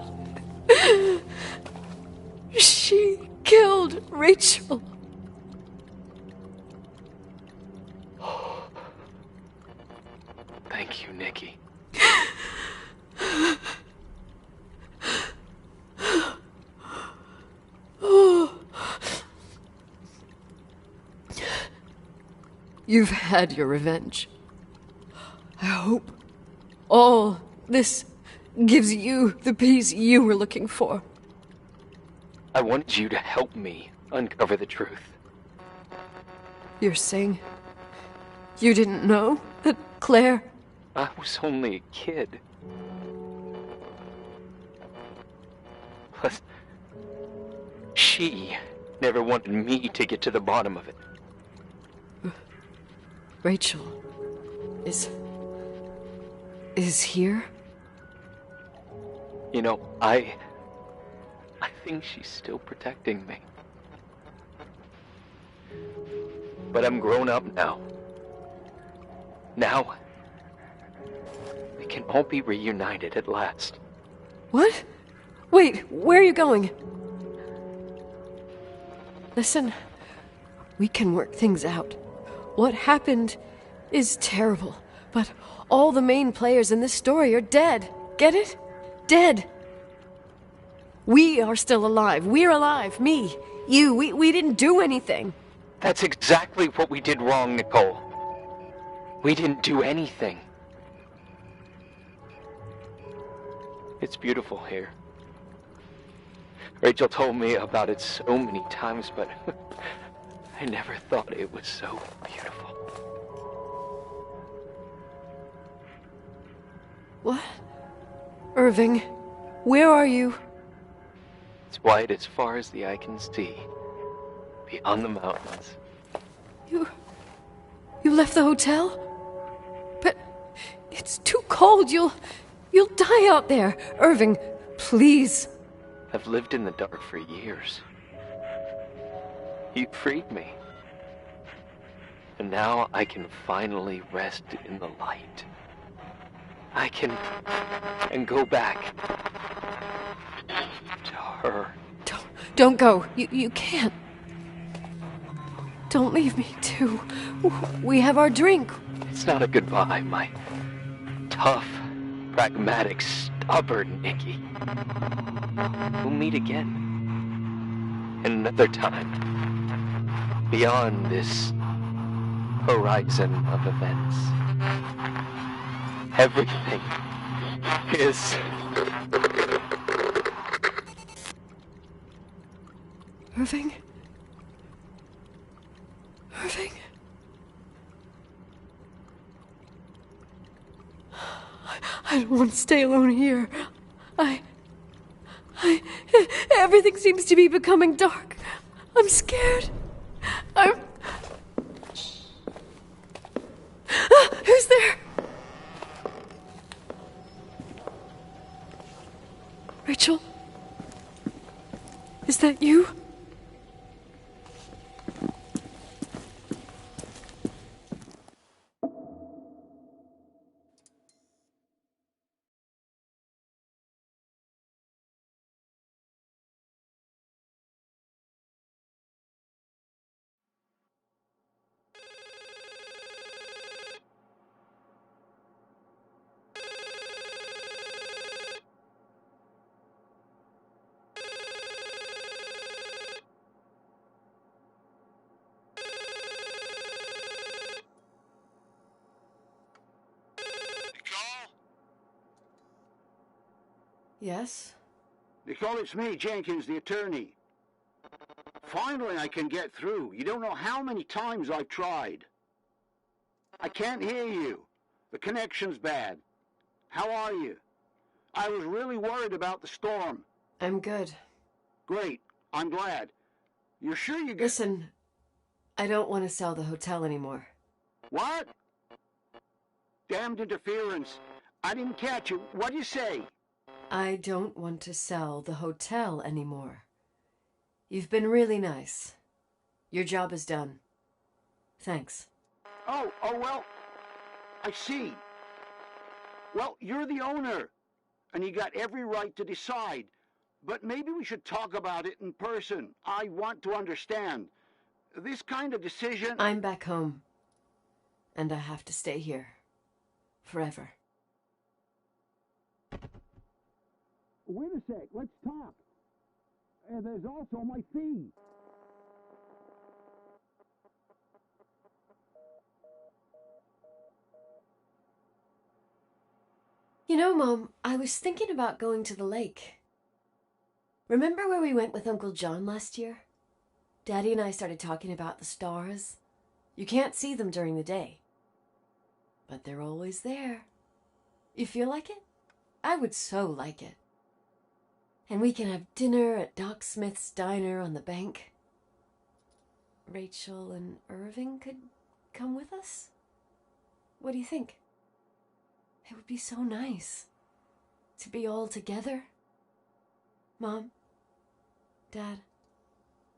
She killed Rachel. Thank you, Nikki. You've had your revenge. I hope all this gives you the peace you were looking for. I wanted you to help me uncover the truth. You're saying you didn't know that Claire... I was only a kid. Plus, she never wanted me to get to the bottom of it. Rachel is here? You know, I think she's still protecting me. But I'm grown up now. Now, we can all be reunited at last. What? Wait, where are you going? Listen, we can work things out. What happened is terrible, but all the main players in this story are dead. Get it? Dead. We are still alive. We're alive. Me, you, we didn't do anything. That's exactly what we did wrong, Nicole. We didn't do anything. It's beautiful here. Rachel told me about it so many times, but I never thought it was so beautiful. What? Irving, where are you? It's white as far as the eye can see, beyond the mountains. You left the hotel? But it's too cold. You'll die out there. Irving, please. I've lived in the dark for years. You freed me. And now I can finally rest in the light. I can go back to her. Don't go. You can't. Don't leave me, too. We have our drink. It's not a goodbye, my tough, pragmatic, stubborn Nikki. We'll meet again. Another time. Beyond this horizon of events. Everything is... Irving? I don't want to stay alone here. Everything seems to be becoming dark. I'm scared. Who's there? Rachel? Is that you? Yes? Nicole, it's me, Jenkins, the attorney. Finally, I can get through. You don't know how many times I've tried. I can't hear you. The connection's bad. How are you? I was really worried about the storm. I'm good. Great. I'm glad. You're sure you get... Listen, I don't want to sell the hotel anymore. What? Damned interference. I didn't catch you. What'd you say? I don't want to sell the hotel anymore. You've been really nice. Your job is done. Thanks. Oh, well, I see. Well, you're the owner, and you got every right to decide. But maybe we should talk about it in person. I want to understand. This kind of decision... I'm back home, and I have to stay here. Forever. Wait a sec, let's talk. There's also my fee. You know, Mom, I was thinking about going to the lake. Remember where we went with Uncle John last year? Daddy and I started talking about the stars. You can't see them during the day, but they're always there. You feel like it? I would so like it. And we can have dinner at Doc Smith's diner on the bank. Rachel and Irving could come with us? What do you think? It would be so nice to be all together. Mom, Dad,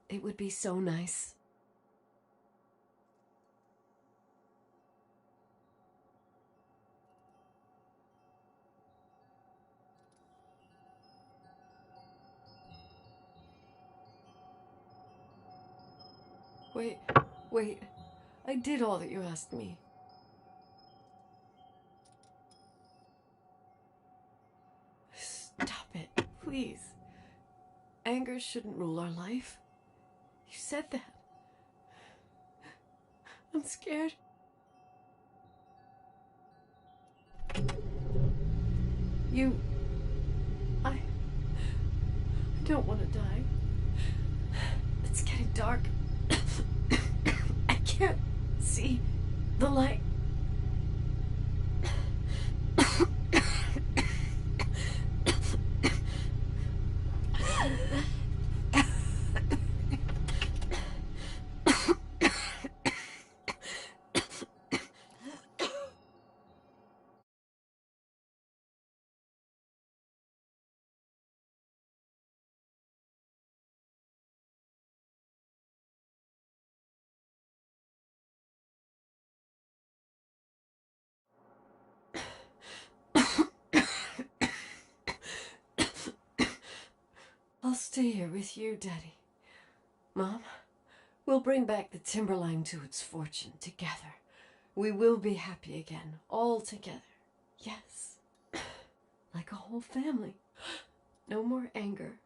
it would be so nice. Wait. I did all that you asked me. Stop it, please. Anger shouldn't rule our life. You said that. I'm scared. I don't want to die. It's getting dark. I can't see the light. I'll stay here with you, Daddy. Mom, we'll bring back the Timberline to its fortune together. We will be happy again, all together. Yes. Like a whole family. No more anger.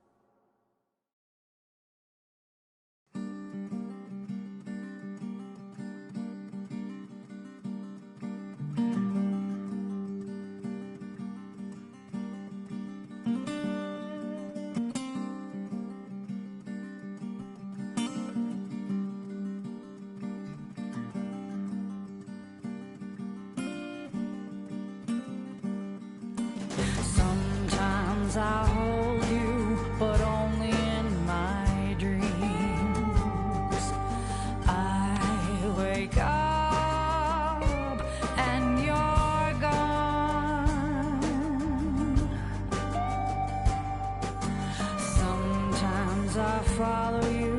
Sometimes I hold you, but only in my dreams. I wake up and you're gone. Sometimes I follow you